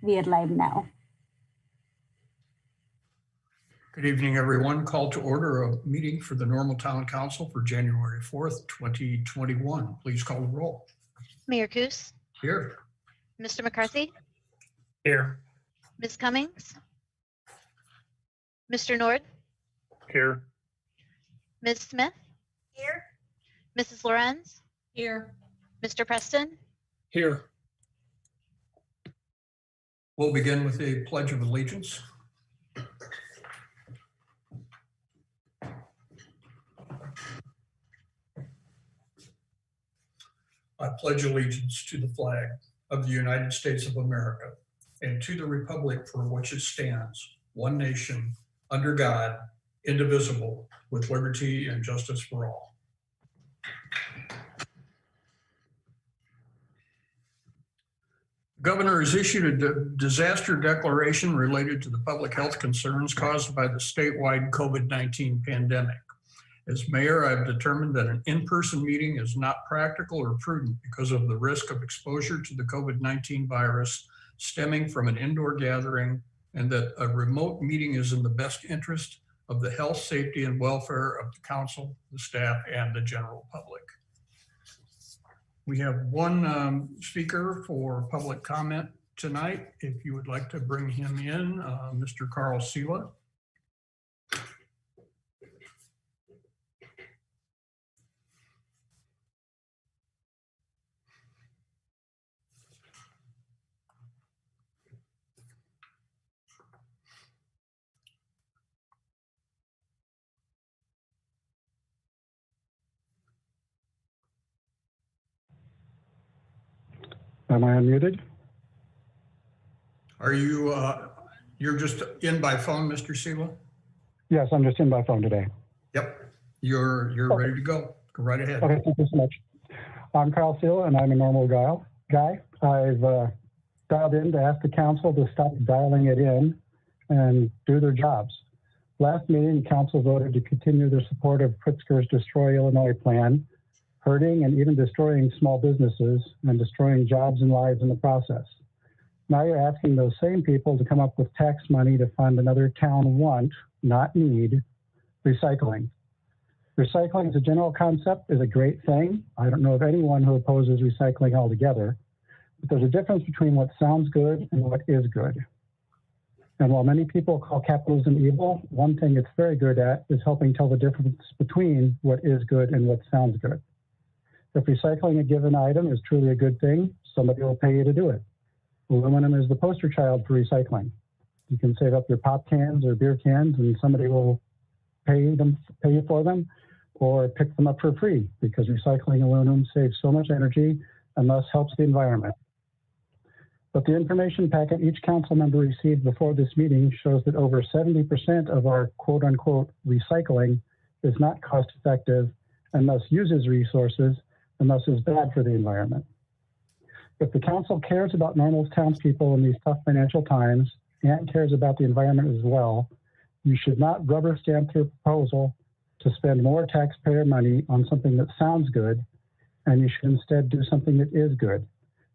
We are live now. Good evening, everyone. Call to order a meeting for the Normal Town Council for January 4th, 2021. Please call the roll. Mayor Coos, Here. Mr. McCarthy, Here. Ms. Cummings, Mr. Nord, Here. Ms. Smith, Here. Mrs. Lorenz, Here. Mr. Preston. Here. We'll begin with a Pledge of Allegiance. I pledge allegiance to the flag of the United States of America and to the republic for which it stands, one nation, under God, indivisible, with liberty and justice for all. The governor has issued a disaster declaration related to the public health concerns caused by the statewide COVID-19 pandemic. As mayor, I've determined that an in-person meeting is not practical or prudent because of the risk of exposure to the COVID-19 virus stemming from an indoor gathering, and that a remote meeting is in the best interest of the health, safety, and welfare of the council, the staff, and the general public. We have one speaker for public comment tonight. If you would like to bring him in, Mr. Carl Sela. Am I unmuted? Are you, you're just in by phone, Mr. Sela? Yes, I'm just in by phone today. Yep, you're ready to go. Go right ahead. Okay, thank you so much. I'm Carl Seal, and I'm a normal guy. I've dialed in to ask the council to stop dialing it in and do their jobs. Last meeting, the council voted to continue their support of Pritzker's Destroy Illinois plan, hurting and even destroying small businesses and destroying jobs and lives in the process. Now you're asking those same people to come up with tax money to fund another town want, not need, recycling. Recycling as a general concept is a great thing. I don't know of anyone who opposes recycling altogether, but there's a difference between what sounds good and what is good. And while many people call capitalism evil, one thing it's very good at is helping tell the difference between what is good and what sounds good. If recycling a given item is truly a good thing, somebody will pay you to do it. Aluminum is the poster child for recycling. You can save up your pop cans or beer cans and somebody will pay you for them or pick them up for free because recycling aluminum saves so much energy and thus helps the environment. But the information packet each council member received before this meeting shows that over 70% of our quote unquote recycling is not cost effective and thus uses resources and thus is bad for the environment. If the council cares about normal townspeople in these tough financial times and cares about the environment as well, you should not rubber stamp your proposal to spend more taxpayer money on something that sounds good, and you should instead do something that is good.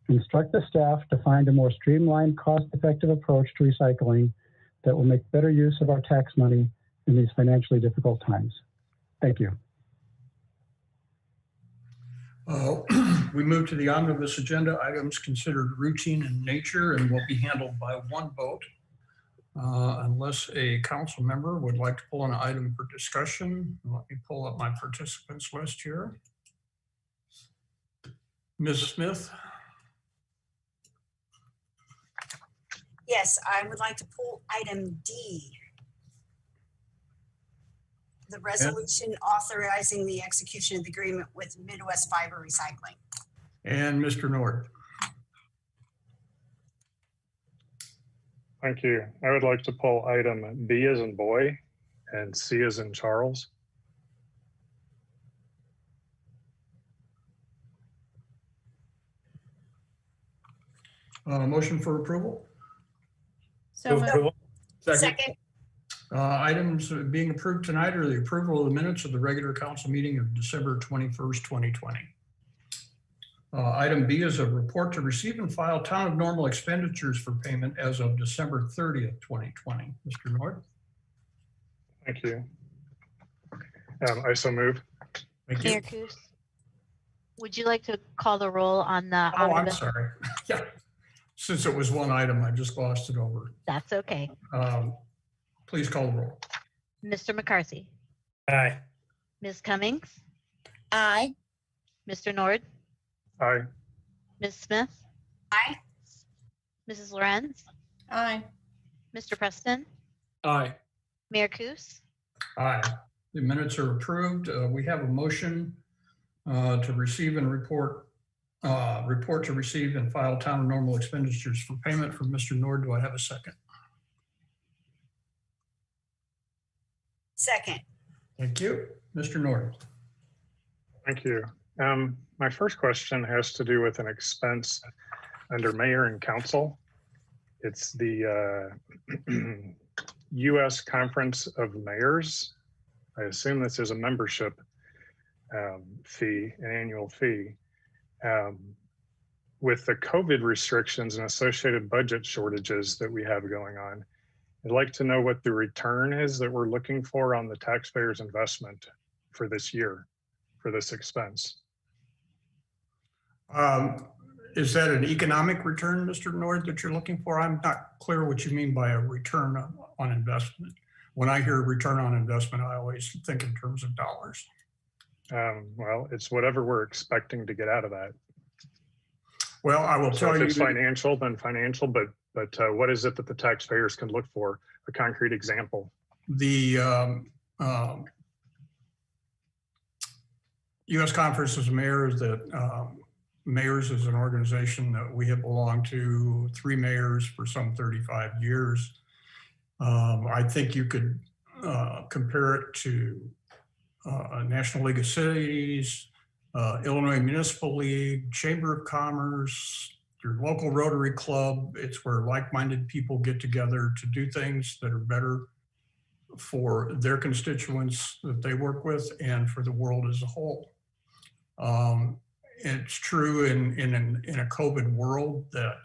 Instruct the staff to find a more streamlined, cost-effective approach to recycling that will make better use of our tax money in these financially difficult times. Thank you. We move to the omnibus agenda, items considered routine in nature and will be handled by one vote. Unless a council member would like to pull an item for discussion. Let me pull up my participants list here. Ms. Smith. Yes, I would like to pull item D. The resolution authorizing the execution of the agreement with Midwest Fiber Recycling. And Mr. Nord. Thank you. I would like to pull item B as in boy and C as in Charles. Motion for approval? So Second. Items being approved tonight are the approval of the minutes of the regular council meeting of December 21st, 2020. Item B is a report to receive and file town of normal expenditures for payment as of December 30th, 2020. Mr. Nord? Thank you. I so move. Thank you. Mayor Kus, would you like to call the roll on the Oh, I'm omnibus? sorry. Yeah. Since it was one item, I just glossed it over. That's okay. Please call the roll. Mr. McCarthy, Aye. Ms. Cummings, Aye. Mr. Nord, Aye. Ms. Smith, Aye. Mrs. Lorenz, Aye. Mr. Preston, Aye. Mayor Kus. Aye. The minutes are approved. We have a motion to receive and report to receive and file town of normal expenditures for payment from Mr. Nord. Do I have a second? Second. Thank you. Mr. Nord. Thank you. My first question has to do with an expense under mayor and council. It's the U.S. Conference of Mayors. I assume this is a membership fee, an annual fee. With the COVID restrictions and associated budget shortages that we have going on, I'd like to know what the return is that we're looking for on the taxpayers' investment for this year, for this expense. Is that an economic return, Mr. Nord, that you're looking for? I'm not clear what you mean by a return on investment. When I hear return on investment, I always think in terms of dollars. Well, it's whatever we're expecting to get out of that. Well, I will So tell if you. it's financial, then financial, but what is it that the taxpayers can look for? A concrete example. The U.S. Conference of Mayors, Mayors is an organization that we have belonged to, 3 mayors for some 35 years. I think you could compare it to National League of Cities, Illinois Municipal League, Chamber of Commerce, your local Rotary Club. It's where like-minded people get together to do things that are better for their constituents that they work with and for the world as a whole. It's true in a COVID world that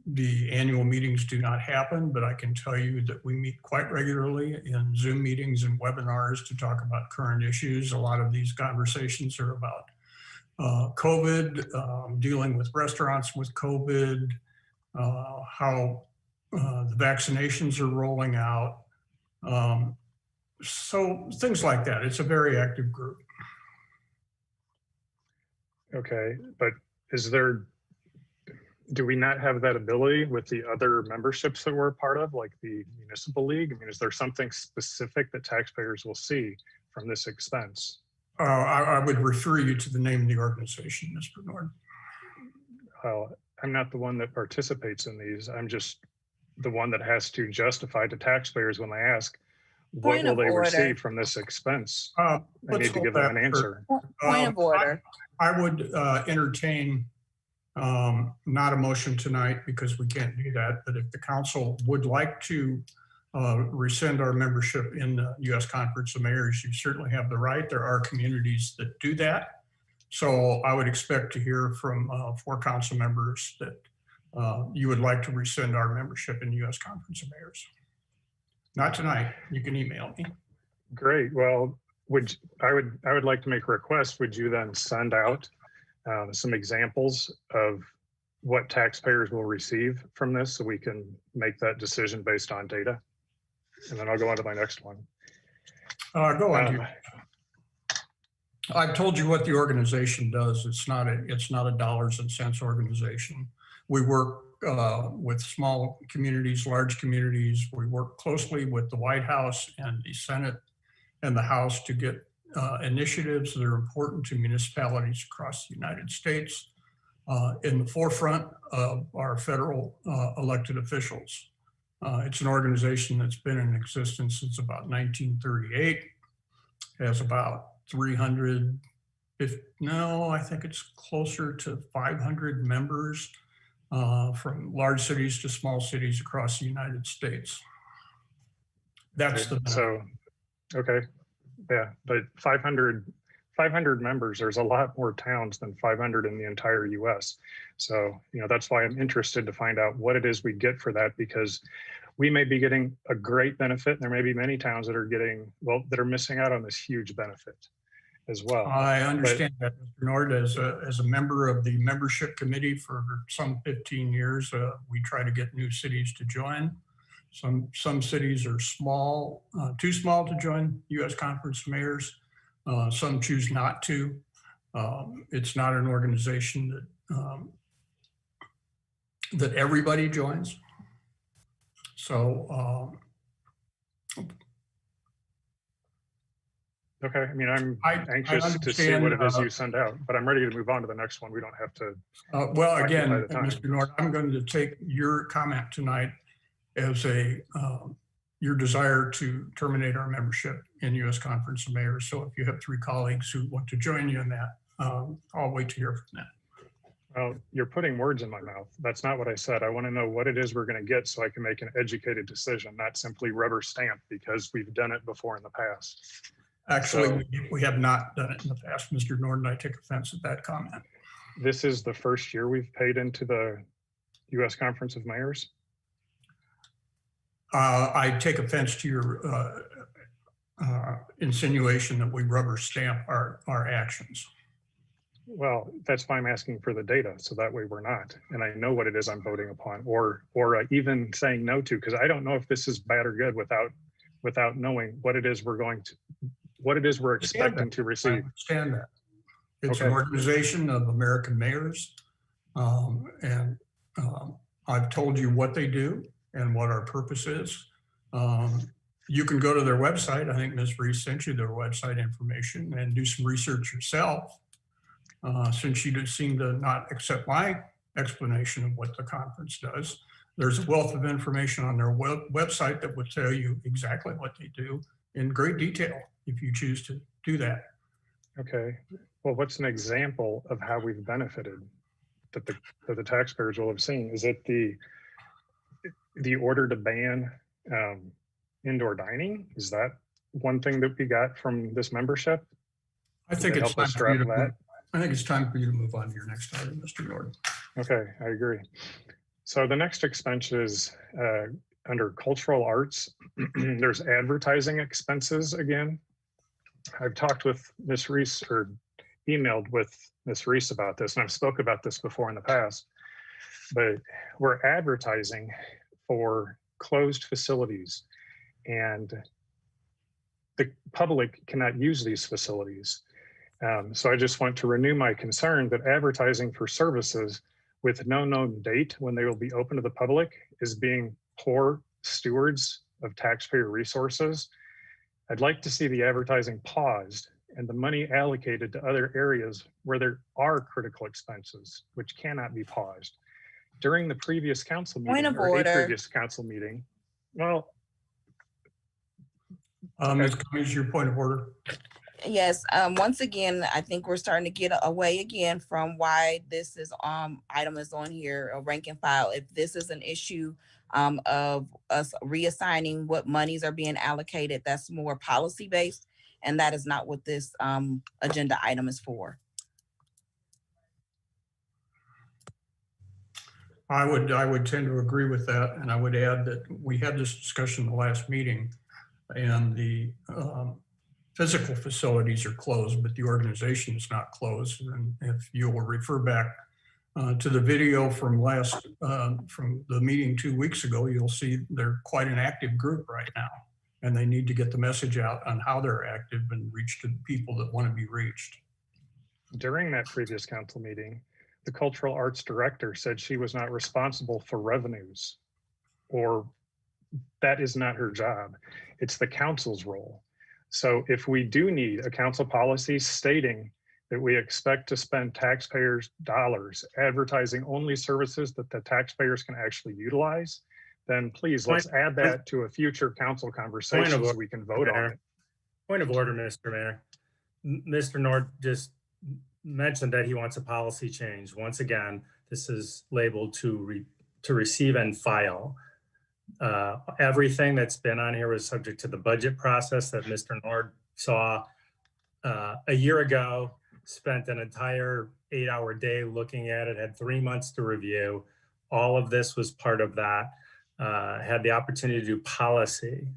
the annual meetings do not happen, but I can tell you that we meet quite regularly in Zoom meetings and webinars to talk about current issues. A lot of these conversations are about COVID, dealing with restaurants with COVID, how the vaccinations are rolling out. So things like that. It's a very active group. Okay, but do we not have that ability with the other memberships that we're a part of, like the municipal league? I mean, is there something specific that taxpayers will see from this expense? I would refer you to the name of the organization, Mr. Nord. Well, I'm not the one that participates in these. I'm just the one that has to justify to taxpayers when they ask, what Point will of they order. receive from this expense? I Let's need to hold give them that an for- answer. Point of order. I would entertain not a motion tonight because we can't do that, but if the council would like to rescind our membership in the U.S. Conference of Mayors, you certainly have the right. There are communities that do that. So I would expect to hear from 4 council members that you would like to rescind our membership in the U.S. Conference of Mayors. Not tonight. You can email me. Great. Well, I would like to make a request. Would you then send out some examples of what taxpayers will receive from this so we can make that decision based on data? And then I'll go on to my next one. Go on. I've told you what the organization does. It's not a dollars and cents organization. We work with small communities, large communities. We work closely with the White House and the Senate and the House to get initiatives that are important to municipalities across the United States in the forefront of our federal elected officials. It's an organization that's been in existence since about 1938, has about 350, no, I think it's closer to 500 members from large cities to small cities across the United States. That's the benefit. So, okay. Yeah, but 500 500 members, there's a lot more towns than 500 in the entire US. So, that's why I'm interested to find out what it is we get for that, because we may be getting a great benefit. And there may be many towns that are that are missing out on this huge benefit as well. I understand that, Mr. Nord, as a member of the membership committee for some 15 years, we try to get new cities to join. Some cities are small, too small to join U.S. Conference of Mayors. Some choose not to. It's not an organization that everybody joins. So, okay, I mean, I'm anxious to see what it is you send out, but I'm ready to move on to the next one. We don't have to. Well, again, occupy the time. Mr. Nord, I'm going to take your comment tonight as your desire to terminate our membership in U.S. Conference of Mayors. So if you have 3 colleagues who want to join you in that, I'll wait to hear from them. Well, you're putting words in my mouth. That's not what I said. I want to know what it is we're going to get so I can make an educated decision, not simply rubber stamp because we've done it before in the past. Actually, we have not done it in the past, Mr. Nord, and I take offense at that comment. This is the first year we've paid into the U.S. Conference of Mayors. I take offense to your insinuation that we rubber stamp our actions. Well, that's why I'm asking for the data, so that way we're not. And I know what it is I'm voting upon, or even saying no to, because I don't know if this is bad or good without knowing what it is we're expecting to receive. I understand that. It's an organization of American mayors, and I've told you what they do and what our purpose is. You can go to their website. I think Ms. Reese sent you their website information and do some research yourself. Since you seem to not accept my explanation of what the conference does, there's a wealth of information on their website that would tell you exactly what they do in great detail if you choose to do that. Okay. Well, what's an example of how we've benefited that the taxpayers will have seen? Is it the order to ban indoor dining? Is that one thing that we got from this membership? I think it's time for you to I think it's time for you to move on to your next item, Mr. Nord. Okay, I agree. So the next expense is under cultural arts. There's advertising expenses again. I've talked with Ms. Reese or emailed with Ms. Reese about this, and I've spoke about this before in the past, but we're advertising for closed facilities and the public cannot use these facilities. So I just want to renew my concern that advertising for services with no known date when they will be open to the public is being poor stewards of taxpayer resources. I'd like to see the advertising paused and the money allocated to other areas where there are critical expenses, which cannot be paused. During the previous council meeting, well, Ms. Cummings, your point of order. Yes, once again, I think we're starting to get away again from why this is item is on here, a rank and file. If this is an issue of us reassigning what monies are being allocated, that's more policy based, and that is not what this agenda item is for. I would tend to agree with that, and I would add that we had this discussion in the last meeting, and the physical facilities are closed, but the organization is not closed. And if you will refer back to the video from from the meeting 2 weeks ago, you'll see they're quite an active group right now, and they need to get the message out on how they're active and reach to the people that want to be reached. During that previous council meeting, the cultural arts director said she was not responsible for revenues, or that is not her job. It's the council's role. So if we do need a council policy stating that we expect to spend taxpayers' dollars advertising only services that the taxpayers can actually utilize, then please let's add that to a future council conversation so we can vote on it. Point of order, Mr. Mayor. Mr. Nord just mentioned that he wants a policy change. Once again, this is labeled to receive and file. Everything that's been on here was subject to the budget process that Mr. Nord saw a year ago, spent an entire 8-hour day looking at it, had 3 months to review. All of this was part of that. Had the opportunity to do policy.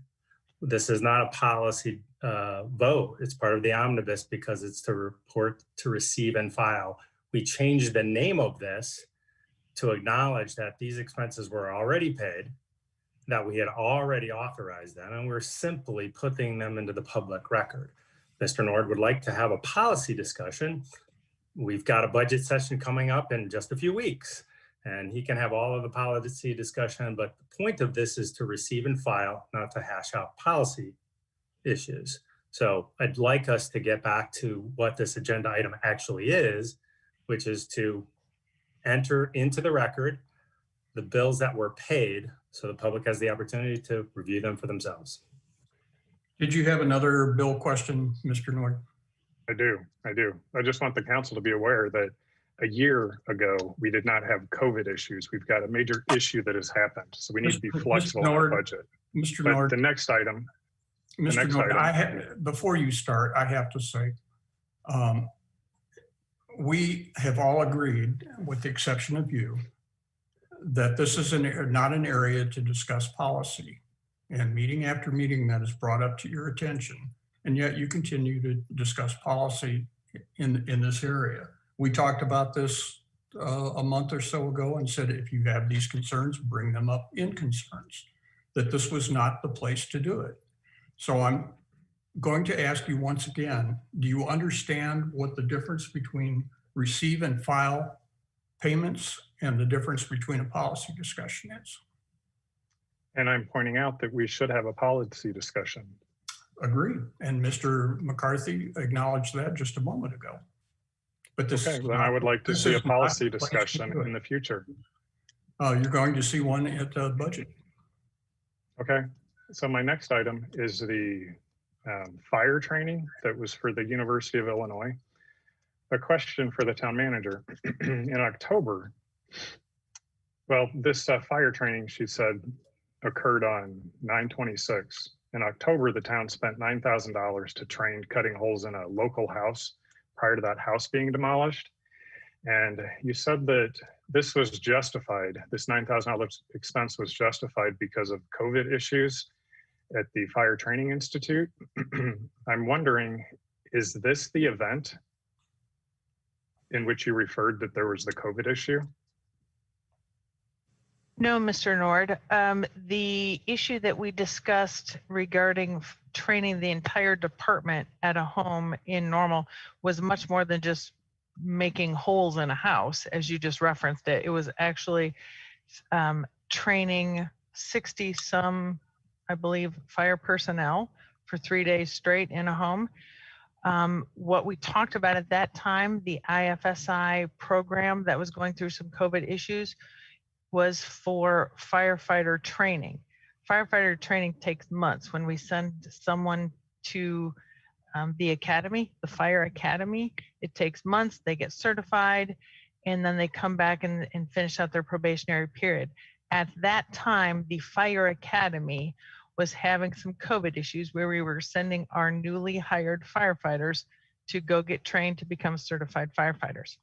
This is not a policy vote. It's part of the omnibus because it's to report, to receive, and file. We changed the name of this to acknowledge that these expenses were already paid, that we had already authorized them, and we're simply putting them into the public record. Mr. Nord would like to have a policy discussion. We've got a budget session coming up in just a few weeks, and he can have all of the policy discussion, but the point of this is to receive and file, not to hash out policy issues. So I'd like us to get back to what this agenda item actually is, which is to enter into the record the bills that were paid so the public has the opportunity to review them for themselves. Did you have another bill question, Mr. Nord? I do. I just want the council to be aware that a year ago, we did not have COVID issues. We've got a major issue that has happened. So we need to be flexible in our budget. Mr. But Nord, the next item, Mr. next Nord, item. Before you start, I have to say, we have all agreed, with the exception of you, that this is not an area to discuss policy. And meeting after meeting that is brought up to your attention, and yet you continue to discuss policy in this area. We talked about this a month or so ago and said, if you have these concerns, bring them up in concerns, that this was not the place to do it. So I'm going to ask you once again, do you understand what the difference between receive and file payments and the difference between a policy discussion is? And I'm pointing out that we should have a policy discussion. Agreed. And Mr. McCarthy acknowledged that just a moment ago. But this Okay, then I would like to see a policy discussion in the future. You're going to see one at the budget. Okay, so my next item is the fire training that was for the University of Illinois. A question for the town manager. In October, well, this fire training, she said, occurred on 9/26. In October, the town spent $9,000 to train cutting holes in a local house prior to that house being demolished. And you said that this was justified, this $9,000 expense was justified because of COVID issues at the Fire Training Institute. I'm wondering, is this the event in which you referred that there was the COVID issue? No, Mr. Nord. The issue that we discussed regarding training the entire department at a home in Normal was much more than just making holes in a house, as you just referenced it. It was actually training 60 some, I believe, fire personnel for 3 days straight in a home. What we talked about at that time, the IFSI program that was going through some COVID issues, was for firefighter training. Firefighter training takes months. When we send someone to the academy, the fire academy, it takes months. They get certified, and then they come back and finish out their probationary period. At that time, the fire academy was having some COVID issues where we were sending our newly hired firefighters to go get trained to become certified firefighters.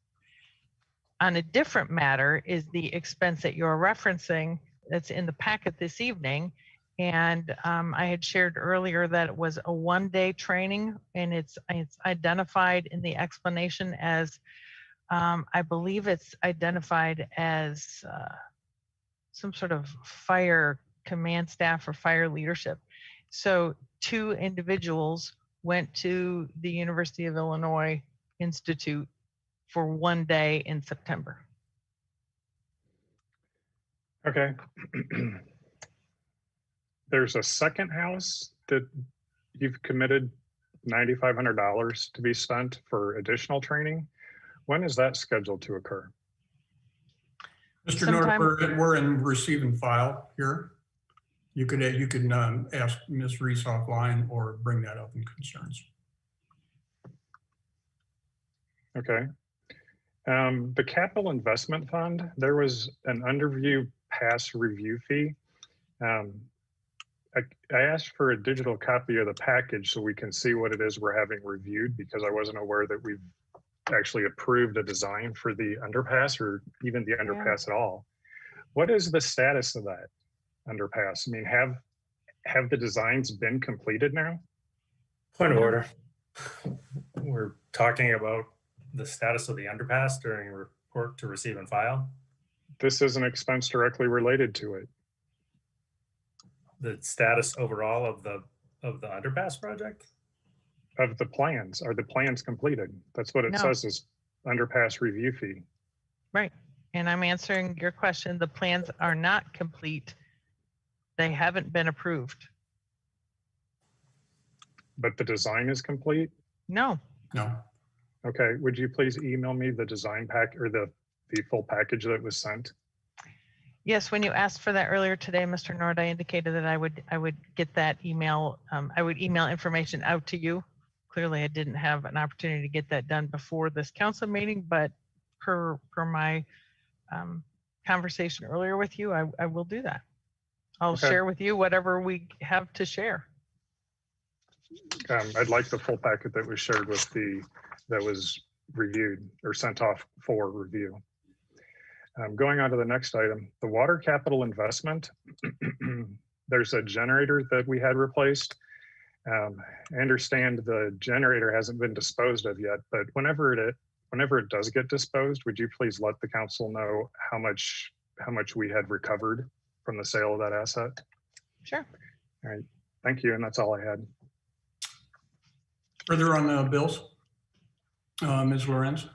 On a different matter is the expense that you're referencing that's in the packet this evening. And I had shared earlier that it was a one-day training, and it's identified in the explanation as, I believe it's identified as some sort of fire command staff or fire leadership. So 2 individuals went to the University of Illinois Institute for 1 day in September. Okay. There's a second house that you've committed $9,500 to be spent for additional training. When is that scheduled to occur? Mr. Nord, we're in receive and file here. You could ask Ms. Reese offline or bring that up in concerns. Okay. The capital investment fund, there was an underview pass review fee. I asked for a digital copy of the package so we can see what it is we're having reviewed, because I wasn't aware that we've actually approved a design for the underpass or even the underpass at all. What is the status of that underpass? I mean, have the designs been completed now? Point of order. We're talking about the status of the underpass during report to receive and file. This is an expense directly related to it. The status overall of the underpass project. Of the plans, are the plans completed? That's what it No. says is underpass review fee. Right. And I'm answering your question. The plans are not complete. They haven't been approved. But the design is complete? No. No. Okay, would you please email me the design pack or the full package that was sent? Yes, when you asked for that earlier today, Mr. Nord, I indicated that I would get that email. I would email information out to you. Clearly, I didn't have an opportunity to get that done before this council meeting, but per my conversation earlier with you, I will do that. I'll Okay. share with you whatever we have to share. I'd like the full packet that was shared with that was reviewed or sent off for review. Going on to the next item, the water capital investment. There's a generator that we had replaced. I understand the generator hasn't been disposed of yet, but whenever it does get disposed, would you please let the council know how much we had recovered from the sale of that asset? Sure. All right, thank you, and that's all I had. Further on the bills, Ms. Lorenz?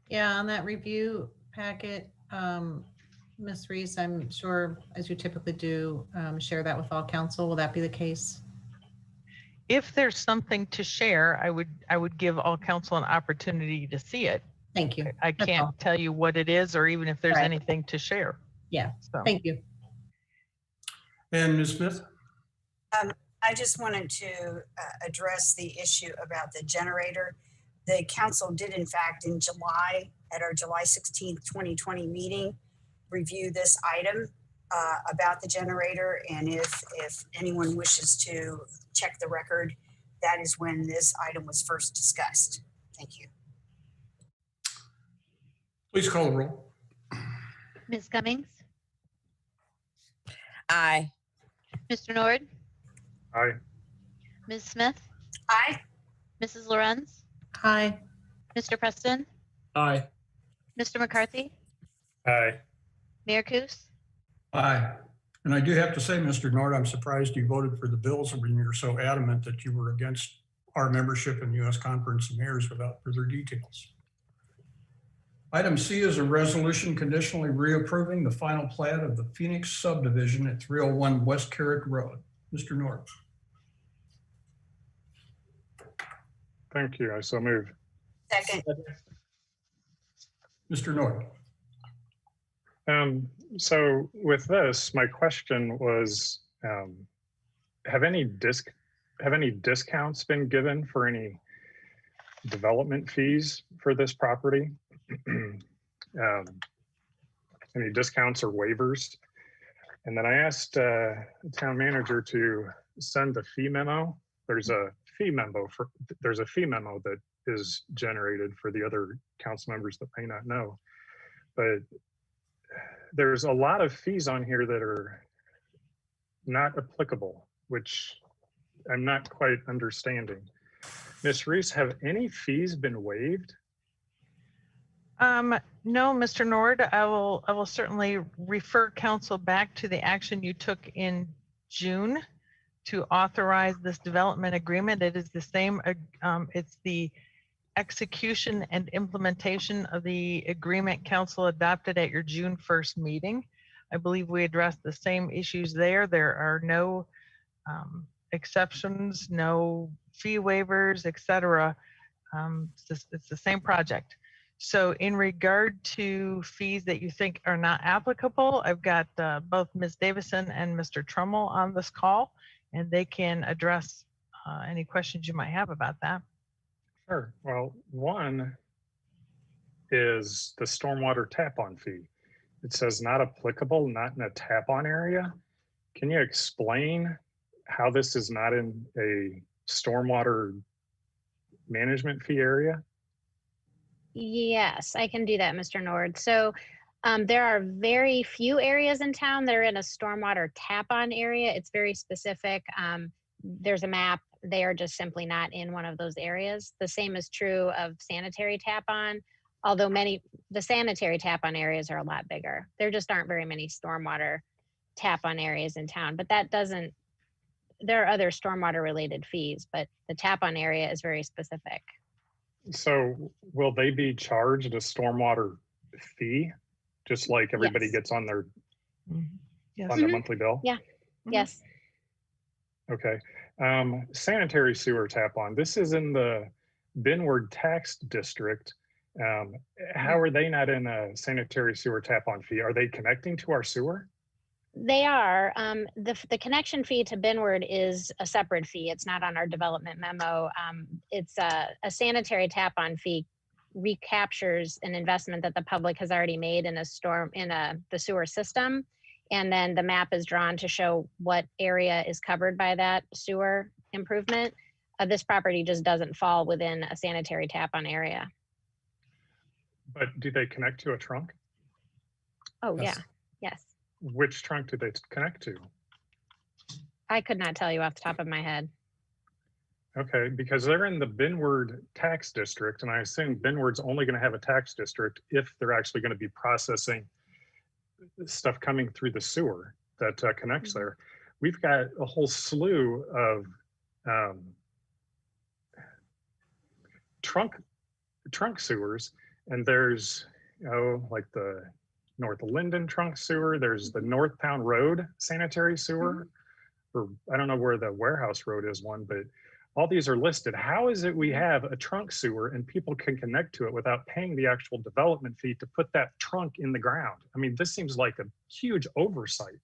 Yeah, on that review packet, Ms. Reese, I'm sure, as you typically do, share that with all council. Will that be the case? If there's something to share, I would give all council an opportunity to see it. Thank you. I That's can't all. tell you what it is or even if there's Right. anything to share. Yeah, So thank you. And Ms. Smith? I just wanted to address the issue about the generator. The council did, in fact, in July, at our July 16th, 2020 meeting, review this item about the generator. And if anyone wishes to check the record, that is when this item was first discussed. Thank you. Please call the roll. Ms. Cummings, Aye. Mr. Nord, Aye. Ms. Smith, Aye. Mrs. Lorenz, Hi. Mr. Preston, Aye. Mr. McCarthy, Aye. Mayor Kus. Aye. And I do have to say, Mr. Nord, I'm surprised you voted for the bills when you're so adamant that you were against our membership in the U.S. Conference of Mayors without further details. Item C is a resolution conditionally reapproving the final plat of the Phoenix subdivision at 301 West Carrick Road. Mr. Nord. Thank you. I so move. Second. Mr. Nord. So with this, my question was, have any discounts been given for any development fees for this property? Any discounts or waivers? And then I asked the town manager to send the fee memo. There's a fee memo that is generated for the other council members that may not know, but there's a lot of fees on here that are not applicable, which I'm not quite understanding. Ms. Reese, have any fees been waived? No, Mr. Nord, I will certainly refer council back to the action you took in June to authorize this development agreement. It is the same, it's the execution and implementation of the agreement council adopted at your June 1st meeting. I believe we addressed the same issues there. There are no exceptions, no fee waivers, etc. It's the same project. So in regard to fees that you think are not applicable, I've got both Ms. Davison and Mr. Trummel on this call, and they can address any questions you might have about that. Sure. Well, one is the stormwater tap-on fee. It says not applicable, not in a tap-on area. Can you explain how this is not in a stormwater management fee area? Yes, I can do that, Mr. Nord. So there are very few areas in town that are in a stormwater tap-on area. It's very specific. There's a map. They are just simply not in one of those areas. The same is true of sanitary tap-on, although the sanitary tap-on areas are a lot bigger. There just aren't very many stormwater tap-on areas in town, but that doesn't, there are other stormwater related fees, but the tap-on area is very specific. So will they be charged a stormwater fee, just like everybody Yes. gets on their Yes. on their monthly bill? Yeah. Mhm. Yes. Okay. Sanitary sewer tap on. This is in the Benward tax district. How are they not in a sanitary sewer tap on fee? Are they connecting to our sewer? They are. The connection fee to Benward is a separate fee. It's not on our development memo. It's a sanitary tap-on fee recaptures an investment that the public has already made in the sewer system. And then the map is drawn to show what area is covered by that sewer improvement. This property just doesn't fall within a sanitary tap-on area. But do they connect to a trunk? Oh, Yes. yeah. Yes. Which trunk do they connect to? I could not tell you off the top of my head. Okay, because they're in the Benward tax district, and I assume Benward's only going to have a tax district if they're actually going to be processing stuff coming through the sewer that connects there. We've got a whole slew of trunk sewers, and there's like the North Linden trunk sewer. There's the North Pound Road sanitary sewer, or I don't know where the Warehouse Road is one, but all these are listed. How is it we have a trunk sewer and people can connect to it without paying the actual development fee to put that trunk in the ground? I mean, this seems like a huge oversight.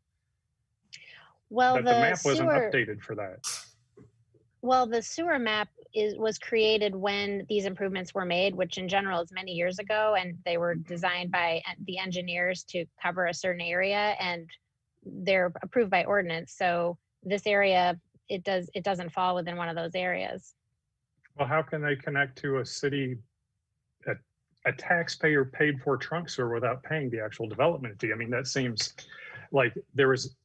Well, that the map wasn't updated for that. Well, the sewer map was created when these improvements were made, which in general is many years ago, and they were designed by the engineers to cover a certain area, and they're approved by ordinance. So this area, it doesn't fall within one of those areas. Well, how can they connect to a city, a taxpayer paid for trunk sewer without paying the actual development fee? I mean, that seems like there was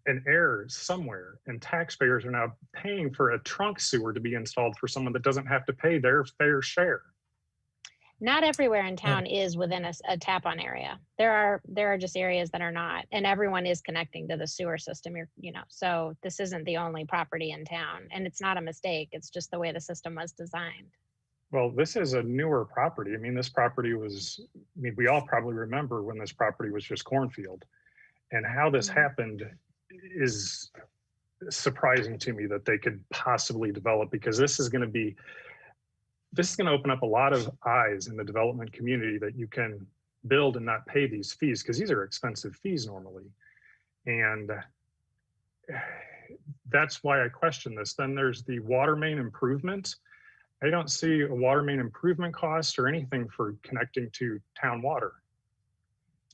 an error somewhere, and taxpayers are now paying for a trunk sewer to be installed for someone that doesn't have to pay their fair share. Not everywhere in town is within a tap-on area. There are just areas that are not, and everyone is connecting to the sewer system. So this isn't the only property in town, and it's not a mistake. It's just the way the system was designed. Well, this is a newer property. I mean, this property was, I mean, we all probably remember when this property was just cornfield, and how this happened is surprising to me that they could possibly develop, because this is going to open up a lot of eyes in the development community that you can build and not pay these fees, because these are expensive fees normally. And that's why I question this. Then there's the water main improvement. I don't see a water main improvement cost or anything for connecting to town water.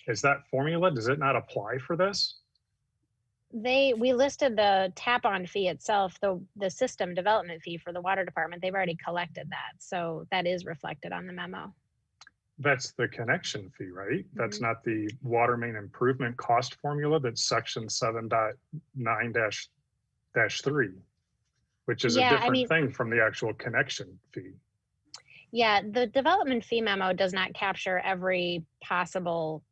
Is that formula, does it not apply for this? We listed the tap-on fee itself, the system development fee for the water department. They've already collected that, so that is reflected on the memo. That's the connection fee, right? That's not the water main improvement cost formula. That's section 7.9-3, which is a different thing from the actual connection fee. Yeah, the development fee memo does not capture every possible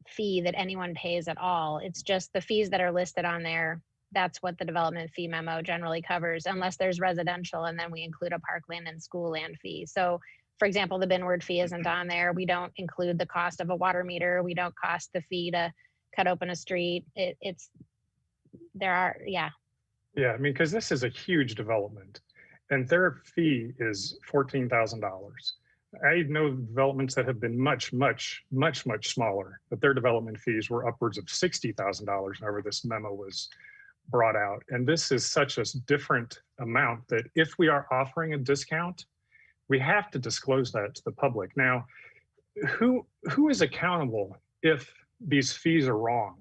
fee that anyone pays at all. It's just the fees that are listed on there. That's what the development fee memo generally covers, unless there's residential, and then we include a parkland and school land fee. So for example, the Benward fee isn't on there. We don't include the cost of a water meter. We don't cost the fee to cut open a street. Yeah. Yeah, I mean, because this is a huge development, and their fee is $14,000. I know developments that have been much smaller, but their development fees were upwards of $60,000 whenever this memo was brought out. And this is such a different amount that if we are offering a discount, we have to disclose that to the public. Now, who is accountable if these fees are wrong?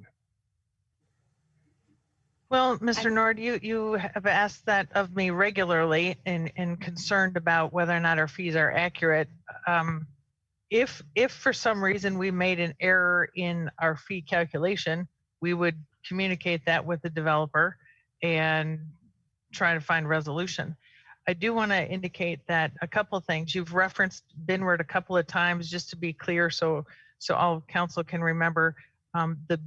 Well, Mr. Nord, you have asked that of me regularly and concerned about whether or not our fees are accurate. If for some reason we made an error in our fee calculation, we would communicate that with the developer and try to find resolution. I do want to indicate that a couple of things. You've referenced Binward a couple of times, just to be clear, so all council can remember. The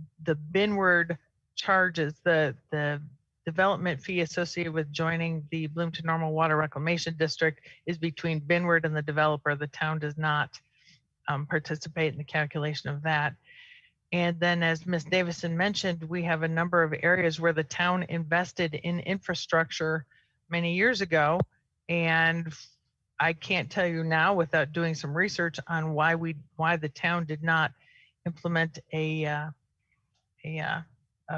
Binward charges, the development fee associated with joining the Bloomington Normal Water Reclamation District is between Binward and the developer. The town does not participate in the calculation of that. And then, as Ms. Davison mentioned, we have a number of areas where the town invested in infrastructure many years ago. And I can't tell you now without doing some research on why the town did not implement a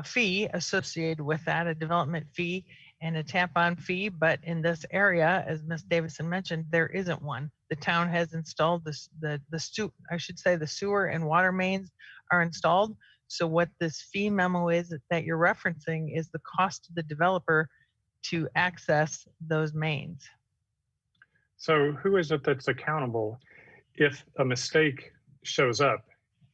fee associated with that, a development fee and a tap-on fee. But in this area, as Ms. Davison mentioned, there isn't one. The town has installed the sewer and water mains are installed. So what this fee memo is that you're referencing is the cost to the developer to access those mains. So who is it that's accountable if a mistake shows up,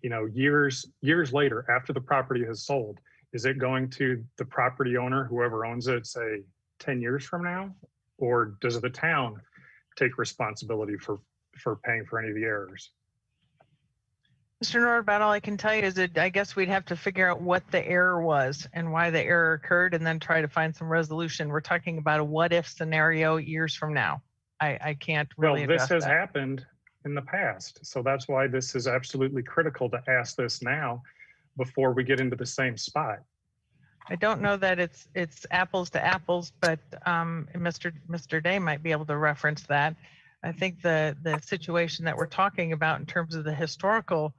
years later after the property has sold? Is it going to the property owner, whoever owns it, say 10 years from now? Or does the town take responsibility for paying for any of the errors? Mr. Nord, about all I can tell you is that I guess we'd have to figure out what the error was and why the error occurred and then try to find some resolution. We're talking about a what if scenario years from now. I can't really Well, this has that. happened in the past. So that's why this is absolutely critical to ask this now before we get into the same spot. I don't know that it's apples to apples, but Mr. Day might be able to reference that. I think the situation that we're talking about in terms of the historical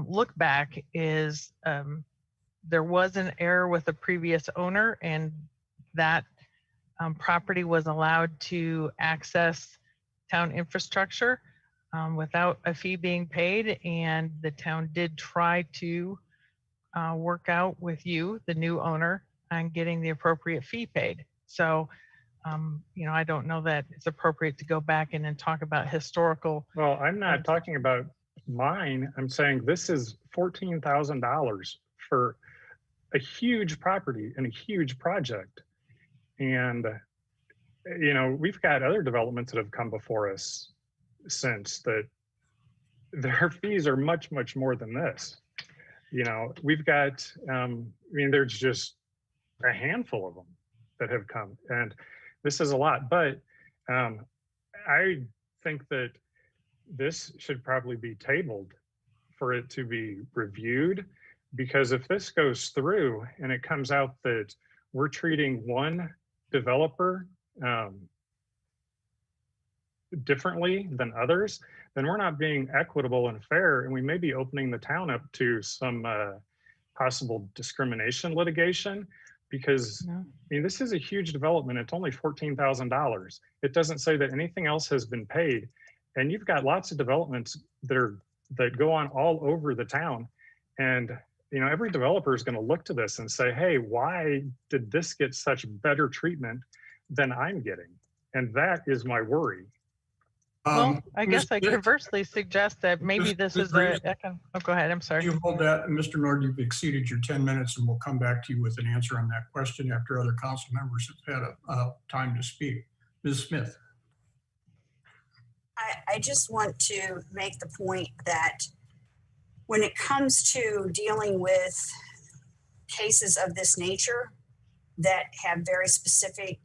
look back is there was an error with a previous owner, and that property was allowed to access town infrastructure without a fee being paid, and the town did try to work out with you, the new owner, on getting the appropriate fee paid. So, I don't know that it's appropriate to go back in and talk about historical. Well, I'm not talking about mine. I'm saying this is $14,000 for a huge property and a huge project. And, we've got other developments that have come before us since that their fees are much, much more than this. We've got, there's just a handful of them that have come, and this is a lot. But I think that this should probably be tabled for it to be reviewed, because if this goes through and it comes out that we're treating one developer differently than others, then we're not being equitable and fair, and we may be opening the town up to some possible discrimination litigation, because this is a huge development. It's only $14,000. It doesn't say that anything else has been paid, and you've got lots of developments that go on all over the town, and every developer is going to look to this and say, hey, why did this get such better treatment than I'm getting? And that is my worry. Well, I guess I conversely suggest that maybe this is go ahead. I'm sorry. You hold that, and Mr. Nord, you've exceeded your 10 minutes, and we'll come back to you with an answer on that question after other council members have had time to speak. Ms. Smith. I just want to make the point that when it comes to dealing with cases of this nature that have very specific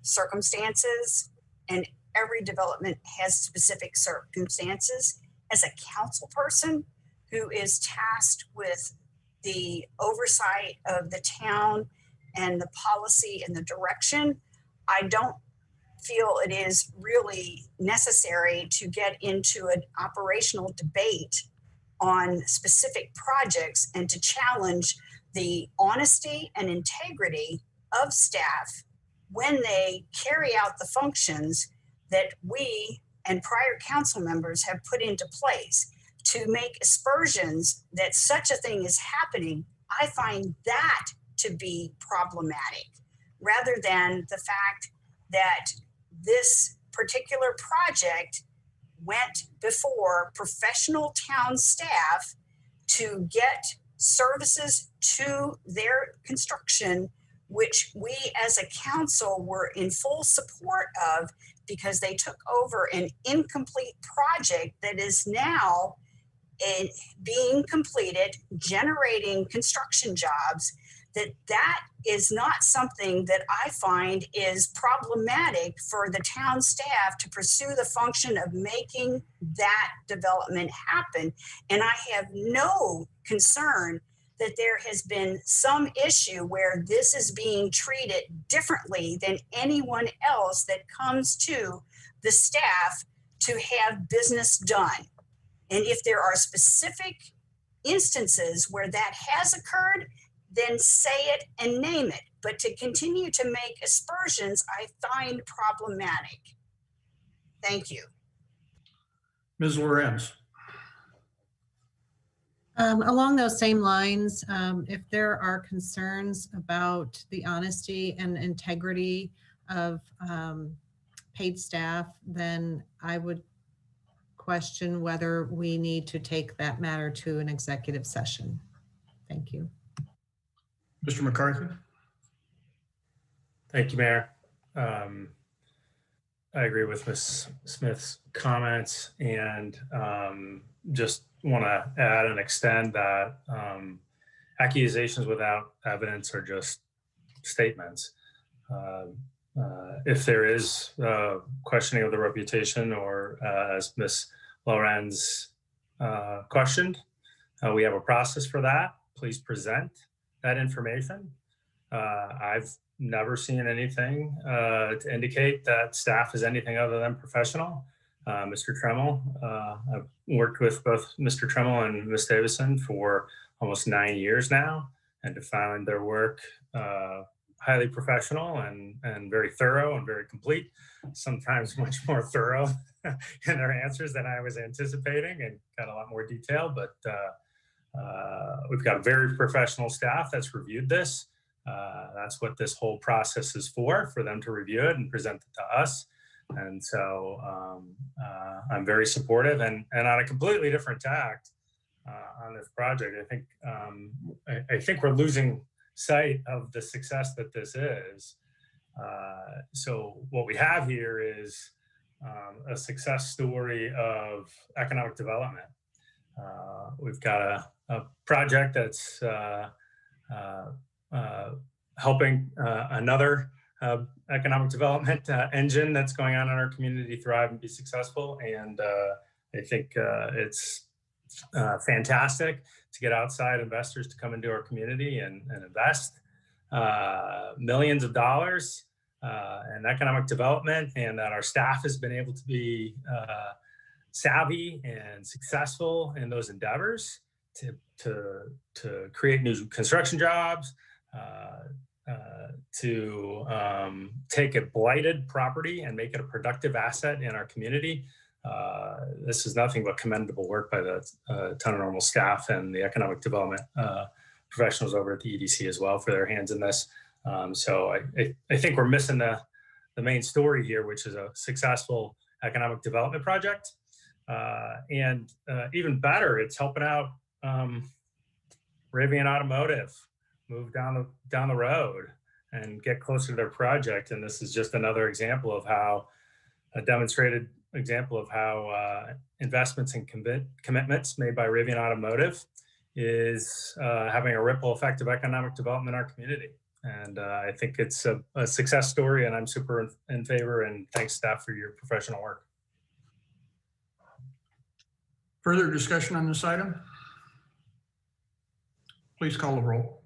circumstances, and every development has specific circumstances, as a council person who is tasked with the oversight of the town and the policy and the direction, I don't feel it is really necessary to get into an operational debate on specific projects and to challenge the honesty and integrity of staff when they carry out the functions that we and prior council members have put into place. To make aspersions that such a thing is happening, I find that to be problematic, rather than the fact that this particular project went before professional town staff to get services to their construction, which we as a council were in full support of, because they took over an incomplete project that is now being completed, generating construction jobs. That is not something that I find is problematic for the town staff to pursue the function of making that development happen. And I have no concern that there has been some issue where this is being treated differently than anyone else that comes to the staff to have business done. And if there are specific instances where that has occurred, then say it and name it. But to continue to make aspersions, I find problematic. Thank you. Ms. Lorenz. Along those same lines, if there are concerns about the honesty and integrity of paid staff, then I would question whether we need to take that matter to an executive session. Thank you. Mr. McCarthy. Thank you, Mayor. I agree with Ms. Smith's comments, and just want to add and extend that accusations without evidence are just statements. If there is questioning of the reputation, or as Ms. Lorenz questioned, we have a process for that. Please present that information. I've never seen anything to indicate that staff is anything other than professional. Mr. Tremmel, I've worked with both Mr. Tremmel and Ms. Davison for almost 9 years now, and to find their work highly professional and very thorough and very complete, sometimes much more thorough in their answers than I was anticipating, and got a lot more detail, but we've got a very professional staff that's reviewed this. That's what this whole process is for them to review it and present it to us. And so I'm very supportive, and on a completely different tact on this project. I think we're losing sight of the success that this is. So what we have here is a success story of economic development. We've got a project that's helping another economic development engine that's going on in our community thrive and be successful. And I think it's fantastic to get outside investors to come into our community and invest millions of dollars in economic development, and that our staff has been able to be savvy and successful in those endeavors to create new construction jobs, to take a blighted property and make it a productive asset in our community. This is nothing but commendable work by the Town of Normal staff and the economic development professionals over at the EDC as well for their hands in this. So I think we're missing the main story here, which is a successful economic development project. And even better, it's helping out Rivian Automotive move down the road and get closer to their project. And this is just another example of how, a demonstrated example of how investments and commitments made by Rivian Automotive is having a ripple effect of economic development in our community. And I think it's a success story, and I'm super in favor, and thanks staff for your professional work. Further discussion on this item? Please call the roll.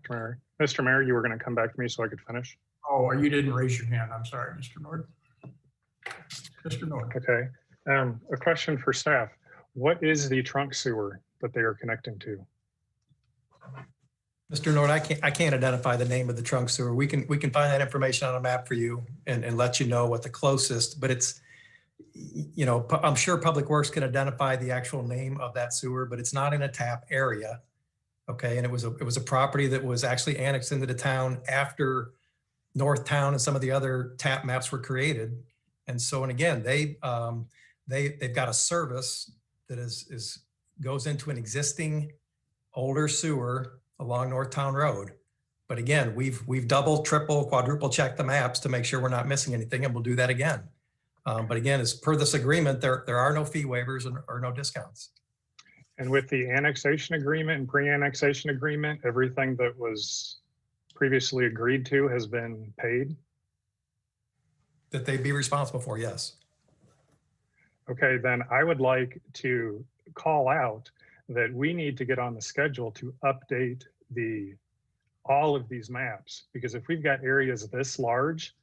Mr. Mayor, you were going to come back to me so I could finish. Oh, you didn't raise your hand. I'm sorry, Mr. Nord. Mr. Nord. Okay. A question for staff. What is the trunk sewer that they are connecting to? Mr. Nord, I can't identify the name of the trunk sewer. We can find that information on a map for you and let you know what the closest, but it's, you know, I'm sure Public Works can identify the actual name of that sewer, but it's not in a tap area. Okay, and it was a property that was actually annexed into the town after North Town and some of the other tap maps were created. And so, and again, they've got a service that goes into an existing older sewer along North Town Road. But again, we've double, triple, quadruple checked the maps to make sure we're not missing anything, and we'll do that again. But again, as per this agreement, there are no fee waivers or no discounts. And with the annexation agreement and pre-annexation agreement, everything that was previously agreed to has been paid? That they'd be responsible for, yes. Okay, then I would like to call out that we need to get on the schedule to update all of these maps, because if we've got areas this large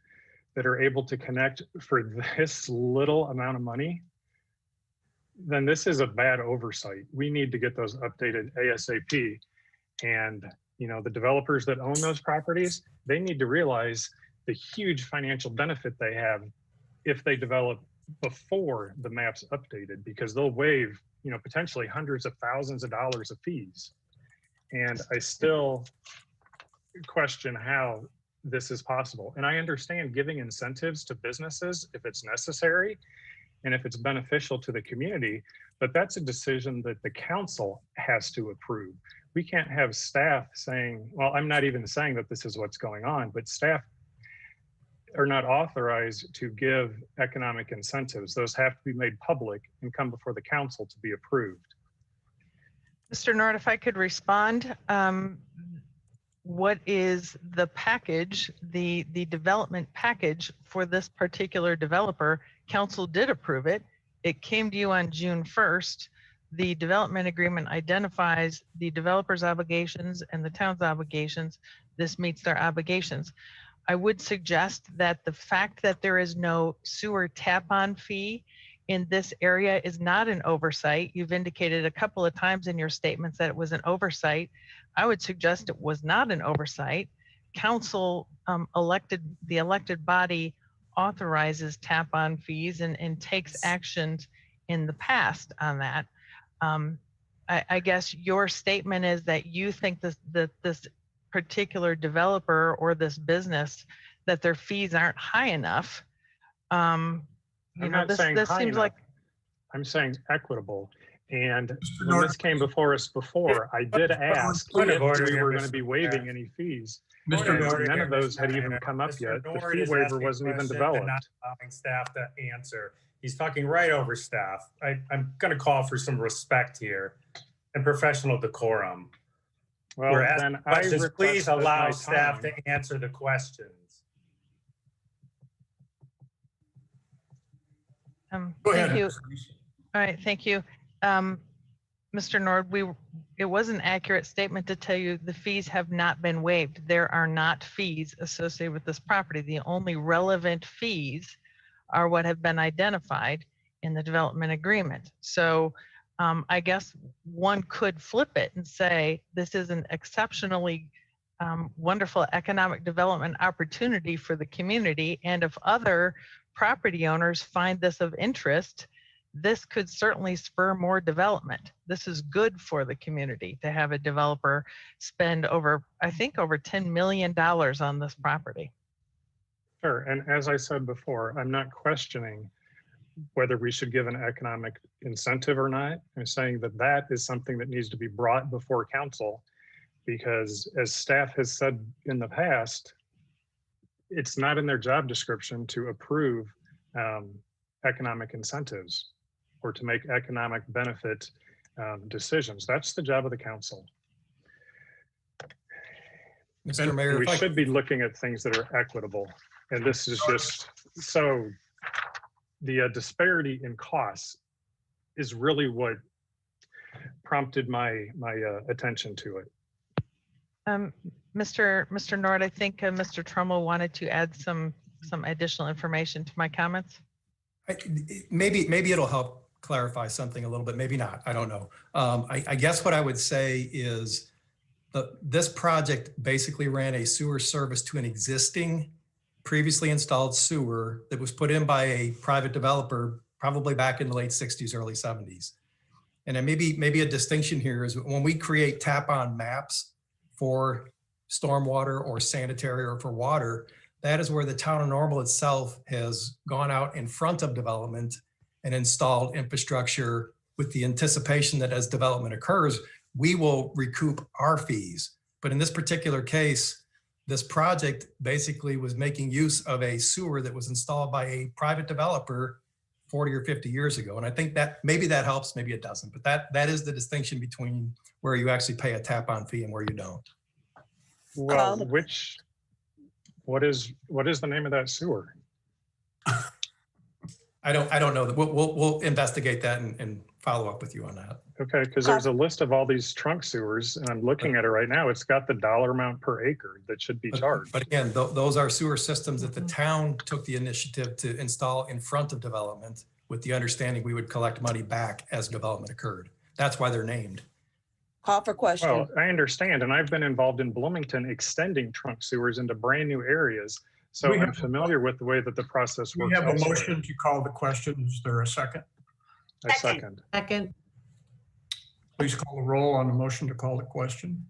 that are able to connect for this little amount of money, then this is a bad oversight. We need to get those updated ASAP. And the developers that own those properties, they need to realize the huge financial benefit they have if they develop before the map's updated, because they'll waive, potentially hundreds of thousands of dollars of fees. And I still question how this is possible. And I understand giving incentives to businesses if it's necessary and if it's beneficial to the community, but that's a decision that the council has to approve. We can't have staff saying, well, I'm not even saying that this is what's going on, but staff are not authorized to give economic incentives. Those have to be made public and come before the council to be approved. Mr. Nord, if I could respond, what is the package, the development package for this particular developer? Council did approve it. It came to you on June 1st. The development agreement identifies the developer's obligations and the town's obligations. This meets their obligations. I would suggest that the fact that there is no sewer tap-on fee in this area is not an oversight. You've indicated a couple of times in your statements that it was an oversight. I would suggest it was not an oversight. Council the elected body authorizes tap-on fees and takes actions in the past on that. I guess your statement is that you think this particular developer or this business, that their fees aren't high enough. This seems like, I'm saying equitable. And when this came before us before, I did ask if we were going to be waiving any fees. Mr. And none of those had even come up yet. The fee waiver wasn't even developed. Not allowing staff to answer. He's talking right over staff. I'm going to call for some respect here and professional decorum. Well, We're asking then questions. Please allow staff time. to answer the questions. Go ahead. thank you. All right, thank you. Mr. Nord, it was an accurate statement to tell you the fees have not been waived. There are not fees associated with this property. The only relevant fees are what have been identified in the development agreement. So I guess one could flip it and say this is an exceptionally wonderful economic development opportunity for the community. And if other property owners find this of interest, this could certainly spur more development. This is good for the community to have a developer spend I think over $10 million on this property. Sure, and as I said before, I'm not questioning whether we should give an economic incentive or not. I'm saying that that is something that needs to be brought before council, because as staff has said in the past, it's not in their job description to approve economic incentives or to make economic benefit decisions. That's the job of the council. Mr. Mayor, we should be looking at things that are equitable. And this is just so, the disparity in costs is really what prompted my attention to it. Mr. Nord, I think Mr. Trummel wanted to add some additional information to my comments. Maybe it'll help clarify something a little bit, maybe not, I don't know. I guess what I would say is this project basically ran a sewer service to an existing previously installed sewer that was put in by a private developer, probably back in the late 60s, early 70s. And then maybe a distinction here is when we create tap-on maps for stormwater or sanitary or for water, that is where the town of Normal itself has gone out in front of development and installed infrastructure with the anticipation that as development occurs, we will recoup our fees. But in this particular case, this project basically was making use of a sewer that was installed by a private developer 40 or 50 years ago. And I think that maybe that helps, maybe it doesn't, but that is the distinction between where you actually pay a tap-on fee and where you don't. Well, what is the name of that sewer? I don't know. We'll investigate that and follow up with you on that. Okay, because there's a list of all these trunk sewers, and I'm looking at it right now. It's got the dollar amount per acre that should be charged. But again, those are sewer systems that the town took the initiative to install in front of development with the understanding we would collect money back as development occurred. That's why they're named. Call for question. Well, I understand, and I've been involved in Bloomington extending trunk sewers into brand new areas. So I'm familiar with the way that the process works. We have a elsewhere. motion to call the question. Is there a second? I second. Second. Please call the roll on the motion to call the question.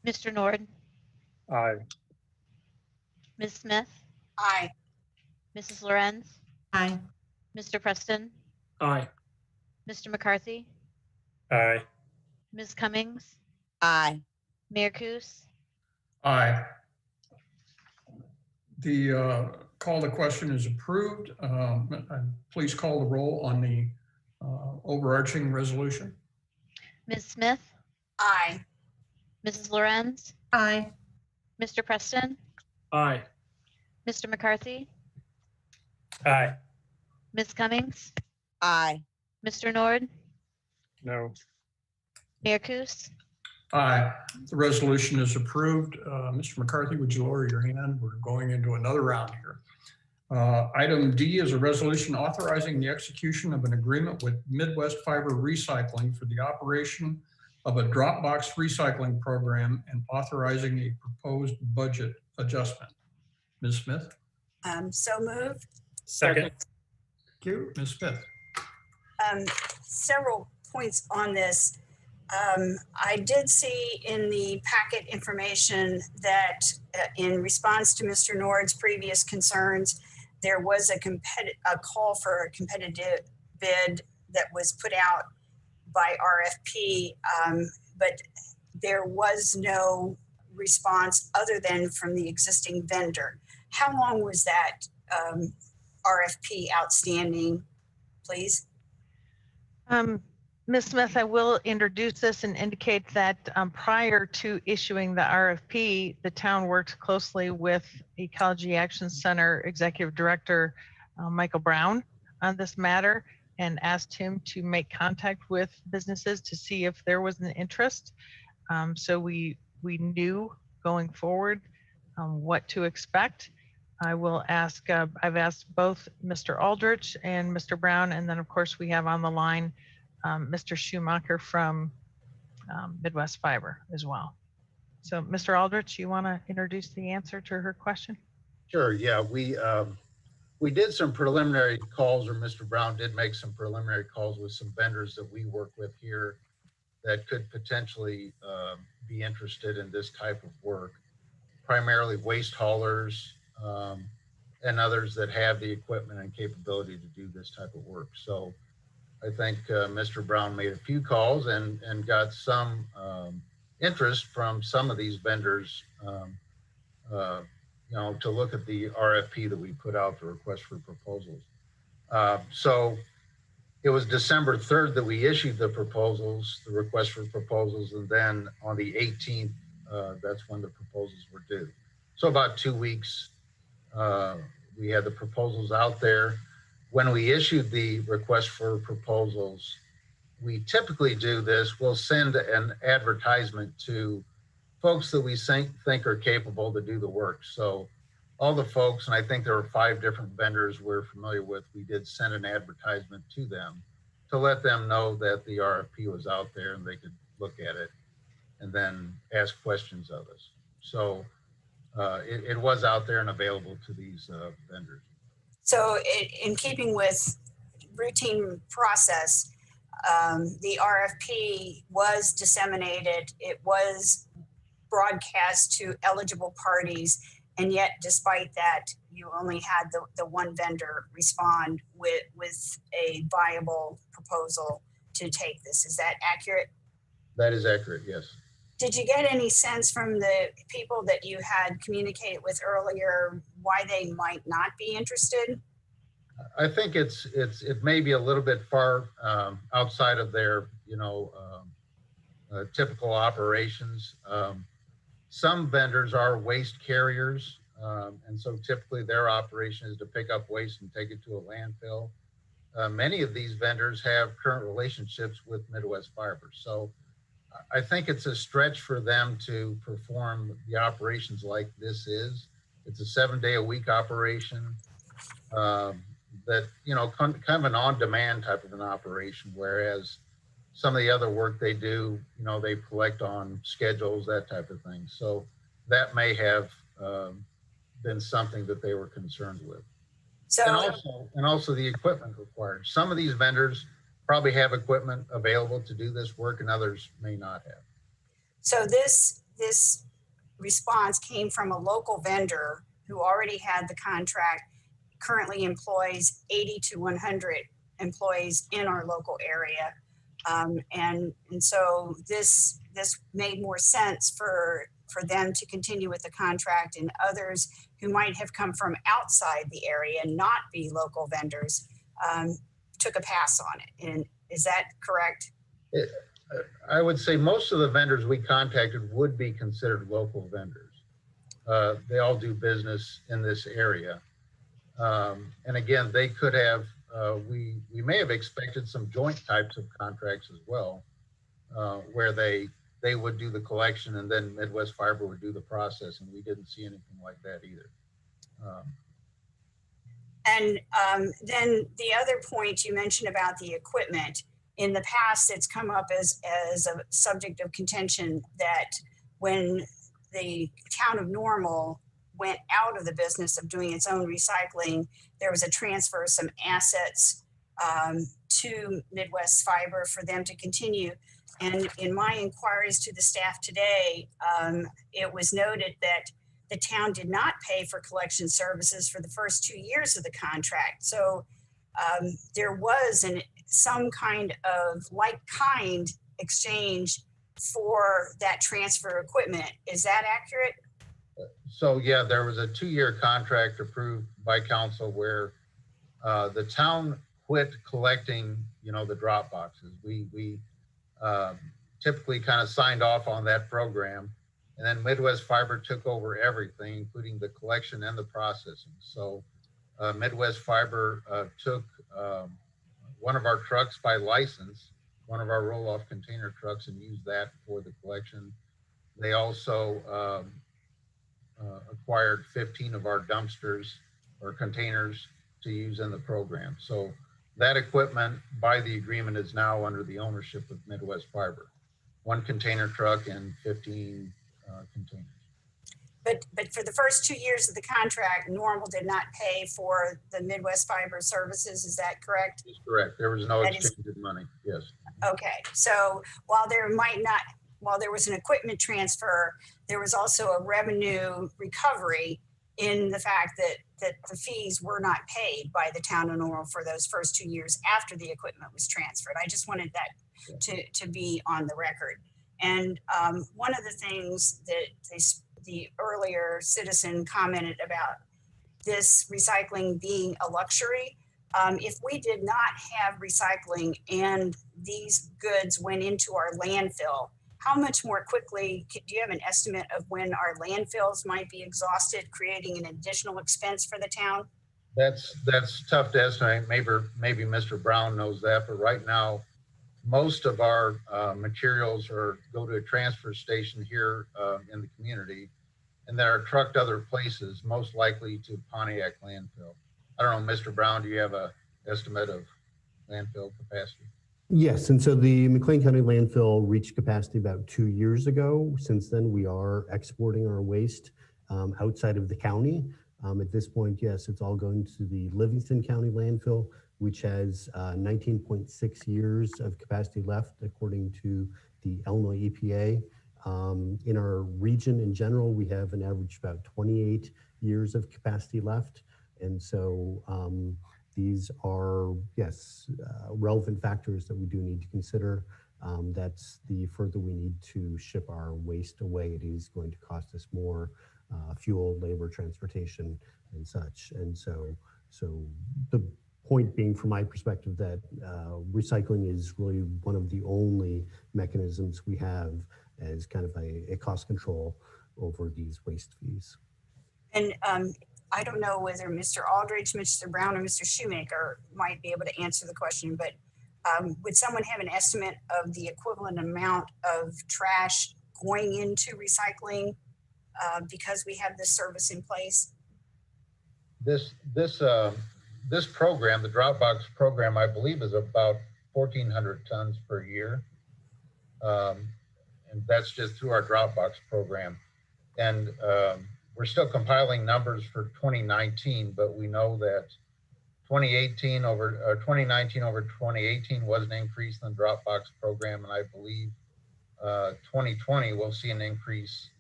Mr. Nord, Aye. Ms. Smith, Aye. Mrs. Lorenz, Aye. Mr. Preston, Aye. Mr. McCarthy, Aye. Ms. Cummings, Aye. Mayor Kus. Aye. The call the question is approved. Please call the roll on the overarching resolution. Ms. Smith, Aye. Mrs. Lorenz, Aye. Mr. Preston, Aye. Mr. McCarthy, Aye. Ms. Cummings, Aye. Mr. Nord, No. Mayor Kus. Aye. The resolution is approved. Mr. McCarthy, would you lower your hand? We're going into another round here. Item D is a resolution authorizing the execution of an agreement with Midwest Fiber Recycling for the operation of a drop box recycling program and authorizing a proposed budget adjustment. Ms. Smith? So moved. Second. Thank you. Ms. Smith? Several points on this. I did see in the packet information that in response to Mr. Nord's previous concerns, there was a call for a competitive bid that was put out by RFP, but there was no response other than from the existing vendor. How long was that RFP outstanding, please? Ms. Smith, I will introduce this and indicate that prior to issuing the RFP, the town worked closely with Ecology Action Center Executive Director Michael Brown on this matter and asked him to make contact with businesses to see if there was an interest. So we knew going forward what to expect. I will ask, I've asked both Mr. Aldrich and Mr. Brown, and then of course we have on the line Mr. Schumacher from Midwest Fiber as well. So Mr. Aldrich, you want to introduce the answer to her question? Sure, yeah, we did some preliminary calls, or Mr. Brown did make some preliminary calls with some vendors that we work with here that could potentially be interested in this type of work, primarily waste haulers and others that have the equipment and capability to do this type of work. So I think Mr. Brown made a few calls and got some interest from some of these vendors, you know, to look at the RFP that we put out, the request for proposals. So it was December 3rd that we issued the proposals, the request for proposals, and then on the 18th, that's when the proposals were due. So about 2 weeks, we had the proposals out there. When we issued the request for proposals, we typically do this. We'll send an advertisement to folks that we think are capable to do the work. So all the folks, and I think there were 5 different vendors we're familiar with, we did send an advertisement to them to let them know that the RFP was out there and they could look at it and then ask questions of us. So it was out there and available to these vendors. So in keeping with routine process. The RFP was disseminated. It was broadcast to eligible parties. And yet, despite that, you only had the one vendor respond with a viable proposal to take this. Is that accurate? That is accurate, yes. Did you get any sense from the people that you had communicated with earlier why they might not be interested? I think it may be a little bit far outside of their, typical operations. Some vendors are waste carriers, and so typically their operation is to pick up waste and take it to a landfill. Many of these vendors have current relationships with Midwest Fiber, so I think it's a stretch for them to perform the operations like this is. It's a 7-day-a-week operation. That, kind of an on-demand type of an operation, whereas some of the other work they do, they collect on schedules, that type of thing. So that may have been something that they were concerned with. So, and also the equipment required. Some of these vendors probably have equipment available to do this work, and others may not have. So this response came from a local vendor who already had the contract, currently employs 80 to 100 employees in our local area. And so this made more sense for them to continue with the contract, and others who might have come from outside the area and not be local vendors took a pass on it. And is that correct? I would say most of the vendors we contacted would be considered local vendors. They all do business in this area. And again, they could have, we may have expected some joint types of contracts as well, where they would do the collection and then Midwest Fiber would do the process, and we didn't see anything like that either. And then the other point you mentioned about the equipment, in the past, it's come up as a subject of contention that when the town of Normal went out of the business of doing its own recycling, there was a transfer of some assets to Midwest Fiber for them to continue. And in my inquiries to the staff today, it was noted that the town did not pay for collection services for the first 2 years of the contract. So there was some kind of like-kind exchange for that transfer equipment. Is that accurate? So yeah, there was a 2-year contract approved by council where the town quit collecting, the drop boxes. We typically kind of signed off on that program, and then Midwest Fiber took over everything, including the collection and the processing. So Midwest Fiber took one of our trucks by license, one of our roll-off container trucks, and used that for the collection. They also acquired 15 of our dumpsters or containers to use in the program. So that equipment by the agreement is now under the ownership of Midwest Fiber. 1 container truck and 15 containers. But for the first 2 years of the contract, Normal did not pay for the Midwest Fiber services. Is that correct? That's correct. There was no exchange of money. Yes. Okay. So while there was an equipment transfer, there was also a revenue recovery in the fact that the fees were not paid by the town of Normal for those first 2 years after the equipment was transferred. I just wanted that to be on the record. And one of the things that the earlier citizen commented about this recycling being a luxury. If we did not have recycling and these goods went into our landfill, how much more quickly, do you have an estimate of when our landfills might be exhausted, creating an additional expense for the town? That's tough to estimate. Maybe Mr. Brown knows that, but right now, most of our materials go to a transfer station here in the community, and they're trucked other places, most likely to Pontiac landfill. I don't know, Mr. Brown, do you have an estimate of landfill capacity? Yes, and so the McLean County landfill reached capacity about 2 years ago. Since then, we are exporting our waste outside of the county. At this point, yes, it's all going to the Livingston County landfill. which has 19.6 years of capacity left, according to the Illinois EPA. In our region in general, we have an average about 28 years of capacity left. And so these are, yes, relevant factors that we do need to consider. That's the further we need to ship our waste away, it is going to cost us more fuel, labor, transportation, and such. And so the point being, from my perspective, that recycling is really one of the only mechanisms we have as kind of a cost control over these waste fees. And I don't know whether Mr. Aldridge, Mr. Brown, or Mr. Shoemaker might be able to answer the question, but would someone have an estimate of the equivalent amount of trash going into recycling because we have this service in place? This program, the Dropbox program, I believe is about 1,400 tons per year. And that's just through our Dropbox program. And we're still compiling numbers for 2019, but we know that 2019 over 2018 was an increase in the Dropbox program. And I believe 2020 will see an increase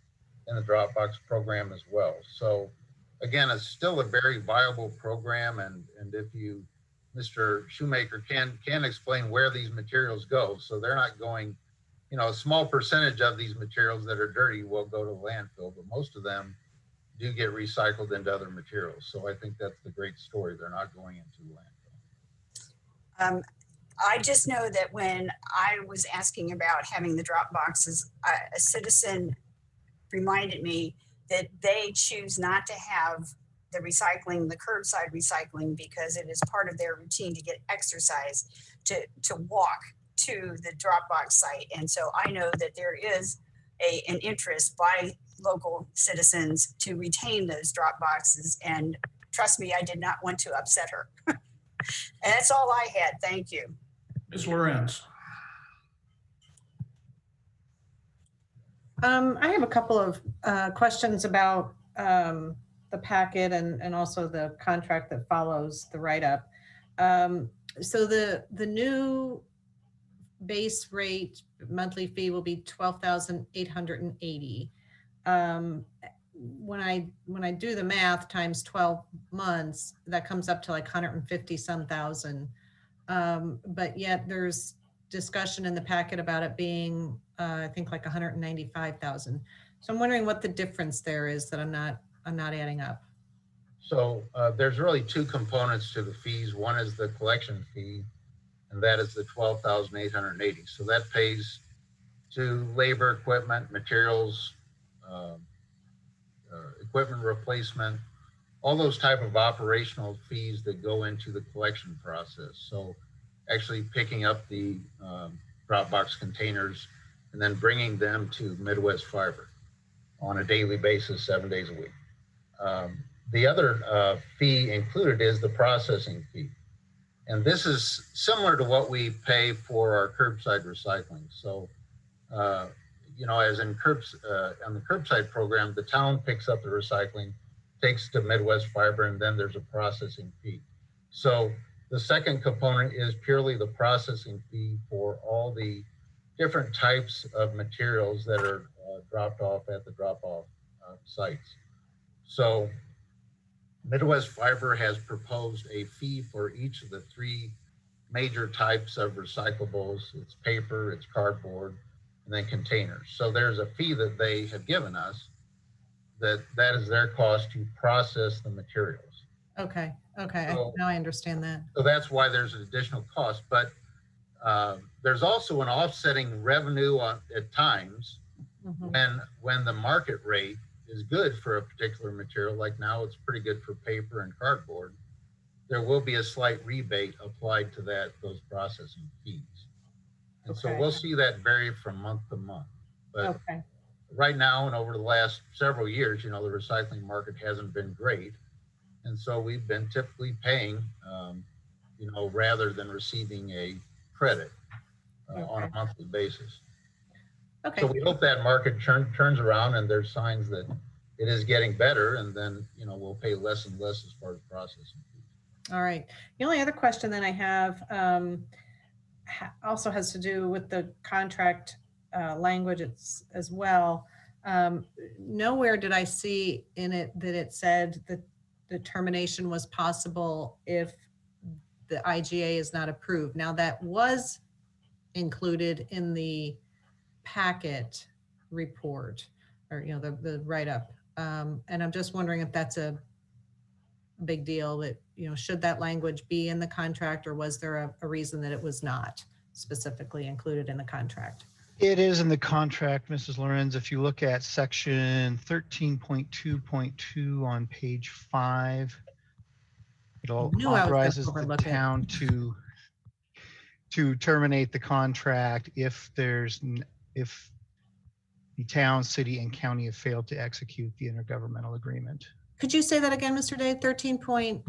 in the Dropbox program as well. So again, it's still a very viable program. And if you, Mr. Shoemaker, can explain where these materials go. So they're not going, you know, a small percentage of these materials that are dirty will go to landfill, but most of them do get recycled into other materials. So I think that's the great story. They're not going into landfill. I just know that when I was asking about having the drop boxes, a citizen reminded me that they choose not to have the recycling, the curbside recycling, because it is part of their routine to get exercise, to walk to the Dropbox site. And so I know that there is an interest by local citizens to retain those drop boxes. And trust me, I did not want to upset her. And that's all I had. Thank you. Ms. Lorenz. I have a couple of questions about the packet and also the contract that follows the write-up. So the new base rate monthly fee will be $12,880. When I do the math times 12 months, that comes up to like 150 some thousand. But yet there's discussion in the packet about it being I think like 195,000. So I'm wondering what the difference there is that I'm not adding up. So there's really two components to the fees. One is the collection fee, and that is the $12,880. So that pays to labor, equipment, materials, equipment replacement, all those type of operational fees that go into the collection process. So actually picking up the Dropbox containers and then bringing them to Midwest Fiber on a daily basis, 7 days a week. The other fee included is the processing fee. And this is similar to what we pay for our curbside recycling. So, you know, as in on the curbside program, the town picks up the recycling, takes to Midwest Fiber, and then there's a processing fee. So the second component is purely the processing fee for all the different types of materials that are dropped off at the drop-off sites. So Midwest Fiber has proposed a fee for each of the three major types of recyclables. It's paper, it's cardboard, and then containers. So there's a fee that they have given us that is their cost to process the materials. Okay, okay, So, now I understand that. So that's why there's an additional cost, but there's also an offsetting revenue at times when the market rate is good for a particular material, like now it's pretty good for paper and cardboard, there will be a slight rebate applied to those processing fees. And so we'll see that vary from month to month. But right now and over the last several years, you know, the recycling market hasn't been great. And so we've been typically paying, you know, rather than receiving a credit on a monthly basis. So we hope that market turns around and there's signs that it is getting better, and then, you know, we'll pay less and less as far as processing fees. All right. The only other question that I have also has to do with the contract language as well. Nowhere did I see in it that it said that the termination was possible if the IGA is not approved. Now that was included in the packet report, or the write-up. And I'm just wondering if that's a big deal, that should that language be in the contract, or was there a reason that it was not specifically included in the contract? It is in the contract, Mrs. Lorenz. If you look at section 13.2.2 on page 5, it authorizes the town to terminate the contract if the town, city, and county have failed to execute the intergovernmental agreement. Could you say that again, Mr. Day? 13.2.2.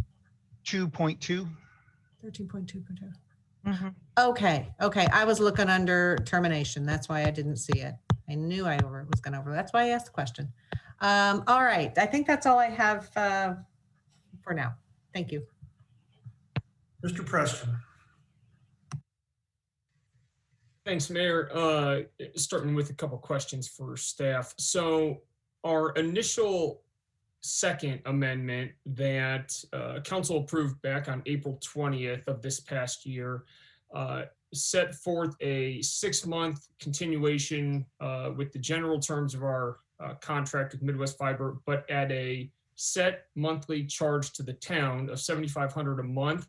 13.2.2. Mm-hmm. Okay. I was looking under termination. That's why I didn't see it. I knew I was going over. That's why I asked the question. All right. I think that's all I have for now. Thank you. Mr. Preston. Thanks, Mayor. Starting with a couple questions for staff. So our initial second amendment that council approved back on April 20th of this past year set forth a 6-month continuation with the general terms of our contract with Midwest Fiber, but at a set monthly charge to the town of $7,500 a month.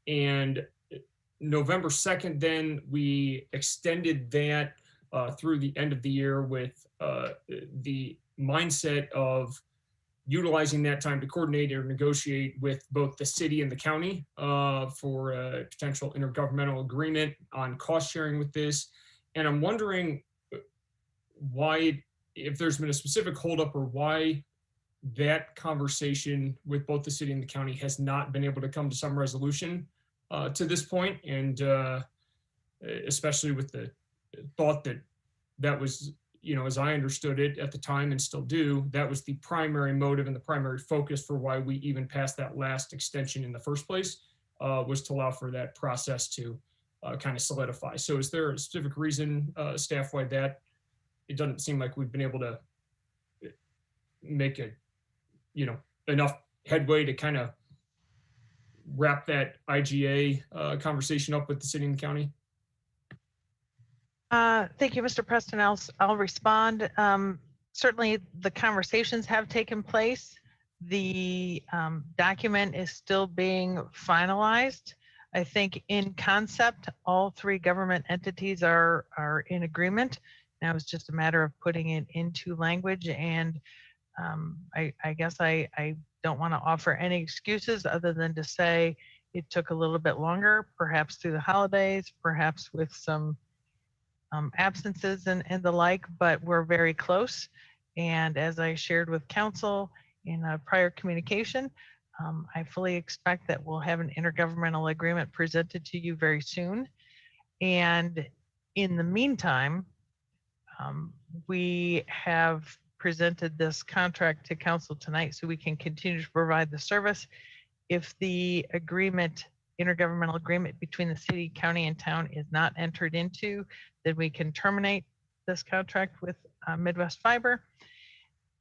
And November 2nd, then we extended that through the end of the year with the mindset of utilizing that time to coordinate or negotiate with both the city and the county for a potential intergovernmental agreement on cost sharing with this. And I'm wondering why, if there's been a specific holdup, or why that conversation with both the city and the county has not been able to come to some resolution to this point, and especially with the thought that was, as I understood it at the time and still do, that was the primary motive and the primary focus for why we even passed that last extension in the first place, was to allow for that process to kind of solidify. So is there a specific reason staff-wide that it doesn't seem like we've been able to make enough headway to kind of wrap that IGA conversation up with the city and the county? Thank you, Mr. Preston. I'll respond. Certainly the conversations have taken place. The document is still being finalized. I think in concept, all 3 government entities are in agreement. Now it's just a matter of putting it into language. And I guess I don't want to offer any excuses other than to say it took a little bit longer, perhaps through the holidays, perhaps with some absences and the like, but we're very close. And as I shared with council in a prior communication, I fully expect that we'll have an intergovernmental agreement presented to you very soon. And in the meantime, we have presented this contract to council tonight so we can continue to provide the service. If the intergovernmental agreement between the city, county, and town is not entered into, then we can terminate this contract with Midwest Fiber.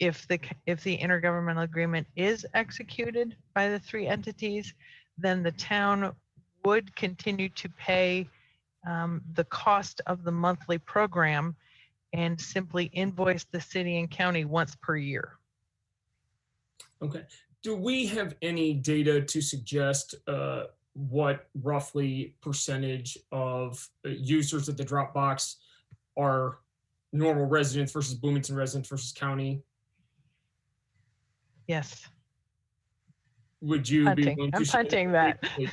If the intergovernmental agreement is executed by the 3 entities, then the town would continue to pay the cost of the monthly program and simply invoice the city and county once per year. Okay. Do we have any data to suggest what roughly percentage of users of the Dropbox are normal residents versus Bloomington residents versus county? Yes. Would you be willing to I'm punting that. I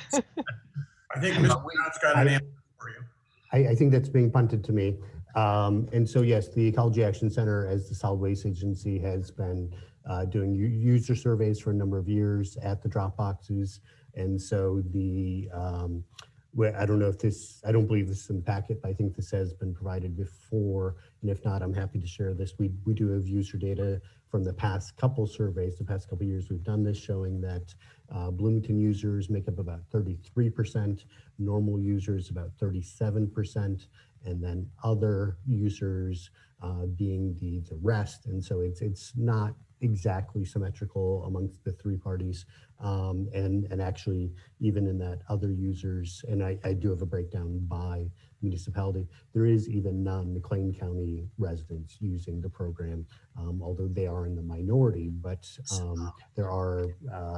think Mr. Brown's got an answer for you. I think that's being punted to me. And so, yes, the Ecology Action Center, as the solid waste agency, has been doing user surveys for a number of years at the drop boxes. And so the I don't know if this, I don't believe this is in the packet, but I think this has been provided before. And if not, I'm happy to share this. We do have user data from the past couple surveys, the past couple years we've done this, showing that Bloomington users make up about 33%, normal users about 37%, and then other users being the rest. And so it's not exactly symmetrical amongst the three parties. And actually, even in that other users, and I do have a breakdown by municipality, there is even non-McLean County residents using the program, although they are in the minority, but there are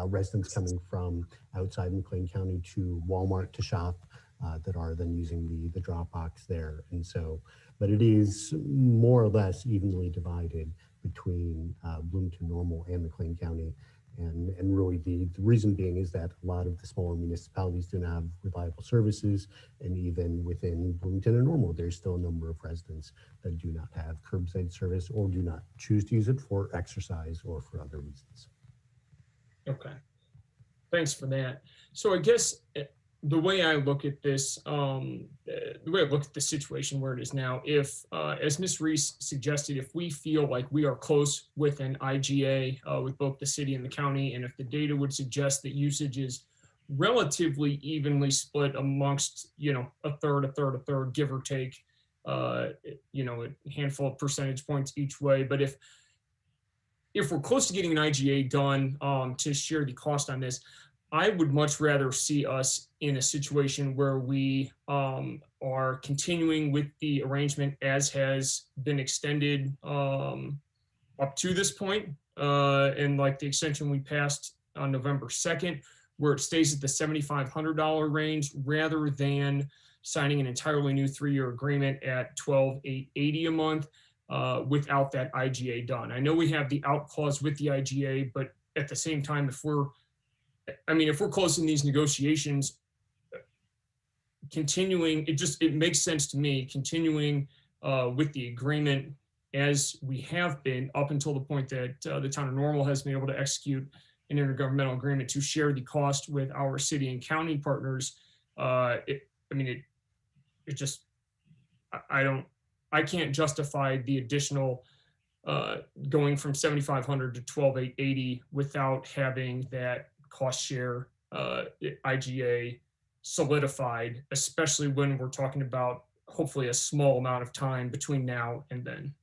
residents coming from outside McLean County to Walmart to shop that are then using the drop box there. And so, but it is more or less evenly divided between Bloomington Normal and McLean County. And really the reason being is that a lot of the smaller municipalities do not have reliable services. And even within Bloomington and Normal, there's still a number of residents that do not have curbside service or do not choose to use it for exercise or for other reasons. Okay, thanks for that. So I guess the way I look at this, the way I look at the situation where it is now, if, as Ms. Reese suggested, if we feel like we are close with an IGA with both the city and the county, and if the data would suggest that usage is relatively evenly split amongst, a third, give or take, a handful of percentage points each way. But if we're close to getting an IGA done to share the cost on this, I would much rather see us in a situation where we are continuing with the arrangement as has been extended up to this point, and like the extension we passed on November 2nd, where it stays at the $7,500 range rather than signing an entirely new 3-year agreement at $12,880 a month without that IGA done. I know we have the out clause with the IGA, but at the same time, if we're close in these negotiations, continuing, it makes sense to me, continuing with the agreement as we have been up until the point that the town of Normal has been able to execute an intergovernmental agreement to share the cost with our city and county partners. I can't justify the additional going from 7,500 to 12,880 without having that cost share IGA solidified, especially when we're talking about hopefully a small amount of time between now and then.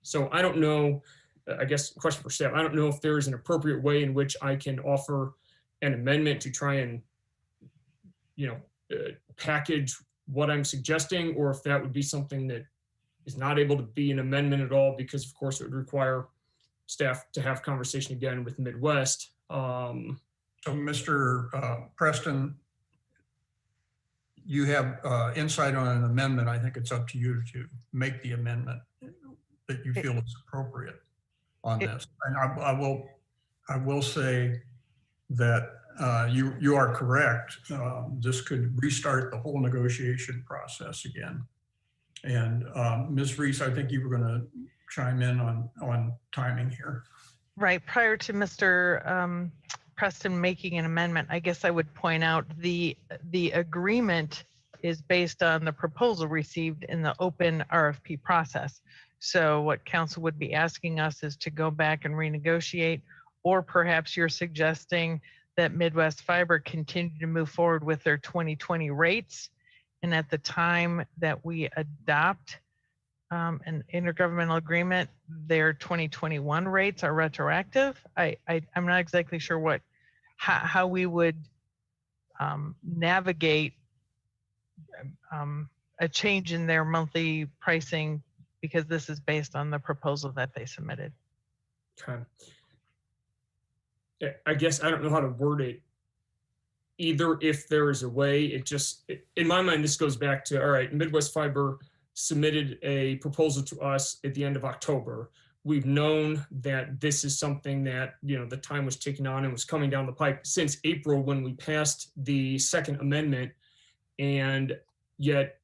So I don't know, I guess question for staff, I don't know if there is an appropriate way in which I can offer an amendment to try and, package what I'm suggesting, or if that would be something that is not able to be an amendment at all, because of course it would require staff to have conversation again with Midwest. So Mr. Preston, you have insight on an amendment. I think it's up to you to make the amendment that you feel is appropriate on this. And I will say that you are correct. This could restart the whole negotiation process again. And Ms. Reese, I think you were going to chime in on timing here. Right. Prior to Mr. Preston making an amendment, I guess I would point out the agreement is based on the proposal received in the open RFP process. So what council would be asking us is to go back and renegotiate, or perhaps you're suggesting that Midwest Fiber continue to move forward with their 2020 rates. And at the time that we adopt an intergovernmental agreement, their 2021 rates are retroactive. I'm not exactly sure how we would navigate a change in their monthly pricing, because this is based on the proposal that they submitted. Okay. I guess I don't know how to word it either. If there is a way, in my mind, this goes back to, all right, Midwest Fiber submitted a proposal to us at the end of October. We've known that this is something that, the time was ticking on and was coming down the pipe since April when we passed the second amendment. And yet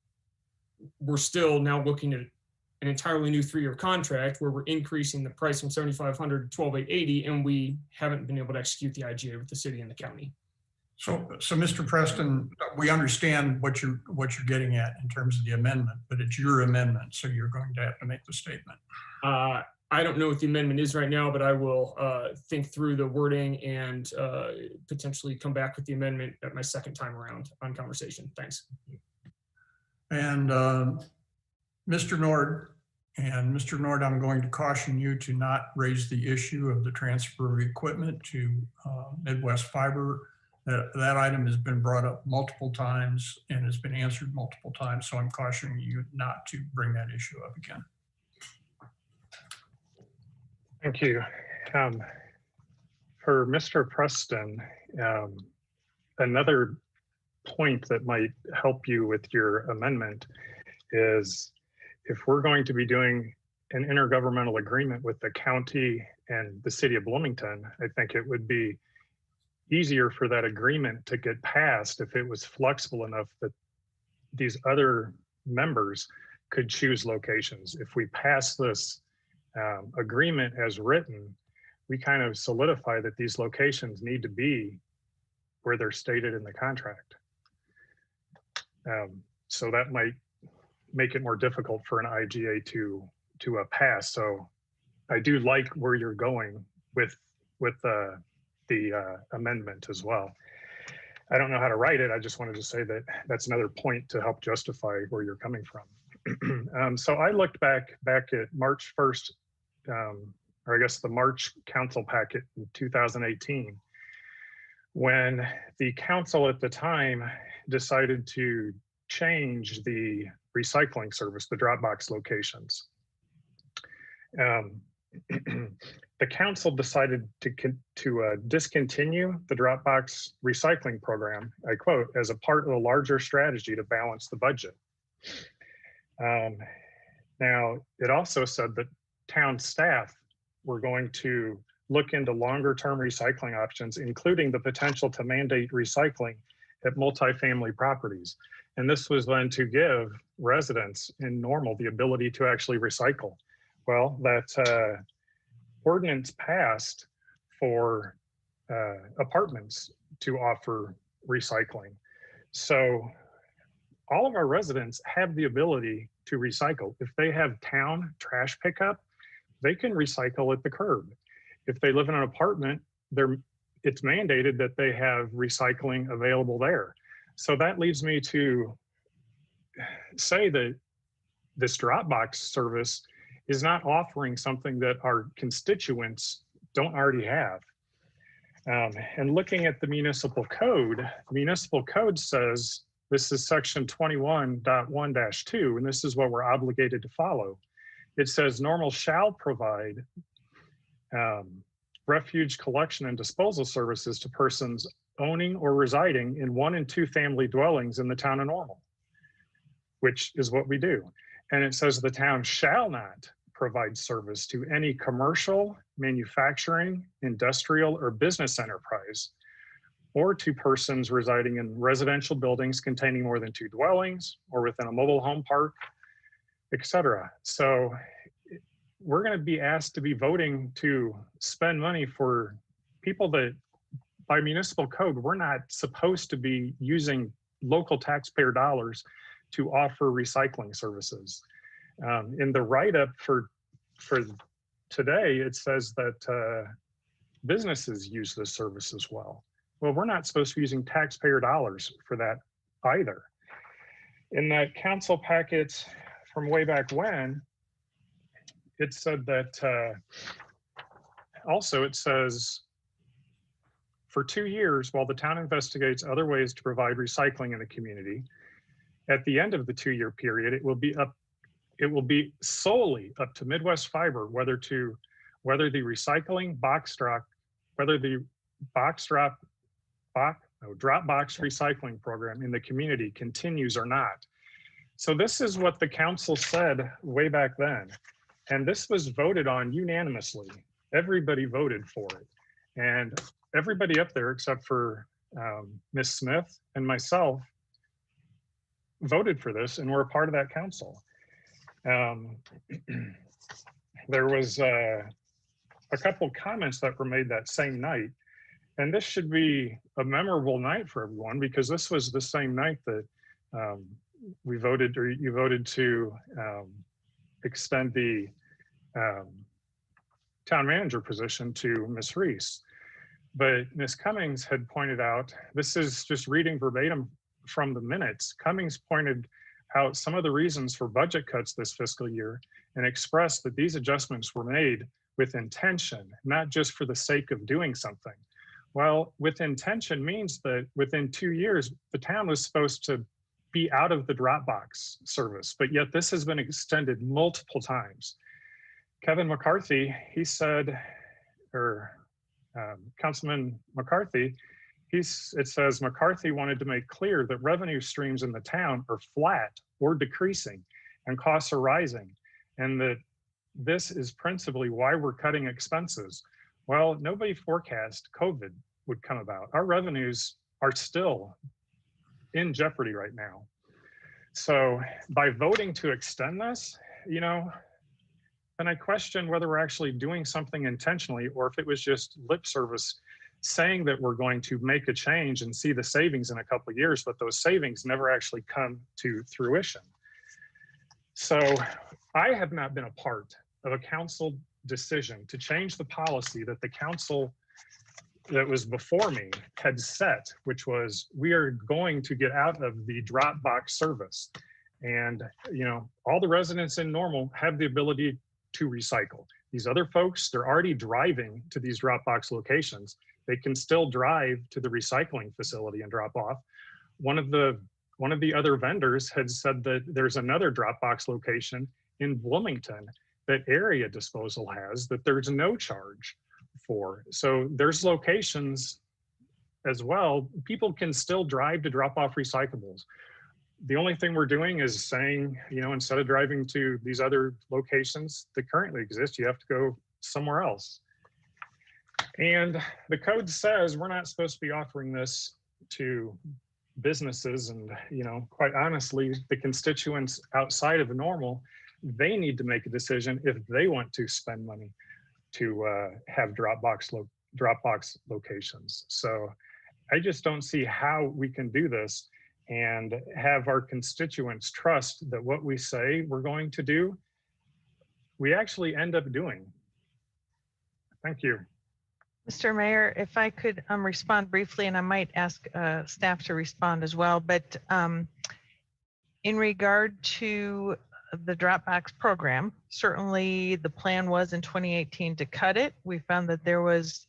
we're still now looking at an entirely new 3-year contract where we're increasing the price from 7,500 to 12,880, and we haven't been able to execute the IGA with the city and the county. So Mr. Preston, we understand what you're getting at in terms of the amendment, but it's your amendment, so you're going to have to make the statement. I don't know what the amendment is right now, but I will think through the wording and potentially come back with the amendment at my second time around on conversation. Thanks. And Mr. Nord, I'm going to caution you to not raise the issue of the transfer of equipment to Midwest Fiber. That item has been brought up multiple times and has been answered multiple times, so I'm cautioning you not to bring that issue up again. Thank you. For Mr. Preston, another point that might help you with your amendment is if we're going to be doing an intergovernmental agreement with the county and the city of Bloomington, I think it would be easier for that agreement to get passed if it was flexible enough that these other members could choose locations. If we pass this agreement as written, we kind of solidify that these locations need to be where they're stated in the contract. So that might make it more difficult for an IGA to pass. So I do like where you're going with the amendment as well. I don't know how to write it. I just wanted to say that that's another point to help justify where you're coming from. So I looked back at March 1st, or I guess the March council packet in 2018, when the council at the time decided to change the recycling service, the drop box locations. The council decided to discontinue the drop box recycling program, I quote, as a part of a larger strategy to balance the budget. Now, it also said that town staff were going to look into longer term recycling options, including the potential to mandate recycling at multifamily properties. And this was then to give residents in Normal the ability to actually recycle. Well, that ordinance passed for apartments to offer recycling. So all of our residents have the ability to recycle. If they have town trash pickup, they can recycle at the curb. If they live in an apartment, it's mandated that they have recycling available there. So that leads me to say that this Dropbox service is not offering something that our constituents don't already have. And looking at the municipal code says, this is section 21.1-2, and this is what we're obligated to follow. It says Normal shall provide refuge collection and disposal services to persons owning or residing in 1 and 2 family dwellings in the town of Normal, which is what we do. And it says the town shall not provide service to any commercial, manufacturing, industrial, or business enterprise, or to persons residing in residential buildings containing more than 2 dwellings, or within a mobile home park, etc. So we're going to be asked to be voting to spend money for people that by municipal code, we're not supposed to be using local taxpayer dollars to offer recycling services. In the write-up for today, it says that businesses use this service as well. Well, we're not supposed to be using taxpayer dollars for that either. In that council packet from way back when, it said that also it says, for 2 years, while the town investigates other ways to provide recycling in the community, at the end of the 2-year period, it will be solely up to Midwest Fiber whether the recycling drop box recycling program in the community continues or not. So this is what the council said way back then. And this was voted on unanimously. Everybody voted for it. And everybody up there except for Ms. Smith and myself voted for this, and we're a part of that council. There was a couple comments that were made that same night, And this should be a memorable night for everyone, because this was the same night that we voted, or you voted to extend the town manager position to Ms. Reese. But Ms. Cummings had pointed out, this is just reading verbatim from the minutes, Cummings pointed out some of the reasons for budget cuts this fiscal year and expressed that these adjustments were made with intention, not just for the sake of doing something. Well, with intention means that within 2 years, the town was supposed to be out of the Dropbox service, but yet this has been extended multiple times. Kevin McCarthy, he said, or Councilman McCarthy, it says McCarthy wanted to make clear that revenue streams in the town are flat or decreasing and costs are rising, and that this is principally why we're cutting expenses. Well, nobody forecast COVID would come about. Our revenues are still in jeopardy right now. So by voting to extend this, you know, and I question whether we're actually doing something intentionally, or if it was just lip service saying that we're going to make a change and see the savings in a couple of years, but those savings never actually come to fruition. So I have not been a part of a council decision to change the policy that the council that was before me had set, which was we are going to get out of the Dropbox service. And, you know, all the residents in Normal have the ability to recycle. These other folks, they're already driving to these Dropbox locations. They can still drive to the recycling facility and drop off. One of the other vendors had said that there's another Dropbox location in Bloomington that Area Disposal has that there's no charge for. So there's locations as well. People can still drive to drop off recyclables. The only thing we're doing is saying, you know, instead of driving to these other locations that currently exist, you have to go somewhere else. And the code says we're not supposed to be offering this to businesses. And, you know, quite honestly, the constituents outside of Normal, they need to make a decision if they want to spend money to have Dropbox locations. So I just don't see how we can do this and have our constituents trust that what we say we're going to do, we actually end up doing. Thank you. Mr. Mayor, if I could respond briefly, and I might ask staff to respond as well, but in regard to the Dropbox program, certainly the plan was in 2018 to cut it. We found that there was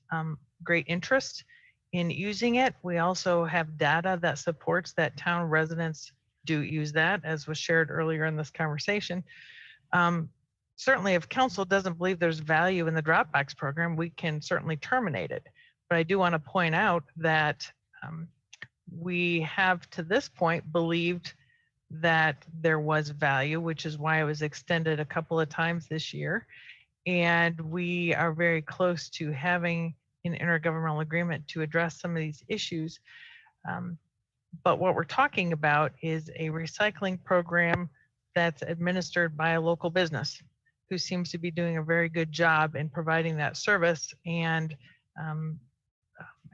great interest in using it. We also have data that supports that town residents do use that, as was shared earlier in this conversation. Certainly, if council doesn't believe there's value in the Dropbox program, we can certainly terminate it. But I do want to point out that we have to this point believed that there was value, which is why it was extended a couple of times this year. And we are very close to having an intergovernmental agreement to address some of these issues. But what we're talking about is a recycling program that's administered by a local business who seems to be doing a very good job in providing that service. And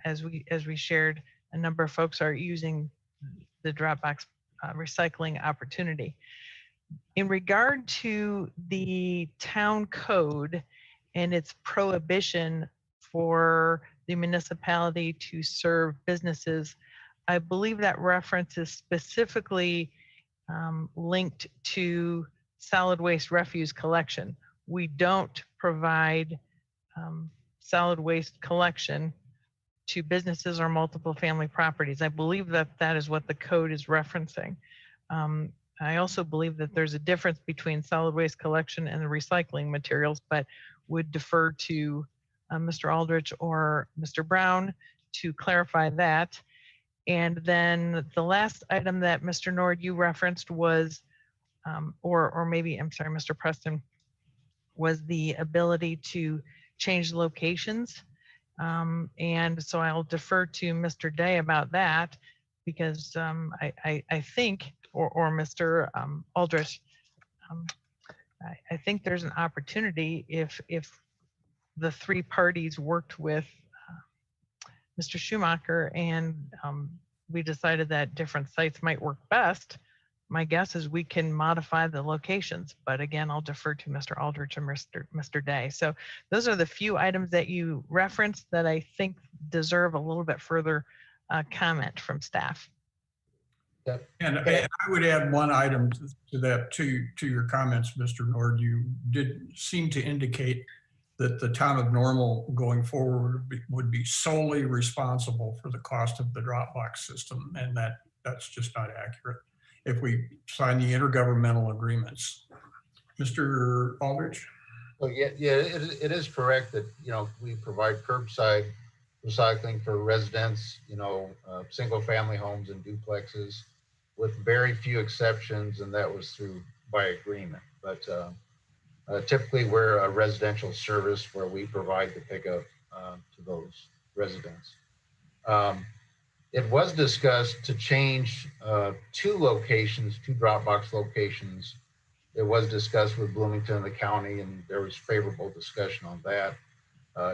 as we shared, a number of folks are using the Dropbox recycling opportunity. In regard to the town code and its prohibition for the municipality to serve businesses, I believe that reference is specifically linked to solid waste refuse collection. We don't provide solid waste collection to businesses or multiple family properties. I believe that that is what the code is referencing. I also believe that there's a difference between solid waste collection and the recycling materials, but would defer to Mr. Aldrich or Mr. Brown to clarify that. And then the last item that Mr. Nord, you referenced was, or maybe, I'm sorry, Mr. Preston, was the ability to change locations. And so I'll defer to Mr. Day about that, because I think, or Mr. Aldrich, I think there's an opportunity if the three parties worked with Mr. Schumacher, and we decided that different sites might work best. My guess is we can modify the locations, but again, I'll defer to Mr. Aldrich and Mr. Day. So those are the few items that you referenced that I think deserve a little bit further comment from staff. And I would add one item to that, to your comments, Mr. Nord. You did seem to indicate that the town of Normal going forward would be solely responsible for the cost of the Dropbox system, and that's just not accurate if we sign the intergovernmental agreements. Mr. Aldrich? Well, yeah, it is correct that, we provide curbside recycling for residents, single family homes and duplexes with very few exceptions, and that was by agreement. But typically we're a residential service where we provide the pickup to those residents. It was discussed to change two Dropbox locations. It was discussed with Bloomington and the county, and there was favorable discussion on that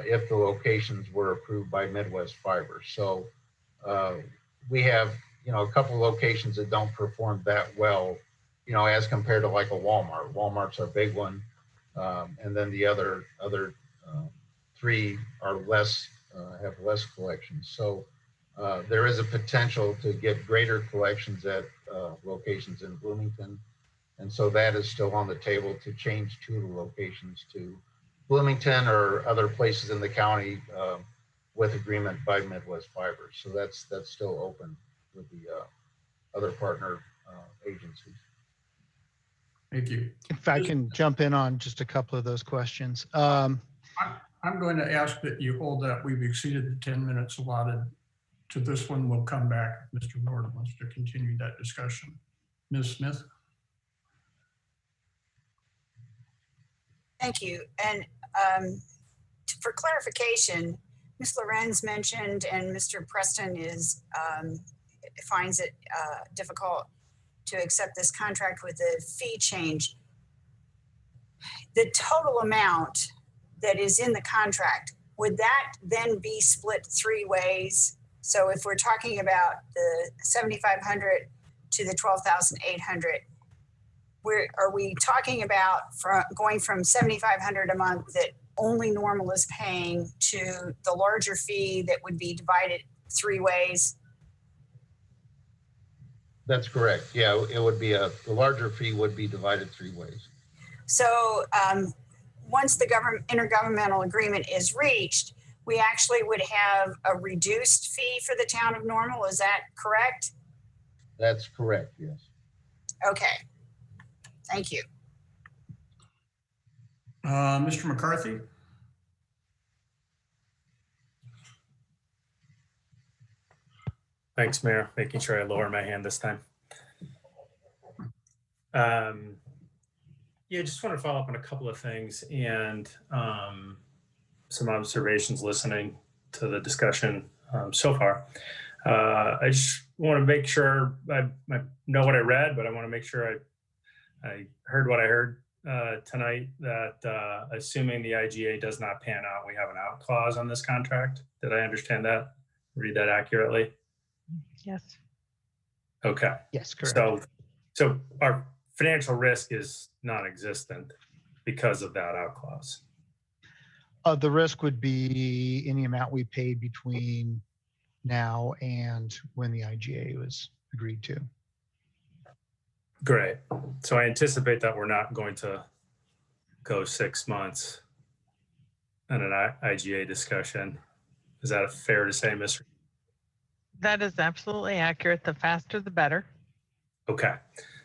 if the locations were approved by Midwest Fiber. So we have, a couple of locations that don't perform that well, as compared to like a Walmart. Walmart's our big one. And then the other three are have less collections. So there is a potential to get greater collections at locations in Bloomington. And so that is still on the table to change two of the locations to Bloomington or other places in the county with agreement by Midwest Fiber. So that's still open with the other partner agencies. Thank you. If I can jump in on just a couple of those questions. I'm going to ask that you hold that. We've exceeded the 10 minutes allotted to this one. We'll come back if Mr. Nord wants to continue that discussion. Ms. Smith? Thank you. And for clarification, Ms. Lorenz mentioned, and Mr. Preston finds it difficult to accept this contract with the fee change. The total amount that is in the contract, would that then be split three ways? So if we're talking about the 7,500 to the 12,800, are we talking about going from 7,500 a month that only Normal is paying to the larger fee that would be divided three ways? That's correct. Yeah, it would be the larger fee would be divided three ways. So once the intergovernmental agreement is reached, we actually would have a reduced fee for the town of Normal. Is that correct? That's correct, yes. Okay. Thank you. Mr. McCarthy? Thanks, Mayor. Making sure I lower my hand this time. Yeah, just want to follow up on a couple of things and some observations listening to the discussion so far. I just want to make sure I know what I read, but I want to make sure I heard what I heard tonight, that assuming the IGA does not pan out, we have an out clause on this contract. Did I understand that? Read that accurately? Yes. Okay. Yes, correct. So our financial risk is non-existent because of that out clause. The risk would be any amount we paid between now and when the IGA was agreed to. Great. So I anticipate that we're not going to go 6 months in an IGA discussion. Is that fair to say, Ms. That is absolutely accurate. The faster, the better. Okay.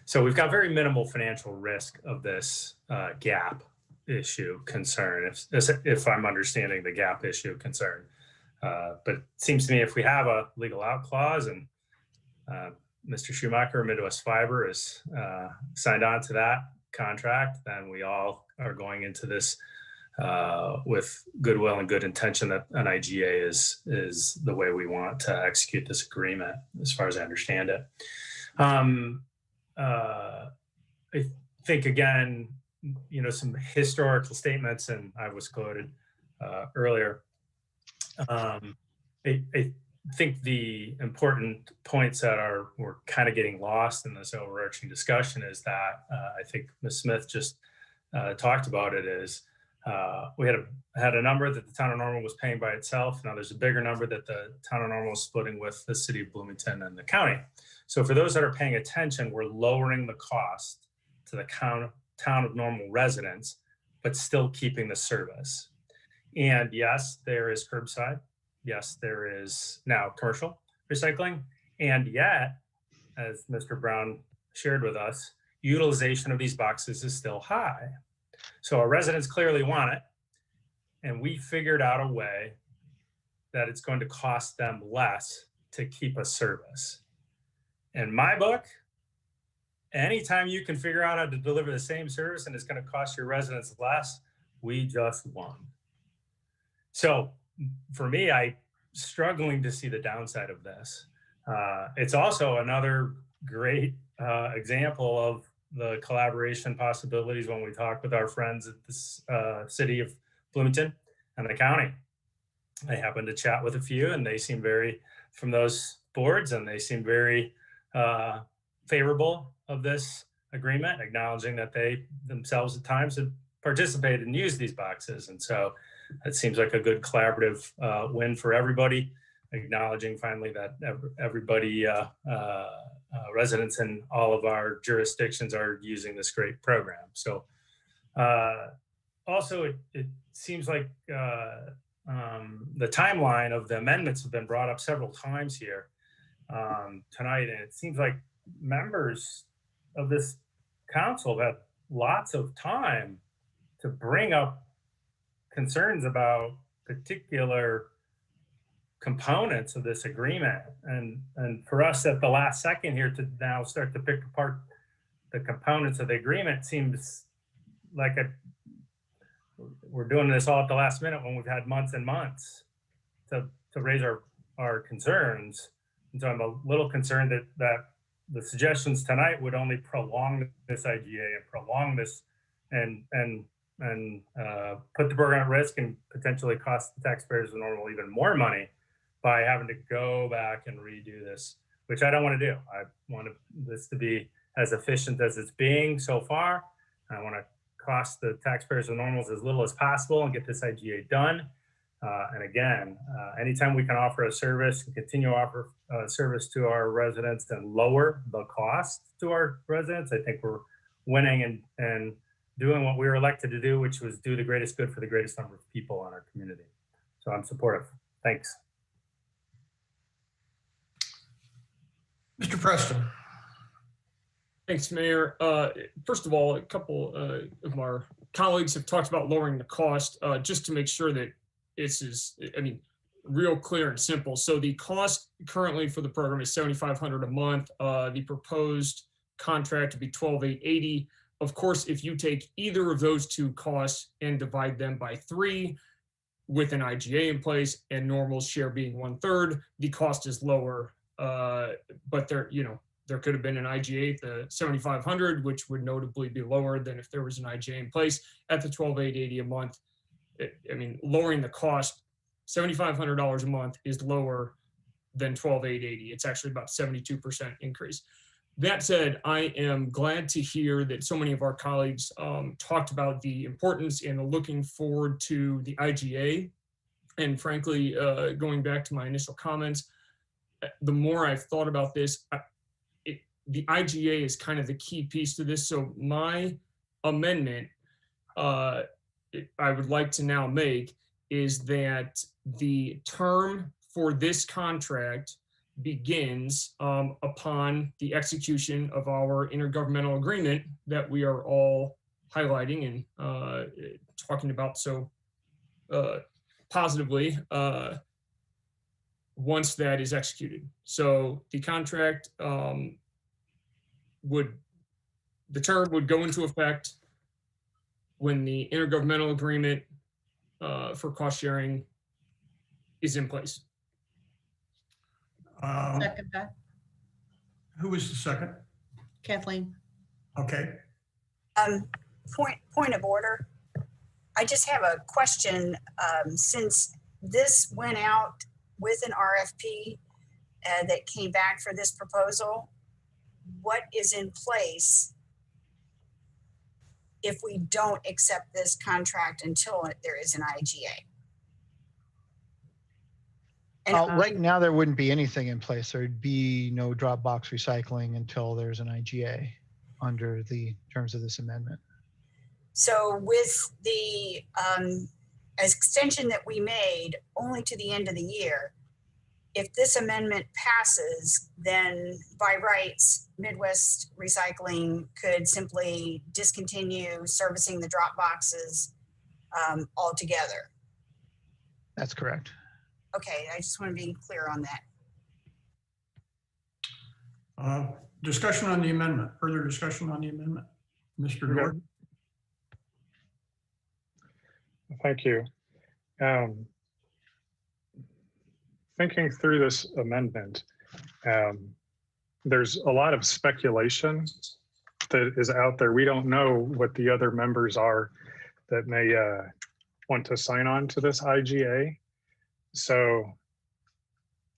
So we've got very minimal financial risk of this gap issue concern, if I'm understanding the gap issue concern. But it seems to me if we have a legal out clause and Mr. Schumacher, Midwest Fiber, is signed on to that contract, then we all are going into this with goodwill and good intention that an IGA is the way we want to execute this agreement, as far as I understand it. I think, again, some historical statements, and I was quoted earlier. I think the important points that we're kind of getting lost in this overarching discussion is that I think Ms. Smith just talked about it is we had a number that the town of Normal was paying by itself. Now there's a bigger number that the town of Normal is splitting with the city of Bloomington and the county. So for those that are paying attention, we're lowering the cost to the town of Normal residents, but still keeping the service. And yes, there is curbside. Yes, there is now commercial recycling. And yet, as Mr. Brown shared with us, utilization of these boxes is still high. So our residents clearly want it. And we figured out a way that it's going to cost them less to keep a service. In my book, anytime you can figure out how to deliver the same service and it's going to cost your residents less, we just won. So for me, I'm struggling to see the downside of this. It's also another great example of the collaboration possibilities when we talk with our friends at the city of Bloomington and the county. I happened to chat with a few and they seem from those boards, and they seem very favorable of this agreement, acknowledging that they themselves at times have participated and used these boxes. And so it seems like a good collaborative win for everybody, acknowledging finally that everybody, residents in all of our jurisdictions are using this great program. So also it seems like the timeline of the amendments have been brought up several times here tonight. And it seems like members of this council have had lots of time to bring up concerns about particular components of this agreement. And for us at the last second here to now start to pick apart the components of the agreement seems like we're doing this all at the last minute when we've had months and months to raise our concerns. And so I'm a little concerned that the suggestions tonight would only prolong this IGA and prolong this and put the program at risk and potentially cost the taxpayers of Normal even more money by having to go back and redo this, which I don't want to do. I want this to be as efficient as it's being so far. I want to cost the taxpayers of Normal as little as possible and get this IGA done. And again, anytime we can offer a service and continue to offer service to our residents and lower the cost to our residents, I think we're winning and doing what we were elected to do, which was do the greatest good for the greatest number of people in our community. So I'm supportive. Thanks. Mr. Preston. Thanks, Mayor. First of all, a couple of our colleagues have talked about lowering the cost, just to make sure that this is, real clear and simple. So the cost currently for the program is $7,500 a month. The proposed contract would be $12,880. Of course, if you take either of those two costs and divide them by 3 with an IGA in place and Normal's share being 1/3, the cost is lower. But there could have been an IGA at the $7,500, which would notably be lower than if there was an IGA in place at the $12,880 a month. Lowering the cost, $7,500 a month is lower than $12,880. It's actually about 72% increase. That said, I am glad to hear that so many of our colleagues talked about the importance and looking forward to the IGA. And frankly, going back to my initial comments, the more I've thought about this, the IGA is kind of the key piece to this. So my amendment I would like to now make is that the term for this contract begins upon the execution of our intergovernmental agreement that we are all highlighting and talking about so positively once that is executed. So the contract the term would go into effect when the intergovernmental agreement for cost sharing is in place. Second that. Who was the second? Kathleen. Okay. Point of order. I just have a question. Since this went out with an RFP that came back for this proposal, what is in place if we don't accept this contract until there is an IGA? And Right now, there wouldn't be anything in place. There'd be no Dropbox recycling until there's an IGA under the terms of this amendment. so with the extension that we made only to the end of the year, if this amendment passes, then by rights, Midwest Recycling could simply discontinue servicing the drop boxes altogether. That's correct. Okay, I just want to be clear on that. Discussion on the amendment, further discussion on the amendment. Mr. Norton? Thank you. Thinking through this amendment, there's a lot of speculation that is out there. We don't know what the other members are that may want to sign on to this IGA. So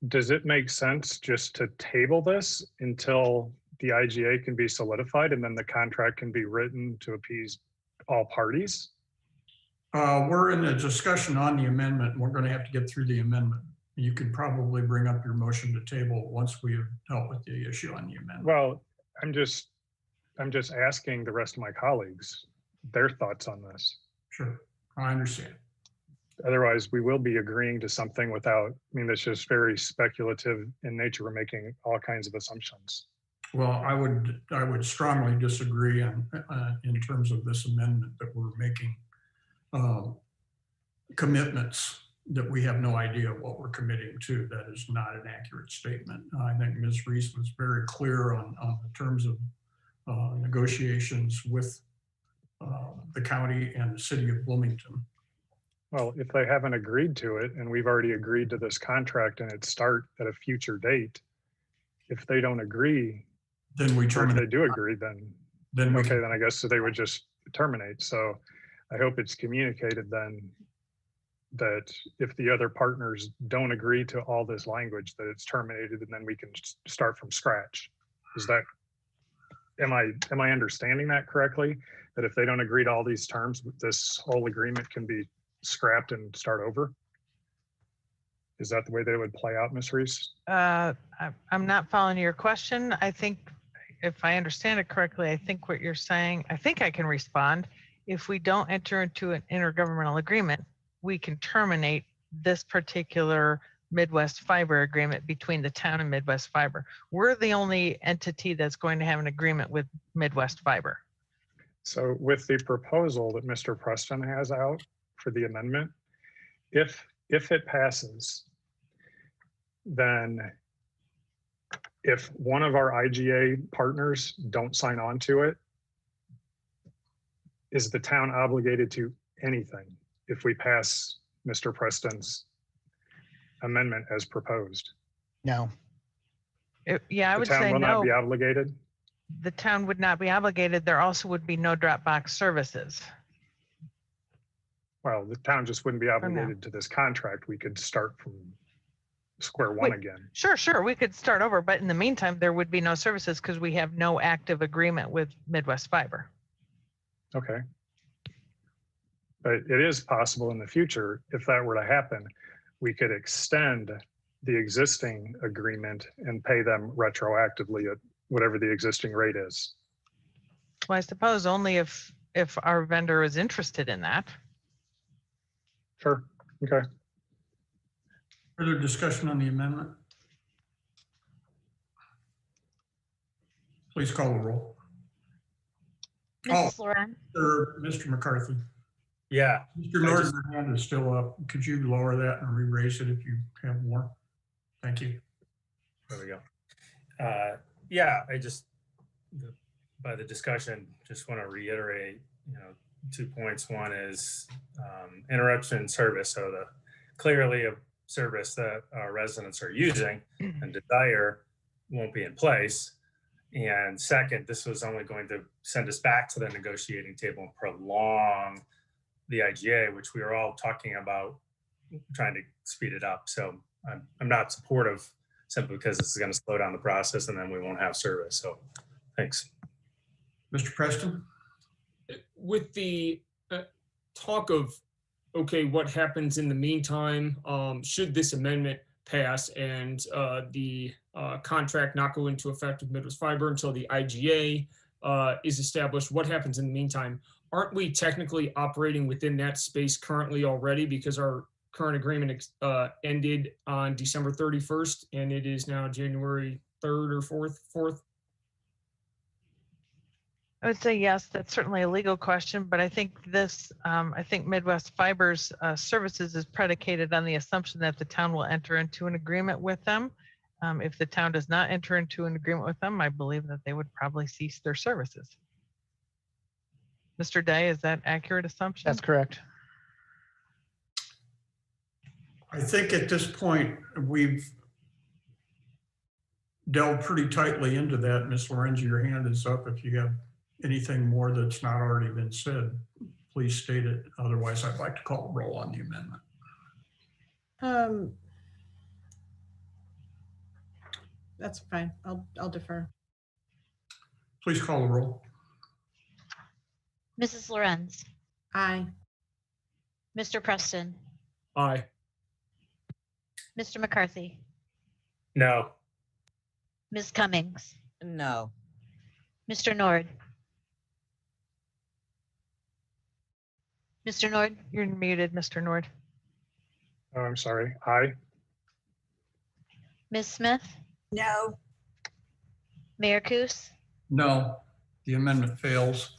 does it make sense just to table this until the IGA can be solidified and then the contract can be written to appease all parties? We're in a discussion on the amendment. We're going to have to get through the amendment. You could probably bring up your motion to table once we have dealt with the issue on the amendment. Well, I'm just asking the rest of my colleagues their thoughts on this. Sure, I understand. Otherwise, we will be agreeing to something without, I mean, that's just very speculative in nature. We're making all kinds of assumptions. Well, I would strongly disagree in terms of this amendment that we're making commitments that we have no idea what we're committing to. That is not an accurate statement. I think Ms. Reese was very clear on the terms of negotiations with the county and the city of Bloomington. Well, if they haven't agreed to it and we've already agreed to this contract and it start at a future date, if they don't agree, then we terminate. If they do agree, then okay, then I guess so they would just terminate. So I hope it's communicated then that if the other partners don't agree to all this language, that it's terminated and then we can start from scratch. Is that, am I understanding that correctly? That if they don't agree to all these terms, this whole agreement can be scrapped and start over? Is that the way that it would play out, Ms. Reese? I'm not following your question. I think if I understand it correctly, I think what you're saying, I think I can respond. If we don't enter into an intergovernmental agreement, we can terminate this particular Midwest Fiber agreement between the town and Midwest Fiber. We're the only entity that's going to have an agreement with Midwest Fiber. So with the proposal that Mr. Preston has out for the amendment, if it passes, then if one of our IGA partners don't sign on to it, is the town obligated to anything if we pass Mr. Preston's amendment as proposed? No. Yeah, I would say no. The town will not be obligated? The town would not be obligated. There also would be no Dropbox services. Well, the town just wouldn't be obligated to this contract. We could start from square one again. Sure. We could start over, but in the meantime, there would be no services because we have no active agreement with Midwest Fiber. Okay. But it is possible in the future, if that were to happen, we could extend the existing agreement and pay them retroactively at whatever the existing rate is. Well, I suppose only if our vendor is interested in that. Sure. Okay. Further discussion on the amendment? Please call the roll. Mrs. Loren. Mr. McCarthy. Yeah. Mr. Norton, your hand is still up. Could you lower that and re-raise it if you have more? Thank you. There we go. Yeah, by the discussion, just want to reiterate, 2 points. One is interruption in service. So clearly a service that our residents are using and desire won't be in place. And second, this was only going to send us back to the negotiating table and prolong the IGA, which we were all talking about trying to speed it up. So I'm not supportive simply because this is going to slow down the process and then we won't have service. So thanks. Mr. Preston? With the talk of, okay, what happens in the meantime, should this amendment pass and the contract not go into effect with Midwest Fiber until the IGA is established, what happens in the meantime? Aren't we technically operating within that space currently already because our current agreement ended on December 31st and it is now January 3rd or 4th? I would say yes, that's certainly a legal question, but I think this, I think Midwest Fiber's services is predicated on the assumption that the town will enter into an agreement with them. If the town does not enter into an agreement with them, I believe that they would probably cease their services. Mr. Day, is that accurate assumption? That's correct. I think at this point, we've delved pretty tightly into that. Ms. Lorenz, your hand is up. If you have anything more that's not already been said, please state it. Otherwise, I'd like to call a roll on the amendment. That's fine. I'll defer. Please call the roll. Mrs. Lorenz, Aye. Mr. Preston, Aye. Mr. McCarthy, No. Ms. Cummings, No. Mr. Nord. Mr. Nord, You're muted, Mr. Nord. Oh, I'm sorry. Aye. Ms. Smith, No. Mayor Kus, No, the amendment fails.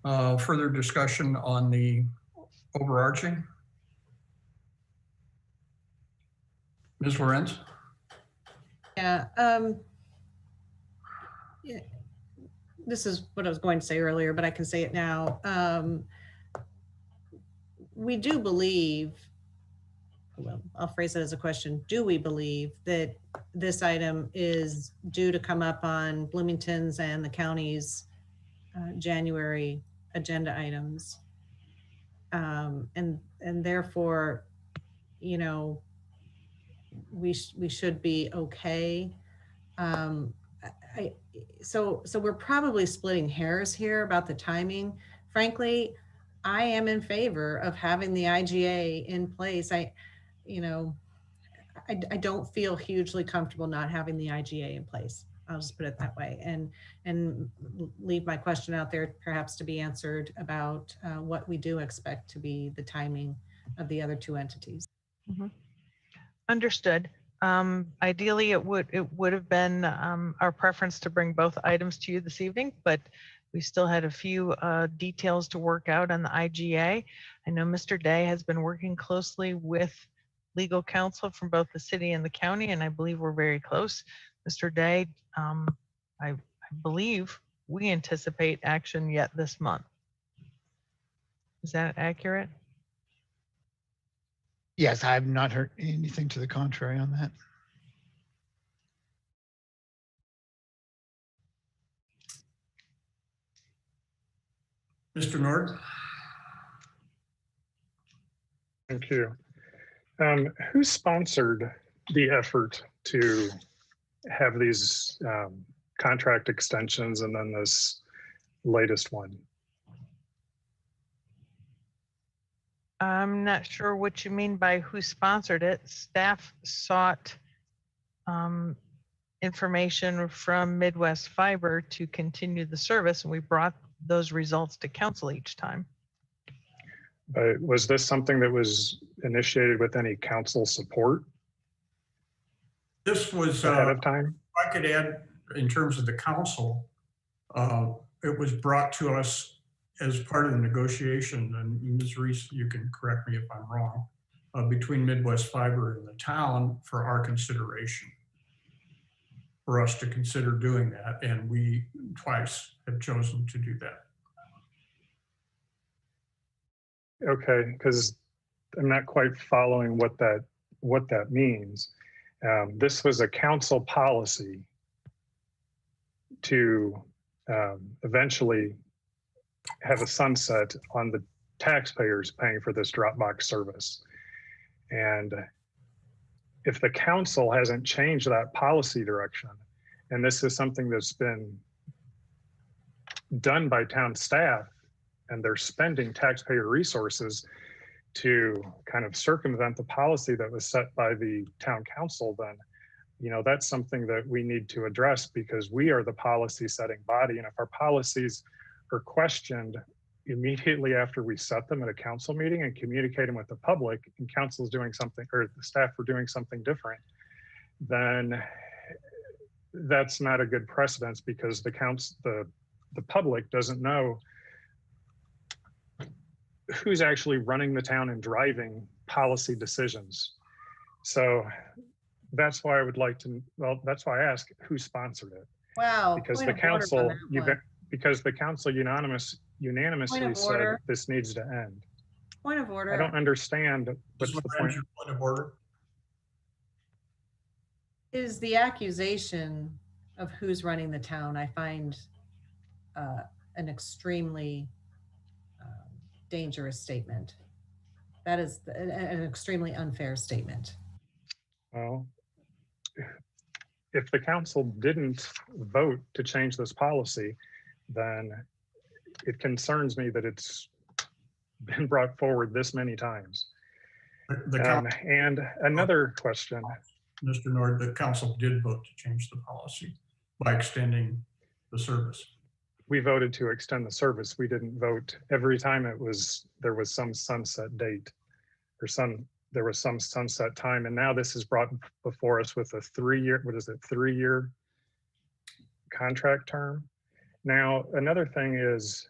Further discussion on the overarching? Ms. Lorenz? Yeah, yeah, this is what I was going to say earlier, but I can say it now. We do believe, well, I'll phrase it as a question. Do we believe that this item is due to come up on Bloomington's and the county's January agenda items? And therefore, you know, we should be okay. So we're probably splitting hairs here about the timing. Frankly, I am in favor of having the IGA in place. I don't feel hugely comfortable not having the IGA in place. I'll just put it that way, and leave my question out there perhaps to be answered about what we do expect to be the timing of the other two entities. Mm-hmm. Understood. Ideally, it would have been our preference to bring both items to you this evening, but we still had a few details to work out on the IGA. I know Mr. Day has been working closely with legal counsel from both the city and the county, and I believe we're very close. Mr. Day, I believe we anticipate action yet this month. Is that accurate? Yes, I have not heard anything to the contrary on that. Mr. Nord? Thank you. Who sponsored the effort to have these contract extensions and then this latest one? I'm not sure what you mean by who sponsored it. Staff sought information from Midwest Fiber to continue the service, and we brought those results to council each time. But was this something that was initiated with any council support? This was ahead of time? If I could add, in terms of the council, it was brought to us as part of the negotiation, and Ms. Reese, you can correct me if I'm wrong, between Midwest Fiber and the town for our consideration, for us to consider doing that, and we twice have chosen to do that. Okay, because I'm not quite following what that means. This was a council policy to eventually have a sunset on the taxpayers paying for this Dropbox service. And if the council hasn't changed that policy direction, and this is something that's been done by town staff, and they're spending taxpayer resources to kind of circumvent the policy that was set by the town council, then, you know, that's something that we need to address, because we are the policy setting body. And if our policies are questioned immediately after we set them at a council meeting and communicate them with the public, and council's doing something, or the staff are doing something different, then that's not a good precedence, because the public doesn't know who's actually running the town and driving policy decisions. So that's why I would like to, well, that's why I ask who sponsored it. Wow. Because point the of order on council, that one. because the council unanimously said order. this needs to end. Point of order. I don't understand what's the point. Point of order. Is the accusation of who's running the town, I find an extremely dangerous statement. That is an extremely unfair statement. Well, if the council didn't vote to change this policy, then it concerns me that it's been brought forward this many times. And another question. Mr. Nord, the council did vote to change the policy by extending the service. We voted to extend the service. We didn't vote every time there was some sunset date, or there was some sunset time. And now this is brought before us with a 3-year, what is it, 3-year contract term. Now, another thing is,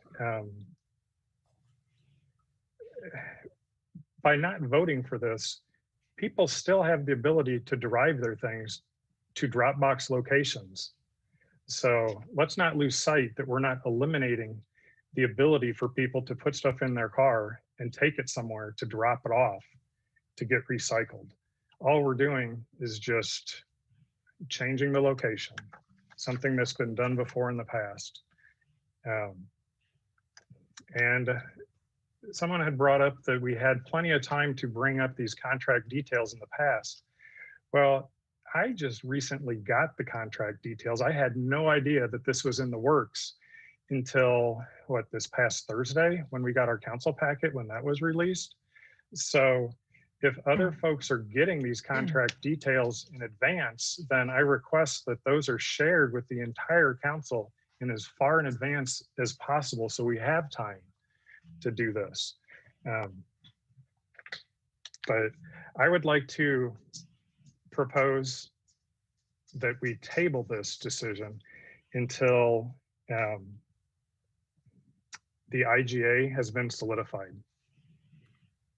by not voting for this, people still have the ability to drive their things to Dropbox locations. So let's not lose sight that we're not eliminating the ability for people to put stuff in their car and take it somewhere to drop it off to get recycled. All we're doing is just changing the location, something that's been done before in the past. And someone had brought up that we had plenty of time to bring up these contract details in the past. Well, I just recently got the contract details. I had no idea that this was in the works until this past Thursday, when we got our council packet, when that was released. So if other folks are getting these contract details in advance, then I request that those are shared with the entire council in as far in advance as possible, so we have time to do this. But I would like to propose that we table this decision until the IGA has been solidified.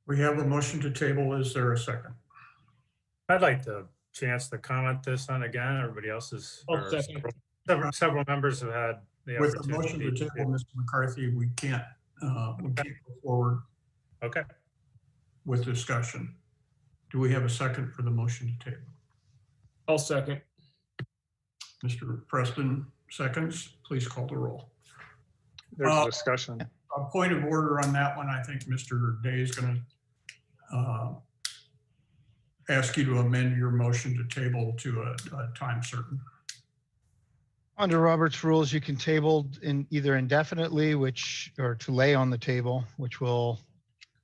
We have a motion to table. Is there a second? I'd like the chance to comment this on again. Everybody else is, several members have had the With opportunity. a motion to table, Mr. McCarthy, we can't go forward Okay. with discussion. Do we have a second for the motion to table? I'll second. Mr. Preston seconds. Please call the roll. There's a discussion. A point of order on that one. I think Mr. Day is going to ask you to amend your motion to table to a time certain. Under Robert's rules, you can table either indefinitely, or to lay on the table, which will,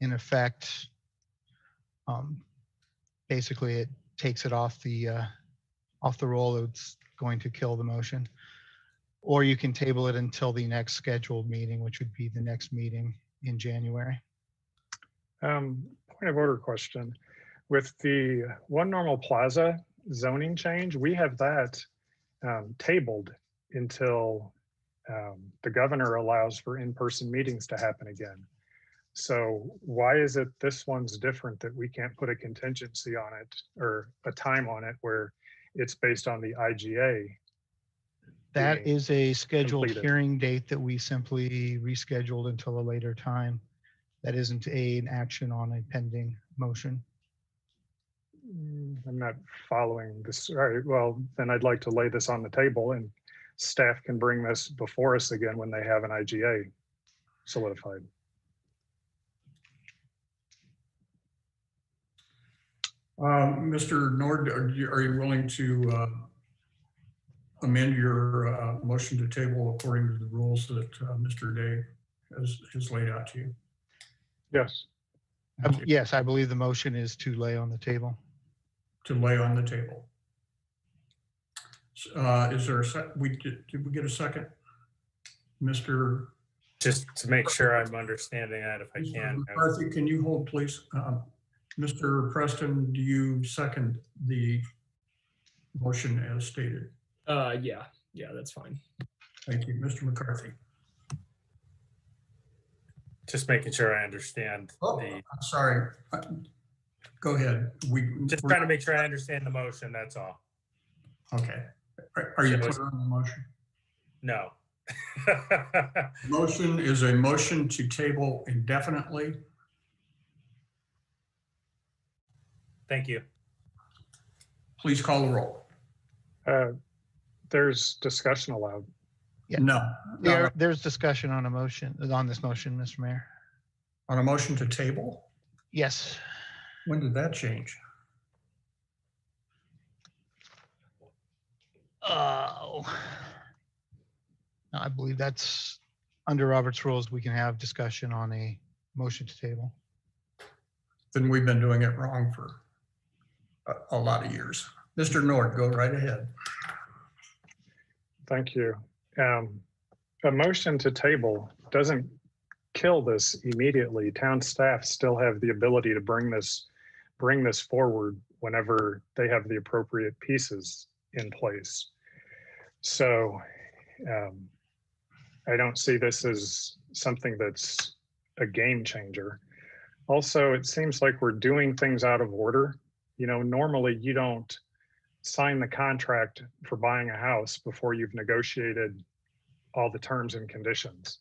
in effect, basically it takes it off the roll. It's going to kill the motion. Or you can table it until the next scheduled meeting, which would be the next meeting in January. Point of order question. With the One Normal Plaza zoning change, we have that tabled until the governor allows for in-person meetings to happen again. So why is it this one's different, that we can't put a contingency on it or a time on it where it's based on the IGA? That is a scheduled completed? hearing date that we simply rescheduled until a later time. That isn't an action on a pending motion. I'm not following this. All right, well, then I'd like to lay this on the table, and staff can bring this before us again when they have an IGA solidified. Mr. Nord, are you willing to amend your motion to table according to the rules that Mr. Day has laid out to you? Yes. Yes, I believe the motion is to lay on the table. To lay on the table. Is there did we get a second? Mr. Just to make sure I'm understanding that, if I can. McCarthy, can you hold, please? Mr. Preston, do you second the motion as stated? Yeah, that's fine. Thank you. Mr. McCarthy. Just making sure I understand. I'm sorry. Go ahead. Just trying to make sure I understand the motion, that's all. Okay. Are you clear on the motion? No. Motion is a motion to table indefinitely. Thank you. Please call the roll. There's discussion allowed. Yeah. No. There's discussion on this motion, Mr. Mayor. On a motion to table? Yes. When did that change? Oh. No, I believe that's under Robert's rules. We can have discussion on a motion to table. Then we've been doing it wrong for a lot of years. Mr. Nord, go right ahead. Thank you. A motion to table doesn't kill this immediately. Town staff still have the ability to bring this forward whenever they have the appropriate pieces in place. So I don't see this as something that's a game changer. Also, it seems like we're doing things out of order. You know, normally you don't sign the contract for buying a house before you've negotiated all the terms and conditions.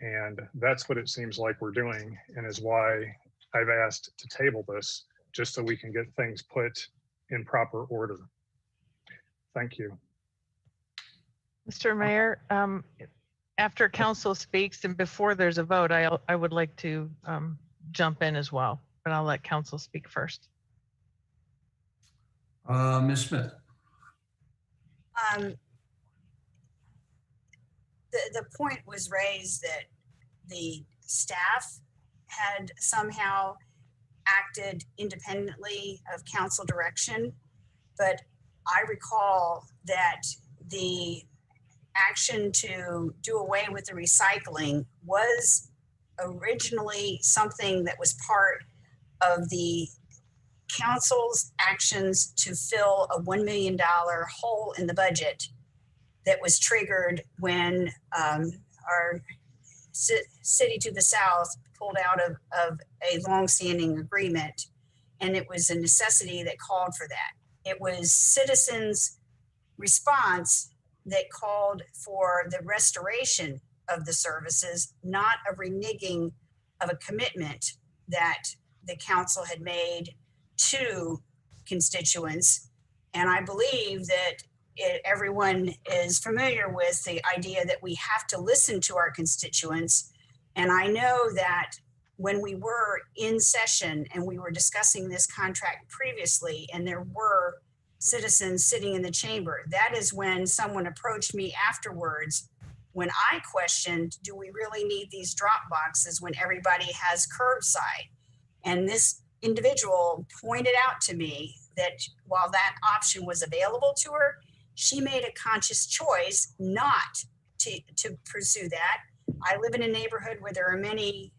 And that's what it seems like we're doing, and is why I've asked to table this, just so we can get things put in proper order. Thank you. Mr. Mayor, after council speaks and before there's a vote, I would like to jump in as well, but I'll let council speak first. Ms. Smith. The point was raised that the staff had somehow acted independently of council direction, but I recall that the action to do away with the recycling was originally something that was part of the council's actions to fill a $1 million hole in the budget that was triggered when our city to the south pulled out of a longstanding agreement. And it was a necessity that called for that. It was citizens' response that called for the restoration of the services, not a reneging of a commitment that the council had made to constituents. And I believe that everyone is familiar with the idea that we have to listen to our constituents. And I know that when we were in session and we were discussing this contract previously, and there were citizens sitting in the chamber, that is when someone approached me afterwards when I questioned, do we really need these drop boxes when everybody has curbside? And this individual pointed out to me that while that option was available to her, she made a conscious choice not to pursue that. I live in a neighborhood where there are many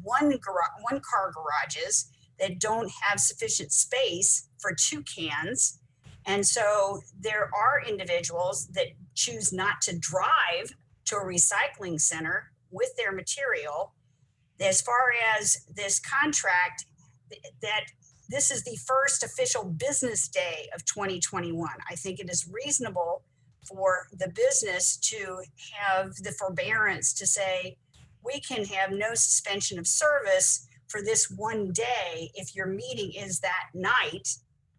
one-car garages that don't have sufficient space for 2 cans. And so there are individuals that choose not to drive to a recycling center with their material. As far as this contract, that this is the first official business day of 2021. I think it is reasonable for the business to have the forbearance to say, we can have no suspension of service for this one day if your meeting is that night,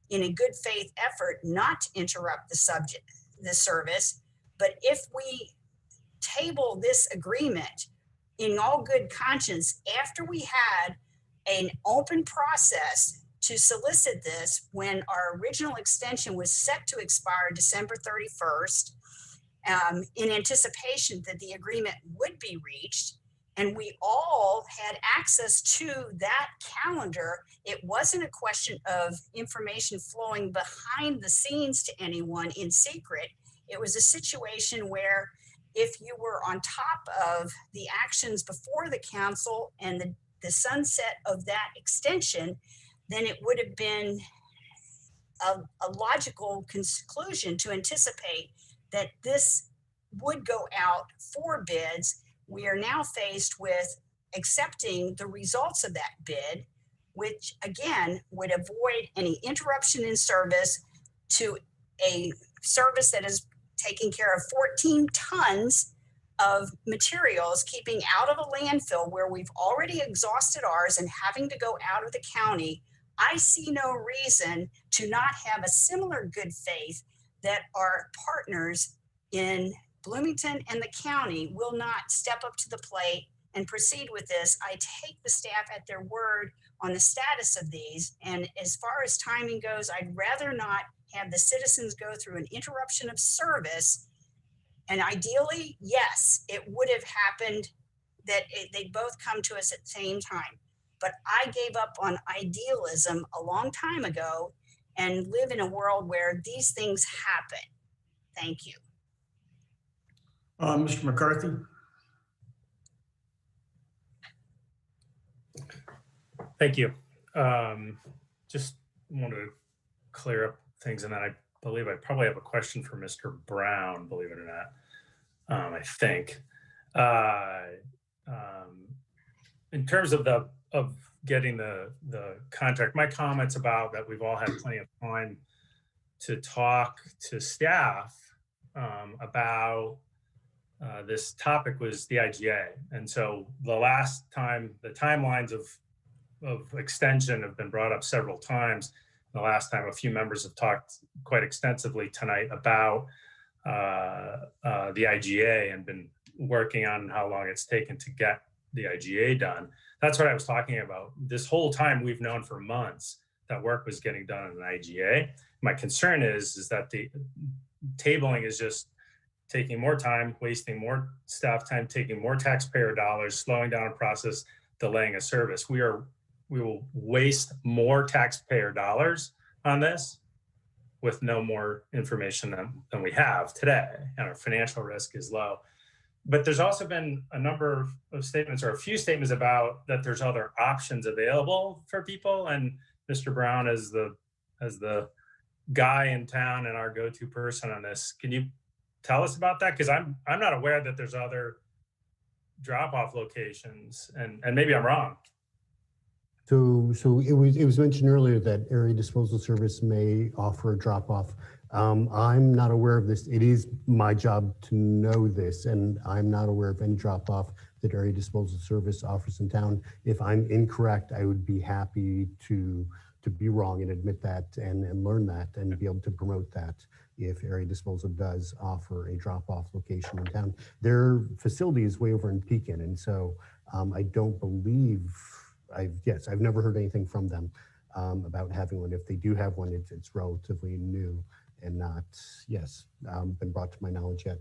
in a good faith effort not to interrupt the service. But if we table this agreement in all good conscience after we had an open process to solicit this when our original extension was set to expire December 31st, in anticipation that the agreement would be reached. And we all had access to that calendar. It wasn't a question of information flowing behind the scenes to anyone in secret. It was a situation where if you were on top of the actions before the council and the sunset of that extension, then it would have been a logical conclusion to anticipate that this would go out for bids. We are now faced with accepting the results of that bid, which again would avoid any interruption in service to a service that is taking care of 14 tons of materials, keeping out of a landfill where we've already exhausted ours and having to go out of the county. I see no reason to not have a similar good faith that our partners in Bloomington and the county will not step up to the plate and proceed with this. I take the staff at their word on the status of these. And as far as timing goes, I'd rather not have the citizens go through an interruption of service. And ideally, yes, it would have happened that they'd both come to us at the same time. But I gave up on idealism a long time ago and live in a world where these things happen. Thank you. Mr. McCarthy? Thank you. Just wanted to clear up things, and then I believe I probably have a question for Mr. Brown, believe it or not, I think. In terms of getting the contract, my comments about that we've all had plenty of time to talk to staff about this topic was the IGA. And so the last time, the timelines of extension have been brought up several times. The last time a few members have talked quite extensively tonight about the IGA and been working on how long it's taken to get the IGA done. That's what I was talking about. This whole time we've known for months that work was getting done on an IGA. My concern is that the tabling is just taking more time, wasting more staff time, taking more taxpayer dollars, slowing down a process, delaying a service. We will waste more taxpayer dollars on this with no more information than we have today, and our financial risk is low. But there's also been a number of statements, or a few statements about that there's other options available for people. And Mr. Brown, as the guy in town and our go-to person on this, can you tell us about that? Because I'm not aware that there's other drop-off locations, and maybe I'm wrong. So it was mentioned earlier that area disposal service may offer a drop-off. I'm not aware of this. It is my job to know this, and I'm not aware of any drop-off that area disposal service offers in town. If I'm incorrect, I would be happy to be wrong and admit that and learn that and be able to promote that if area disposal does offer a drop-off location in town. Their facility is way over in Pekin, and so I don't believe I've never heard anything from them about having one. If they do have one, it's relatively new and not, been brought to my knowledge yet.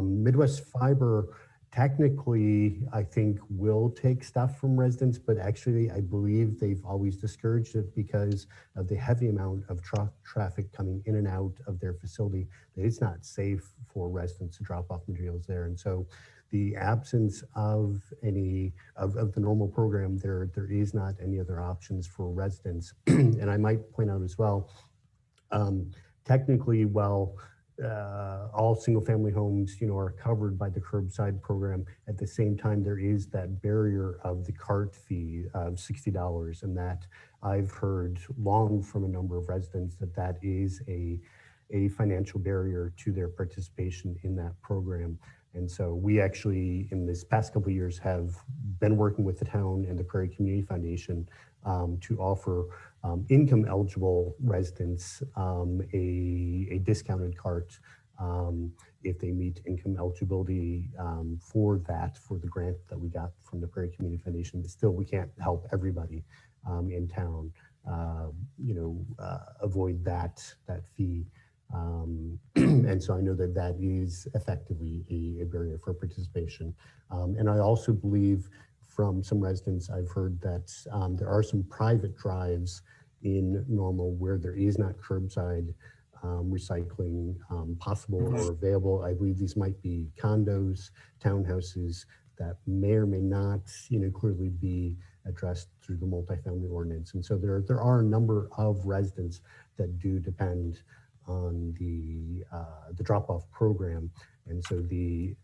Midwest Fiber, technically, I think will take stuff from residents, but actually I believe they've always discouraged it because of the heavy amount of traffic coming in and out of their facility, that it's not safe for residents to drop off materials there. And so the absence of any of the normal program, there is not any other options for residents. And I might point out as well, technically, while all single family homes, are covered by the curbside program, at the same time, there is that barrier of the cart fee of $60. And that I've heard long from a number of residents that is a financial barrier to their participation in that program. And so we actually, in this past couple of years, have been working with the town and the Prairie Community Foundation to offer income eligible residents a discounted cart if they meet income eligibility for the grant that we got from the Prairie Community Foundation. But still, we can't help everybody in town. avoid that fee. And so I know that that is effectively a barrier for participation. And I also believe from some residents, I've heard that there are some private drives in Normal where there is not curbside recycling possible or available. I believe these might be condos, townhouses that may or may not, clearly be addressed through the multifamily ordinance. And so there are a number of residents that do depend on the drop-off program. And so the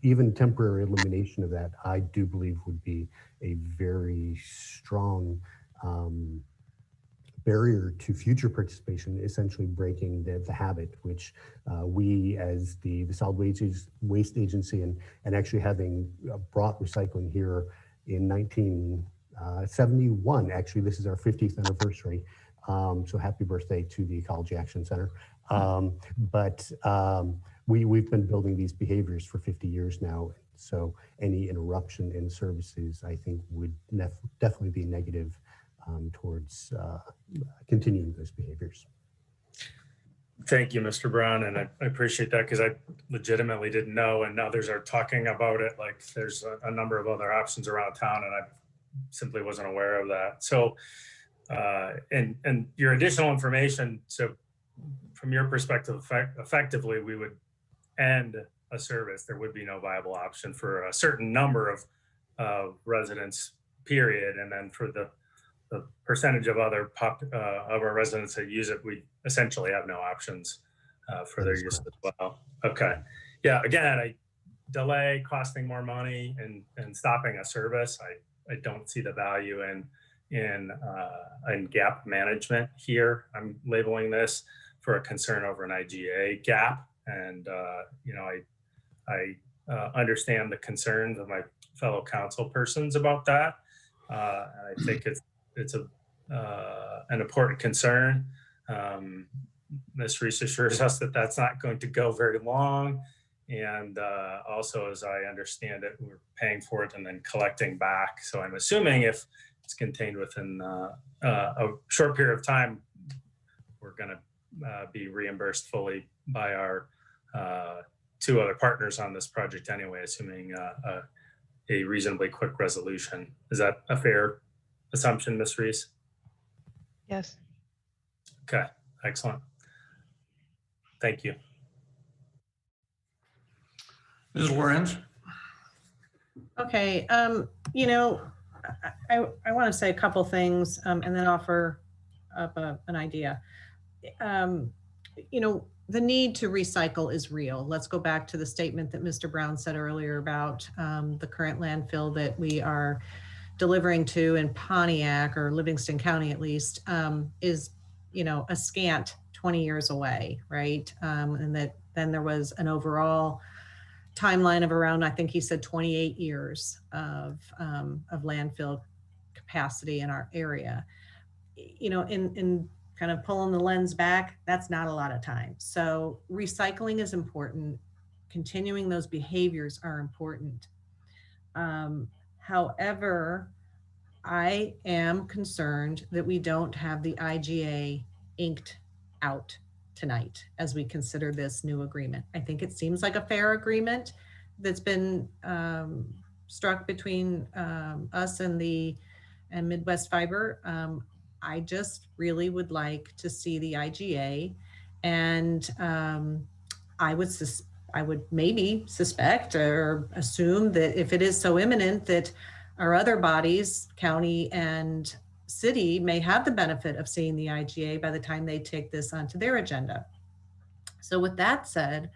even temporary elimination of that, I do believe would be a very strong barrier to future participation, essentially breaking the habit, which we as the Solid Waste Agency and actually having brought recycling here in 1971, actually this is our 50th anniversary. So happy birthday to the Ecology Action Center. We've been building these behaviors for 50 years now. So any interruption in services, I think, would definitely be negative towards continuing those behaviors. Thank you, Mr. Brown, and I appreciate that because I legitimately didn't know, and others are talking about it like there's a number of other options around town, and I simply wasn't aware of that. So, and your additional information, so from your perspective, effectively, we would end a service. There would be no viable option for a certain number of residents, period, and then for the percentage of other of our residents that use it, we essentially have no options for their use as well. Okay. Yeah, again, delay costing more money and stopping a service. I don't see the value in gap management here. I'm labeling this for a concern over an IGA gap. And, I understand the concerns of my fellow council persons about that. I think it's an important concern. Ms. Reese assures us that that's not going to go very long. And also, as I understand it, we're paying for it and then collecting back. So I'm assuming if it's contained within a short period of time, we're going to be reimbursed fully by our two other partners on this project anyway, assuming a reasonably quick resolution. Is that a fair assumption, Ms. Reese? Yes. Okay, excellent. Thank you. Ms. Lorenz? Okay, I want to say a couple things and then offer up an idea. The need to recycle is real. Let's go back to the statement that Mr. Brown said earlier about the current landfill that we are delivering to in Pontiac or Livingston County at least is, a scant 20 years away, right? And that then there was an overall timeline of around, I think he said 28 years of landfill capacity in our area. In kind of pulling the lens back, that's not a lot of time. So recycling is important. Continuing those behaviors are important. However, I am concerned that we don't have the IGA inked out tonight as we consider this new agreement. I think it seems like a fair agreement that's been struck between us and Midwest Fiber. I just really would like to see the IGA, and I would maybe suspect or assume that if it is so imminent that our other bodies, county and city, may have the benefit of seeing the IGA by the time they take this onto their agenda. So with that said,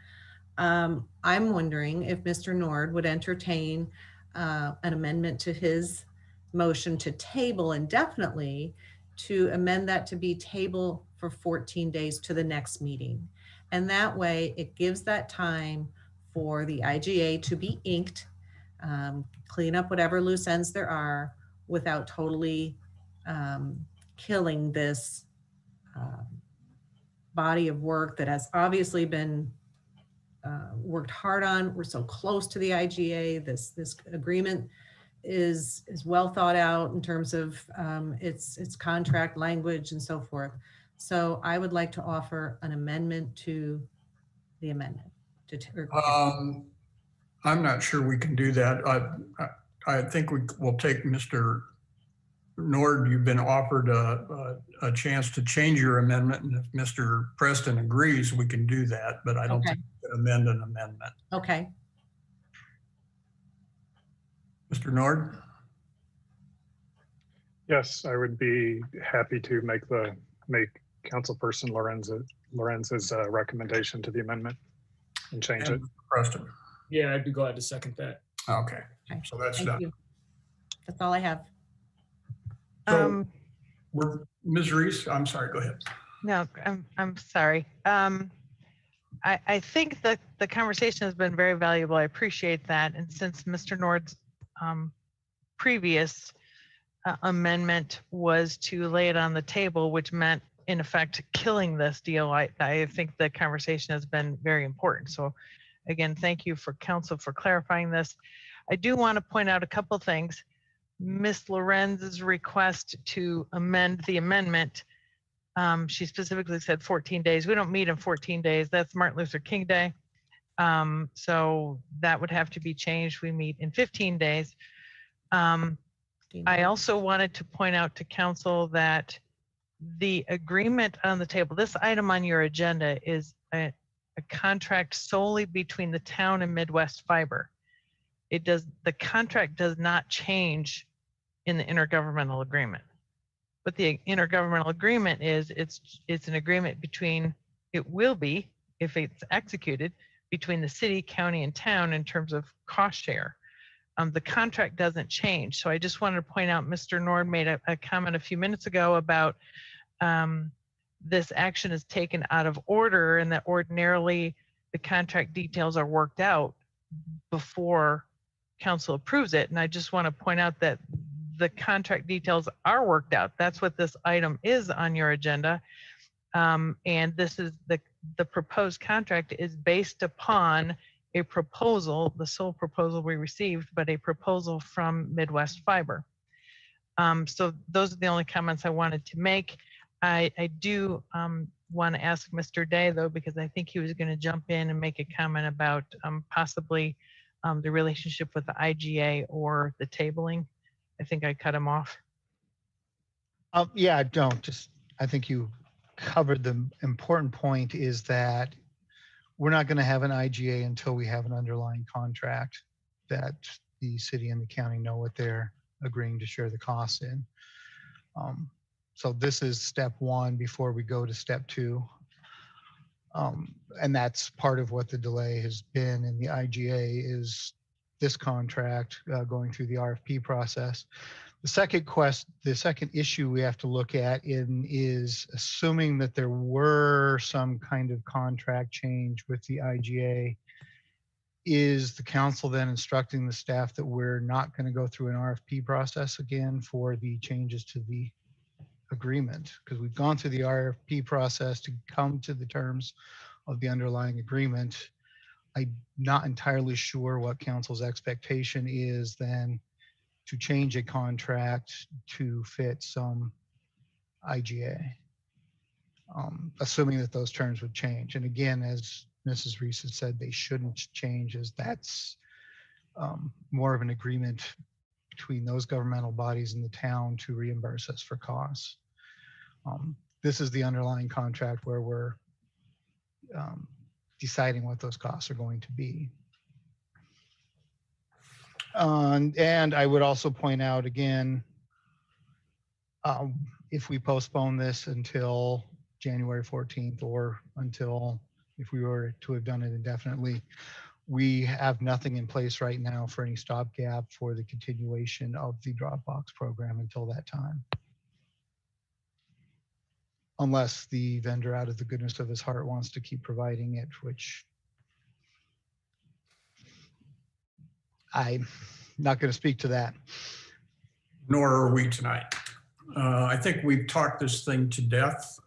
I'm wondering if Mr. Nord would entertain an amendment to his motion to table indefinitely, to amend that to be table for 14 days to the next meeting. And that way it gives that time for the IGA to be inked, clean up whatever loose ends there are without totally killing this body of work that has obviously been worked hard on. We're so close to the IGA. This agreement is well thought out in terms of its contract language and so forth. So I would like to offer an amendment to the amendment. I'm not sure we can do that. I think we will take Mr. Nord, you've been offered a chance to change your amendment, and if Mr. Preston agrees, we can do that, but I don't think we can amend an amendment. Okay. Mr. Nord? Yes, I would be happy to make Councilperson Lorenz's recommendation to the amendment and change it. Preston? Yeah, I'd be glad to second that. Okay, so that's Thank done. you. That's all I have. So Ms. Reese, I'm sorry, go ahead. No, I'm sorry. I think that the conversation has been very valuable. I appreciate that. And since Mr. Nord's previous amendment was to lay it on the table, which meant in effect killing this deal, I think the conversation has been very important. So again, thank you for council for clarifying this. I do want to point out a couple things. Ms. Lorenz's request to amend the amendment, she specifically said 14 days. We don't meet in 14 days. That's Martin Luther King Day. So that would have to be changed. We meet in 15 days. I also wanted to point out to council that the agreement on the table, this item on your agenda is a contract solely between the town and Midwest Fiber. The contract does not change in the intergovernmental agreement. But the intergovernmental agreement is, it's an agreement between, it will be, if it's executed, between the city, county, and town in terms of cost share. The contract doesn't change. So I just wanted to point out, Mr. Nord made a comment a few minutes ago about this action is taken out of order and that ordinarily the contract details are worked out before council approves it. And I just want to point out that the contract details are worked out. That's what this item is on your agenda. And this is the proposed contract is based upon a proposal, the sole proposal we received, but a proposal from Midwest Fiber. So those are the only comments I wanted to make. I do want to ask Mr. Day, though, because I think he was going to jump in and make a comment about possibly the relationship with the IGA or the tabling. I think I cut him off. Yeah, I think you covered the important point is that we're not going to have an IGA until we have an underlying contract that the city and the county know what they're agreeing to share the costs in. So this is step one before we go to step two. And that's part of what the delay has been in the IGA is this contract going through the RFP process. The second issue we have to look at is assuming that there were some kind of contract change with the IGA, is the council then instructing the staff that we're not going to go through an RFP process again for the changes to the agreement? Because we've gone through the RFP process to come to the terms of the underlying agreement. I'm not entirely sure what council's expectation is then to change a contract to fit some IGA, assuming that those terms would change. And again, as Mrs. Reese had said, they shouldn't change, as that's more of an agreement between those governmental bodies in the town to reimburse us for costs. This is the underlying contract where we're deciding what those costs are going to be. And I would also point out again, if we postpone this until January 14th or until, if we were to have done it indefinitely, we have nothing in place right now for any stopgap for the continuation of the Dropbox program until that time. Unless the vendor out of the goodness of his heart wants to keep providing it, which I'm not going to speak to that. Nor are we tonight. I think we've talked this thing to death.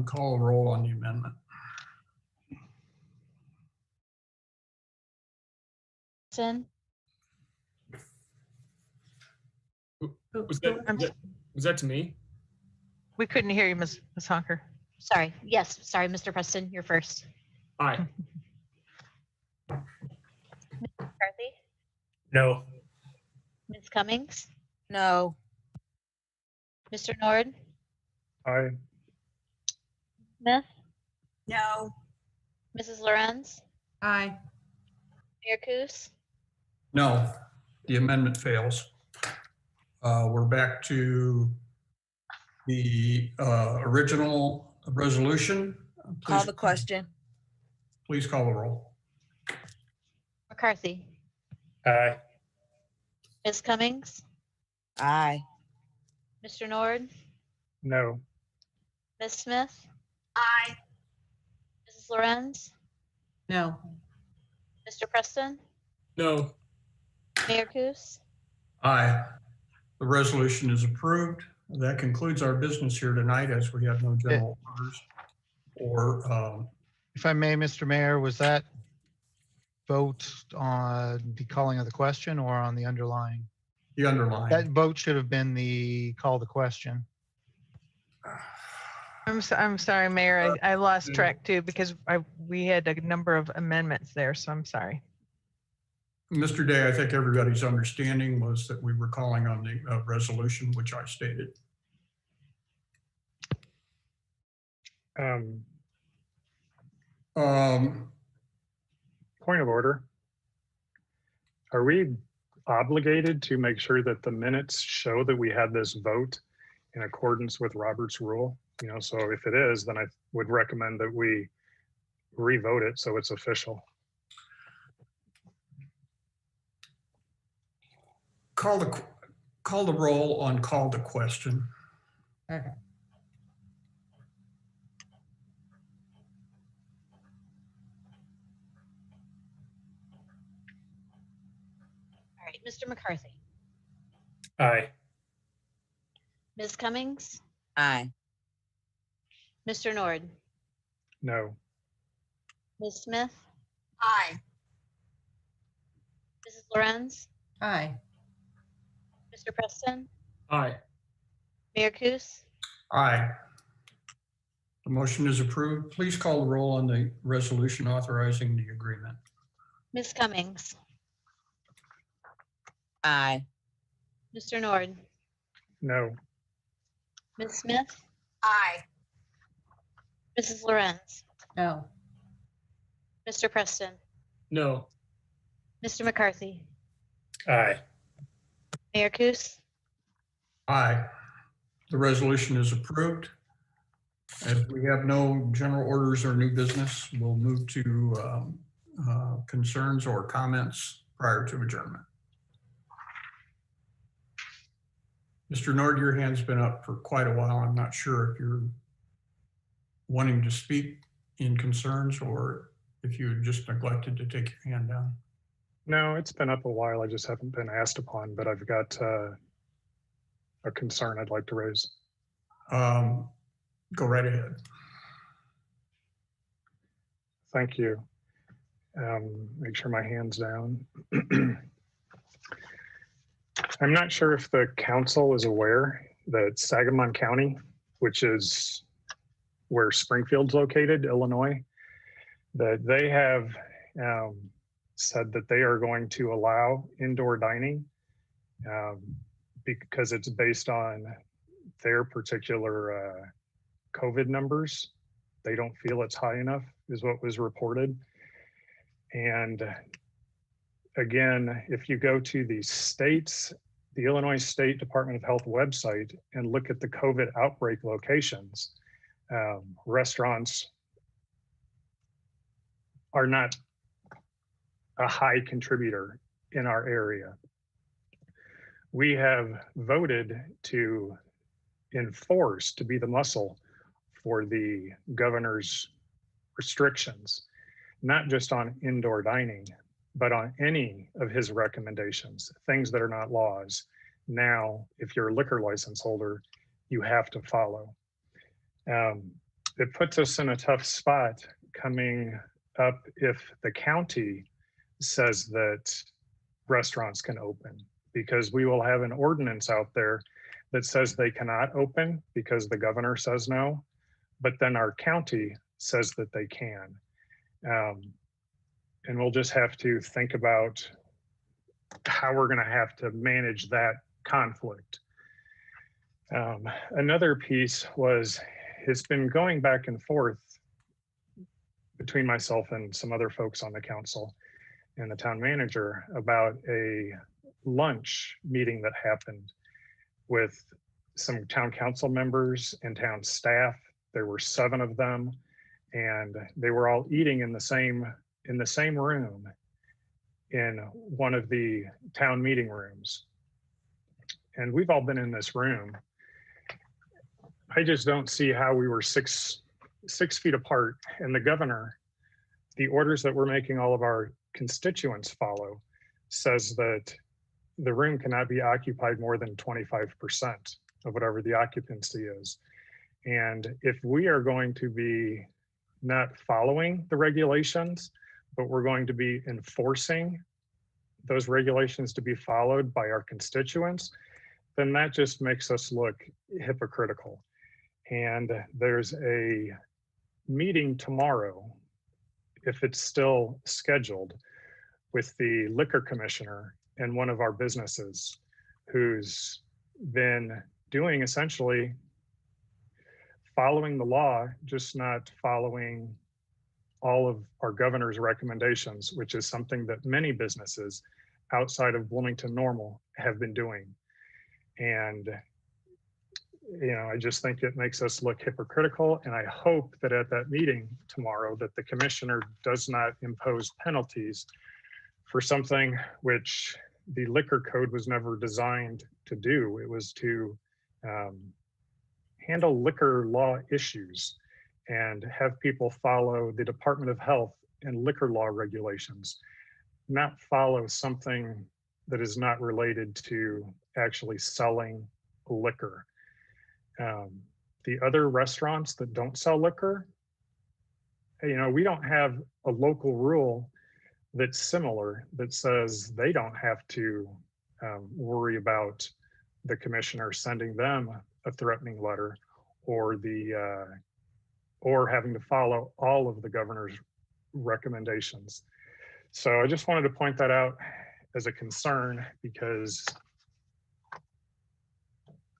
Call a roll on the amendment. Was that to me? We couldn't hear you, Ms. Honker. Sorry. Yes. Sorry, Mr. Preston, you're first. Aye. McCarthy, No. Ms. Cummings, No. Mr. Nord, Aye. Smith, No. Mrs. Lorenz, Aye. Mayor Kus, No, the amendment fails. We're back to the original resolution. Call the question. Please call the roll. McCarthy, Aye. Ms. Cummings, Aye. Mr. Nord, No. Ms. Smith, Aye. Mrs. Lorenz, No. Mr. Preston, No. Mayor Kus. Aye. The resolution is approved. That concludes our business here tonight as we have no general orders or If I may, Mr. Mayor, was that vote on the calling of the question or on the underlying? the underlying. That vote should have been the call the question. I'm sorry, Mayor. I lost track too because we had a number of amendments there, so I'm sorry. Mr. Day, I think everybody's understanding was that we were calling on the resolution, which I stated. Point of order. Are we obligated to make sure that the minutes show that we had this vote in accordance with Robert's rule? You know, so if it is, then I would recommend that we revote it so it's official. Call the roll on call the question. Okay. All right, Mr. McCarthy, Aye. Ms. Cummings, Aye. Mr. Nord, No. Ms. Smith, Aye. Mrs. Lorenz, Aye. Mr. Preston, Aye. Mayor Kus. Aye. The motion is approved. Please call the roll on the resolution authorizing the agreement. Ms. Cummings, Aye. Mr. Nord, No. Ms. Smith, Aye. Mrs. Lorenz, No. Mr. Preston, No. Mr. McCarthy, Aye. Mayor Kus. Aye. The resolution is approved. As we have no general orders or new business, we'll move to concerns or comments prior to adjournment. Mr. Nord, your hand's been up for quite a while. I'm not sure if you're wanting to speak in concerns or if you had just neglected to take your hand down. No, it's been up a while. I just haven't been asked upon, but I've got a concern I'd like to raise. Go right ahead. Thank you. Make sure my hand's down. I'm not sure if the council is aware that Sangamon County, which is where Springfield's located, Illinois, that they have said that they are going to allow indoor dining because it's based on their particular COVID numbers. They don't feel it's high enough, is what was reported. And again, if you go to the Illinois State Department of Health website and look at the COVID outbreak locations, restaurants are not a high contributor in our area. We have voted to enforce, to be the muscle for the governor's restrictions, not just on indoor dining, but on any of his recommendations, things that are not laws. Now, if you're a liquor license holder, you have to follow. It puts us in a tough spot coming up if the county says that restaurants can open. because we will have an ordinance out there that says they cannot open because the governor says no, but then our county says that they can. And we'll just have to think about how we're going to have to manage that conflict. Another piece was, it's been going back and forth between myself and some other folks on the council and the town manager about a lunch meeting that happened with some town council members and town staff. There were 7 of them, and they were all eating in the same room in one of the town meeting rooms. And we've all been in this room. I just don't see how we were six feet apart, and the governor, the orders that we're making all of our constituents follow, says that the room cannot be occupied more than 25% of whatever the occupancy is. And if we are going to be not following the regulations, but we're going to be enforcing those regulations to be followed by our constituents, then that just makes us look hypocritical. And there's a meeting tomorrow, if it's still scheduled, with the liquor commissioner and one of our businesses who's been doing essentially following the law, just not following all of our governor's recommendations, which is something that many businesses outside of Bloomington Normal have been doing. And I just think it makes us look hypocritical. And I hope that at that meeting tomorrow that the commissioner does not impose penalties for something which the liquor code was never designed to do. It was to handle liquor law issues and have people follow the Department of Health and liquor law regulations, not follow something that is not related to actually selling liquor. The other restaurants that don't sell liquor, we don't have a local rule that's similar that says they don't have to worry about the commissioner sending them a threatening letter or or having to follow all of the governor's recommendations. So I just wanted to point that out as a concern, because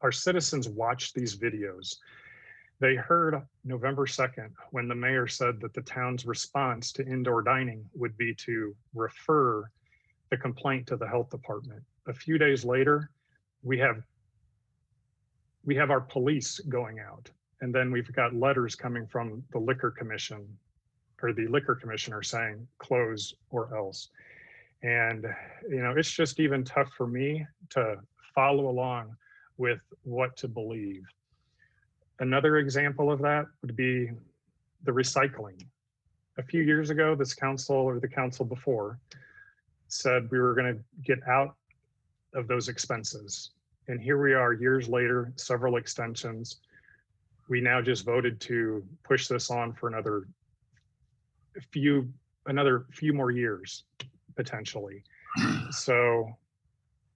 our citizens watch these videos. They heard November 2nd when the mayor said that the town's response to indoor dining would be to refer the complaint to the health department. A few days later, we have our police going out, and then we've got letters coming from the liquor commission or the liquor commissioner saying close or else. And it's just even tough for me to follow along with what to believe. Another example of that would be the recycling. A few years ago, this council or the council before said we were going to get out of those expenses. And here we are years later, several extensions. We now just voted to push this on for another few more years, potentially. So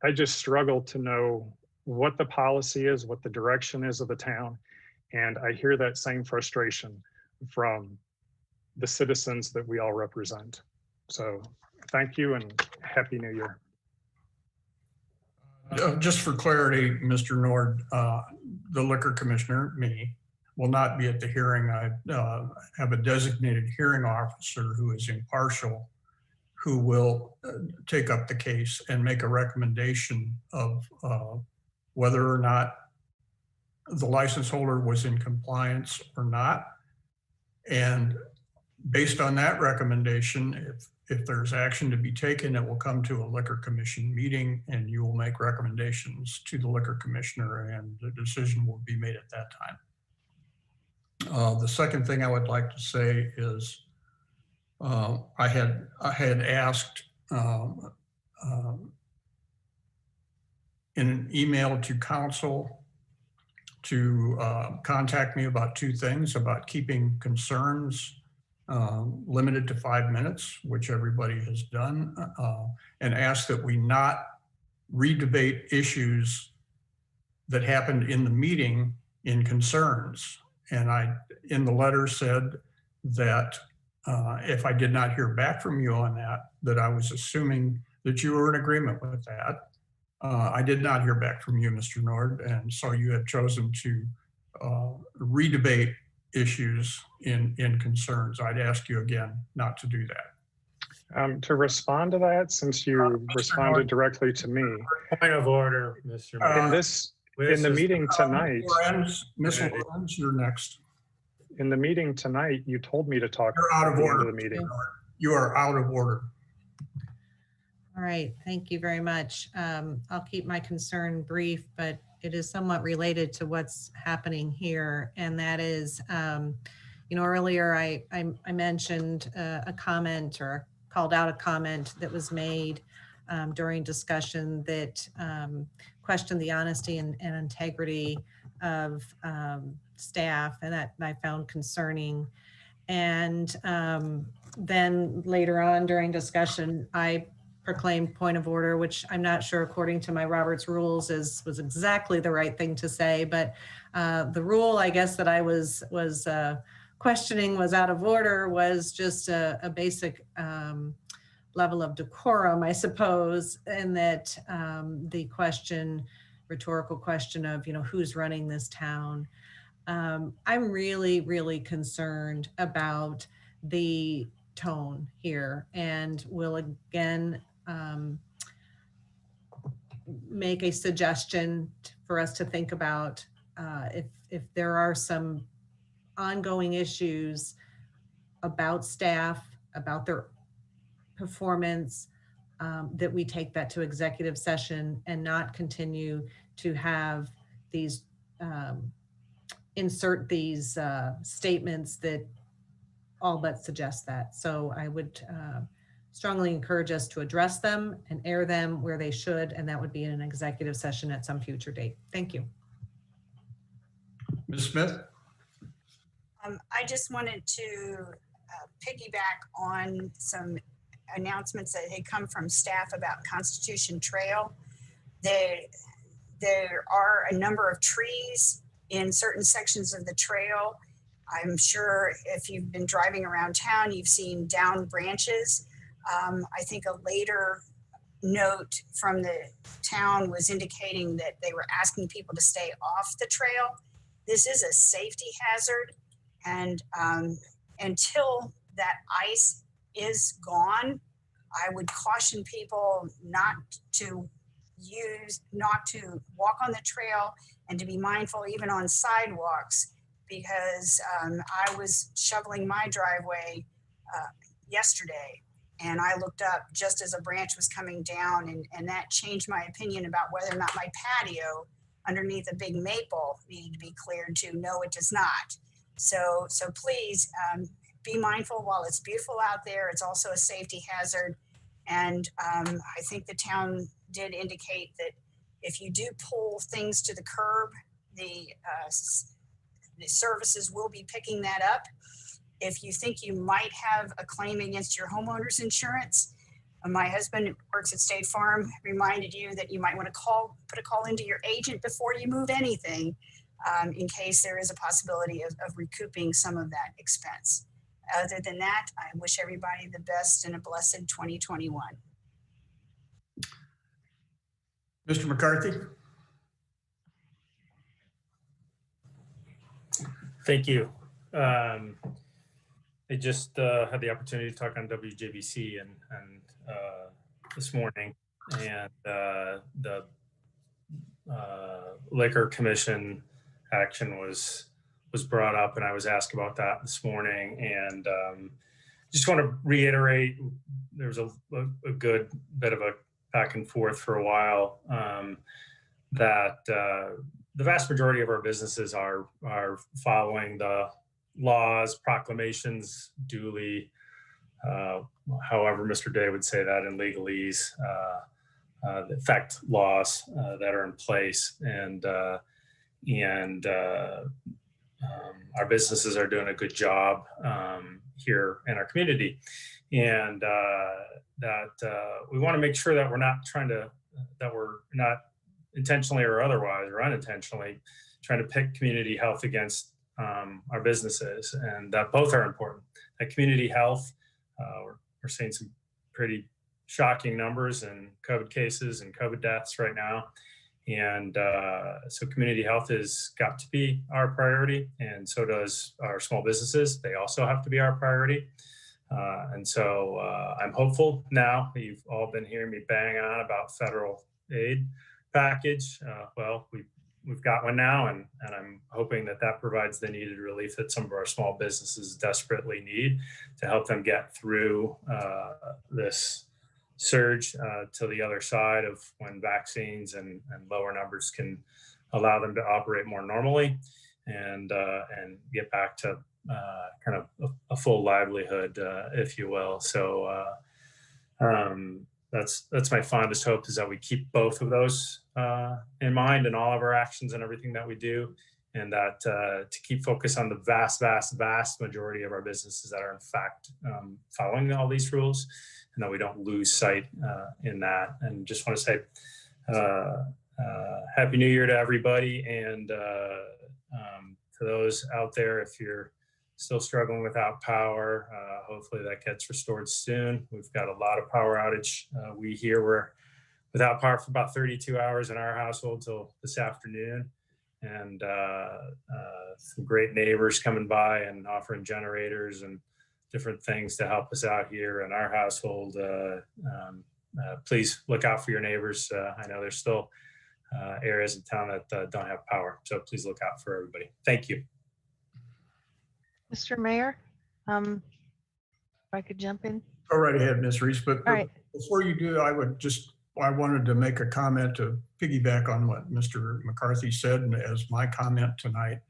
I just struggle to know what the policy is, what the direction is of the town. And I hear that same frustration from the citizens that we all represent. So thank you and Happy New Year. Just for clarity, Mr. Nord, the liquor commissioner, me, will not be at the hearing. I have a designated hearing officer who is impartial, who will take up the case and make a recommendation of whether or not the license holder was in compliance or not. And based on that recommendation, if there's action to be taken, it will come to a liquor commission meeting and you will make recommendations to the liquor commissioner and the decision will be made at that time. The second thing I would like to say is I had asked in an email to council to contact me about 2 things, about keeping concerns limited to 5 minutes, which everybody has done, and asked that we not redebate issues that happened in the meeting in concerns. And I, in the letter, said that if I did not hear back from you on that, that I was assuming that you were in agreement with that. I did not hear back from you, Mr. Nord, and so you have chosen to redebate issues in concerns. I'd ask you again not to do that. To respond to that, since you responded directly to me. Point of order, Mr. Mayor. In the meeting tonight. Ms. Lorenz, you're next. In the meeting tonight, you told me to talk. You're out of at the end order. of the meeting. You are out of order. All right, thank you very much. I'll keep my concern brief, but it is somewhat related to what's happening here. And that is, earlier I mentioned a comment or called out a comment that was made during discussion that questioned the honesty and integrity of staff, and that I found concerning. And then later on during discussion, I proclaimed point of order, which I'm not sure according to my Robert's rules was exactly the right thing to say, but the rule I guess that I was questioning was out of order was just a basic level of decorum, I suppose, and that the rhetorical question of, who's running this town. I'm really, really concerned about the tone here and will again make a suggestion for us to think about if there are some ongoing issues about staff, about their performance, that we take that to executive session and not continue to have these insert these statements that all but suggest that. So I would strongly encourage us to address them and air them where they should, and that would be in an executive session at some future date. Thank you. Ms. Smith? I just wanted to piggyback on some announcements that had come from staff about Constitution Trail. There are a number of trees in certain sections of the trail. I'm sure if you've been driving around town, you've seen down branches. I think a later note from the town was indicating that they were asking people to stay off the trail. This is a safety hazard, and until that ice is gone, I would caution people not to walk on the trail and to be mindful even on sidewalks, because I was shoveling my driveway yesterday and I looked up just as a branch was coming down, and that changed my opinion about whether or not my patio underneath a big maple needed to be cleared to. No, it does not. So please be mindful while it's beautiful out there. It's also a safety hazard. And I think the town did indicate that if you do pull things to the curb, the services will be picking that up. If you think you might have a claim against your homeowner's insurance, my husband works at State Farm, reminded you that you might want to put a call into your agent before you move anything, in case there is a possibility of recouping some of that expense. Other than that, I wish everybody the best and a blessed 2021. Mr. McCarthy? Thank you. I just had the opportunity to talk on WJBC and this morning, and the Liquor Commission action was brought up, and I was asked about that this morning. And just want to reiterate, there was a good bit of a back and forth for a while, that the vast majority of our businesses are following the laws, proclamations duly, however Mr. Day would say that in legalese, that affect laws that are in place. And our businesses are doing a good job here in our community. And that we want to make sure that we're not trying to that we're not intentionally or otherwise or unintentionally trying to pick community health against our businesses, and that both are important. That community health, we're seeing some pretty shocking numbers in COVID cases and COVID deaths right now. And so community health has got to be our priority, and so does our small businesses. They also have to be our priority. And so I'm hopeful now. You've all been hearing me bang on about federal aid package. Well, we've got one now, and I'm hoping that that provides the needed relief that some of our small businesses desperately need to help them get through this surge to the other side of when vaccines and lower numbers can allow them to operate more normally and get back to kind of a full livelihood, if you will. So that's my fondest hope, is that we keep both of those in mind in all of our actions and everything that we do, and that to keep focus on the vast majority of our businesses that are in fact following all these rules, and that we don't lose sight in that. And just want to say Happy New Year to everybody, and to those out there, if you're still struggling without power, hopefully that gets restored soon. We've got a lot of power outage. We here were without power for about 32 hours in our household till this afternoon, and some great neighbors coming by and offering generators and different things to help us out here in our household. Please look out for your neighbors. I know there's still areas in town that don't have power, so please look out for everybody. Thank you. Mr. Mayor, if I could jump in. Go right ahead, Ms. Reese. But All right. before you do, I wanted to make a comment to piggyback on what Mr. McCarthy said, and as my comment tonight.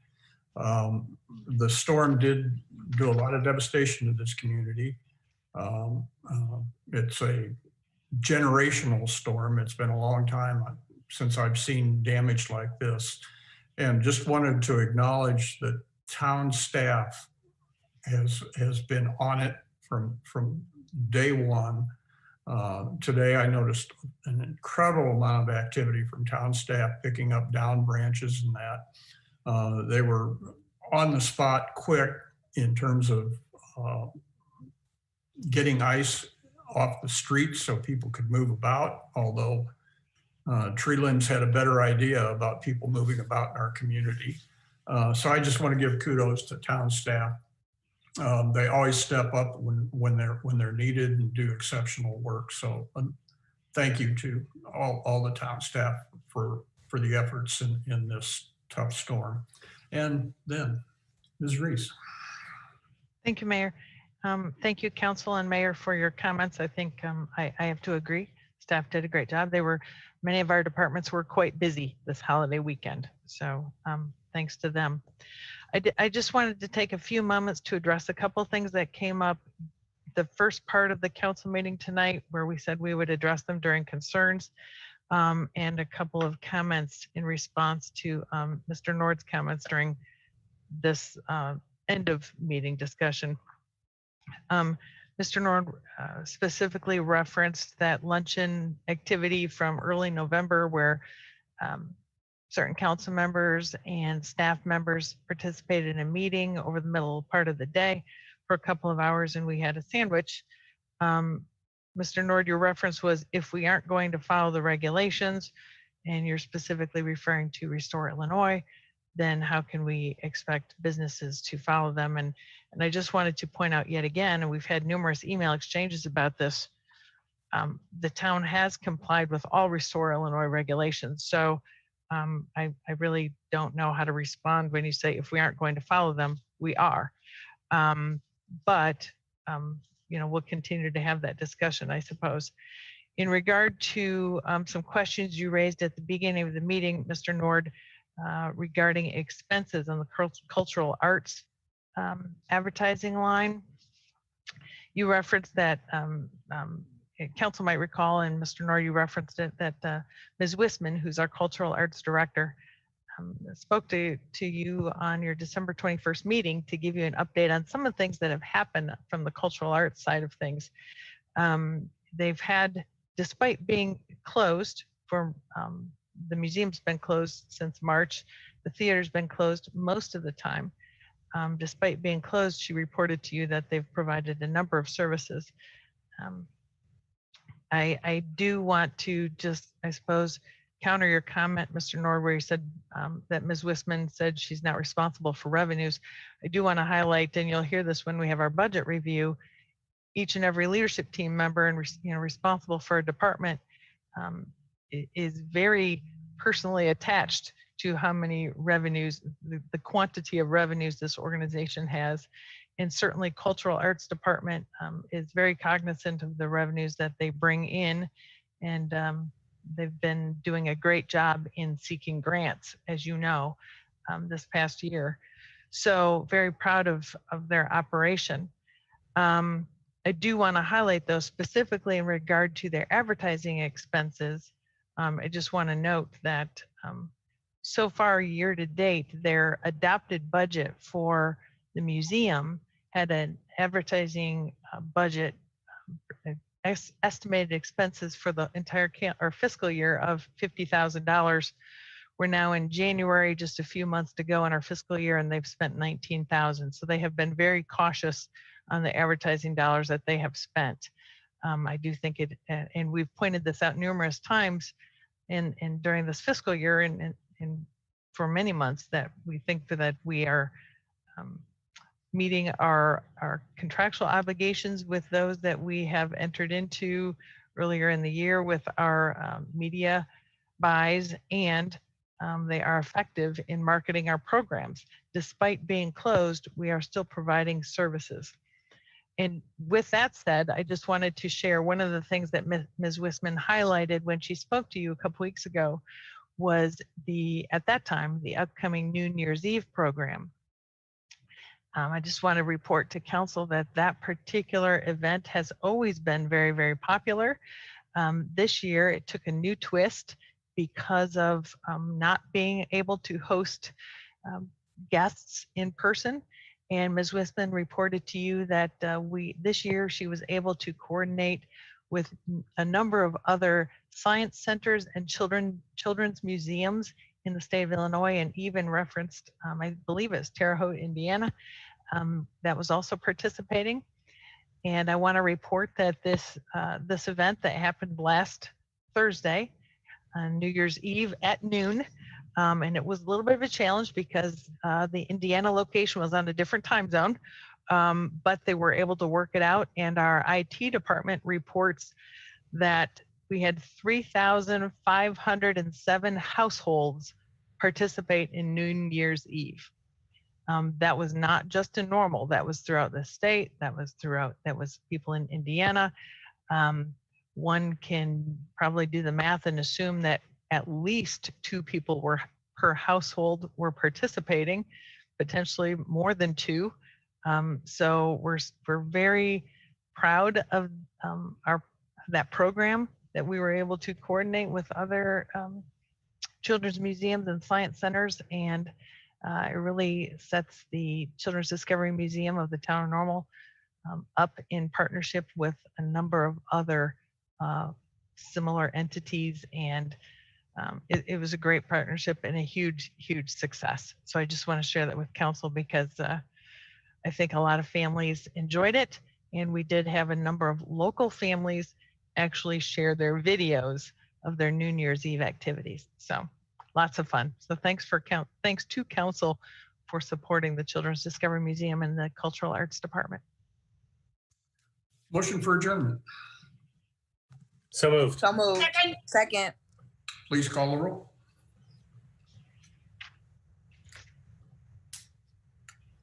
The storm did do a lot of devastation to this community. It's a generational storm. It's been a long time since I've seen damage like this, and just wanted to acknowledge that town staff has been on it from day one. Today I noticed an incredible amount of activity from town staff picking up down branches and that. They were on the spot quick in terms of getting ice off the streets so people could move about, although Tree Limbs had a better idea about people moving about in our community. So I just want to give kudos to town staff. They always step up when they're needed and do exceptional work. So thank you to all the town staff for the efforts in this tough storm. And then Ms. Reese. Thank you, Mayor. Thank you, Council and Mayor, for your comments. I think I have to agree. Staff did a great job. Many of our departments were quite busy this holiday weekend. So thanks to them. I just wanted to take a few moments to address a couple of things that came up the first part of the council meeting tonight, where we said we would address them during concerns, and a couple of comments in response to Mr. Nord's comments during this end of meeting discussion. Mr. Nord specifically referenced that luncheon activity from early November where certain council members and staff members participated in a meeting over the middle part of the day for a couple of hours, and we had a sandwich. Mr. Nord, your reference was if we aren't going to follow the regulations, and you're specifically referring to Restore Illinois, then how can we expect businesses to follow them? And I just wanted to point out yet again, and we've had numerous email exchanges about this, the town has complied with all Restore Illinois regulations. So I really don't know how to respond when you say if we aren't going to follow them, we are. But we'll continue to have that discussion, I suppose. In regard to some questions you raised at the beginning of the meeting, Mr. Nord, regarding expenses on the cultural arts advertising line, you referenced that council might recall, and Mr. Nord, you referenced it, that Ms. Wisman, who's our cultural arts director, spoke to you on your December 21st meeting to give you an update on some of the things that have happened from the cultural arts side of things. They've had, despite being closed the museum's been closed since March. The theater's been closed most of the time. Despite being closed, she reported to you that they've provided a number of services. I do want to just, I suppose, counter your comment, Mr. Nord, where you said that Ms. Wisman said she's not responsible for revenues. I do want to highlight, and you'll hear this when we have our budget review, each and every leadership team member and responsible for a department is very personally attached to how many revenues, the quantity of revenues this organization has. And certainly cultural arts department is very cognizant of the revenues that they bring in. And they've been doing a great job in seeking grants, as you know, this past year. So very proud of their operation. I do want to highlight, though, specifically in regard to their advertising expenses. I just want to note that so far year to date, their adopted budget for the museum had an advertising budget estimated expenses for the entire fiscal year of $50,000. We're now in January, just a few months to go in our fiscal year, and they've spent $19,000. So they have been very cautious on the advertising dollars that they have spent. I do think it, and we've pointed this out numerous times in during this fiscal year and for many months, that we think that we are meeting our contractual obligations with those that we have entered into earlier in the year with our media buys, and they are effective in marketing our programs. Despite being closed, we are still providing services. And with that said, I just wanted to share one of the things that Ms. Wisman highlighted when she spoke to you a couple weeks ago was at that time, the upcoming New Year's Eve program. I just want to report to council that that particular event has always been very, very popular. This year, it took a new twist because of not being able to host guests in person. And Ms. Wisman reported to you that this year she was able to coordinate with a number of other science centers and children's museums in the state of Illinois, and even referenced, I believe it's Terre Haute, Indiana, that was also participating. And I want to report that this event that happened last Thursday, New Year's Eve at noon, and it was a little bit of a challenge because the Indiana location was on a different time zone, but they were able to work it out. And our IT department reports that we had 3,507 households participate in New Year's Eve. That was not just in Normal, that was throughout the state, that was people in Indiana. One can probably do the math and assume that at least 2 people per household were participating, potentially more than 2. So we're very proud of that program that we were able to coordinate with other children's museums and science centers, and it really sets the Children's Discovery Museum of the Town of Normal up in partnership with a number of other similar entities, and it was a great partnership and a huge, huge success. So I just want to share that with council because I think a lot of families enjoyed it, and we did have a number of local families actually share their videos of their New Year's Eve activities. So lots of fun. So thanks to council for supporting the Children's Discovery Museum and the Cultural Arts Department. Motion for adjournment. So moved. So moved. Second. Please call the roll.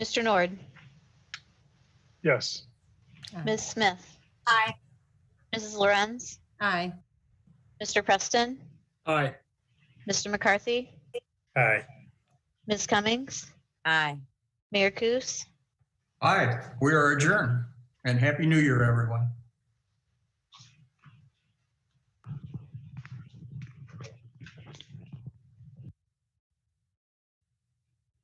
Mr. Nord, Yes. Ms. Smith, Aye. Mrs. Lorenz, Aye. Mr. Preston, Aye. Mr. McCarthy, Aye. Ms. Cummings, Aye. Mayor Coos. Aye, we are adjourned, and Happy New Year, everyone.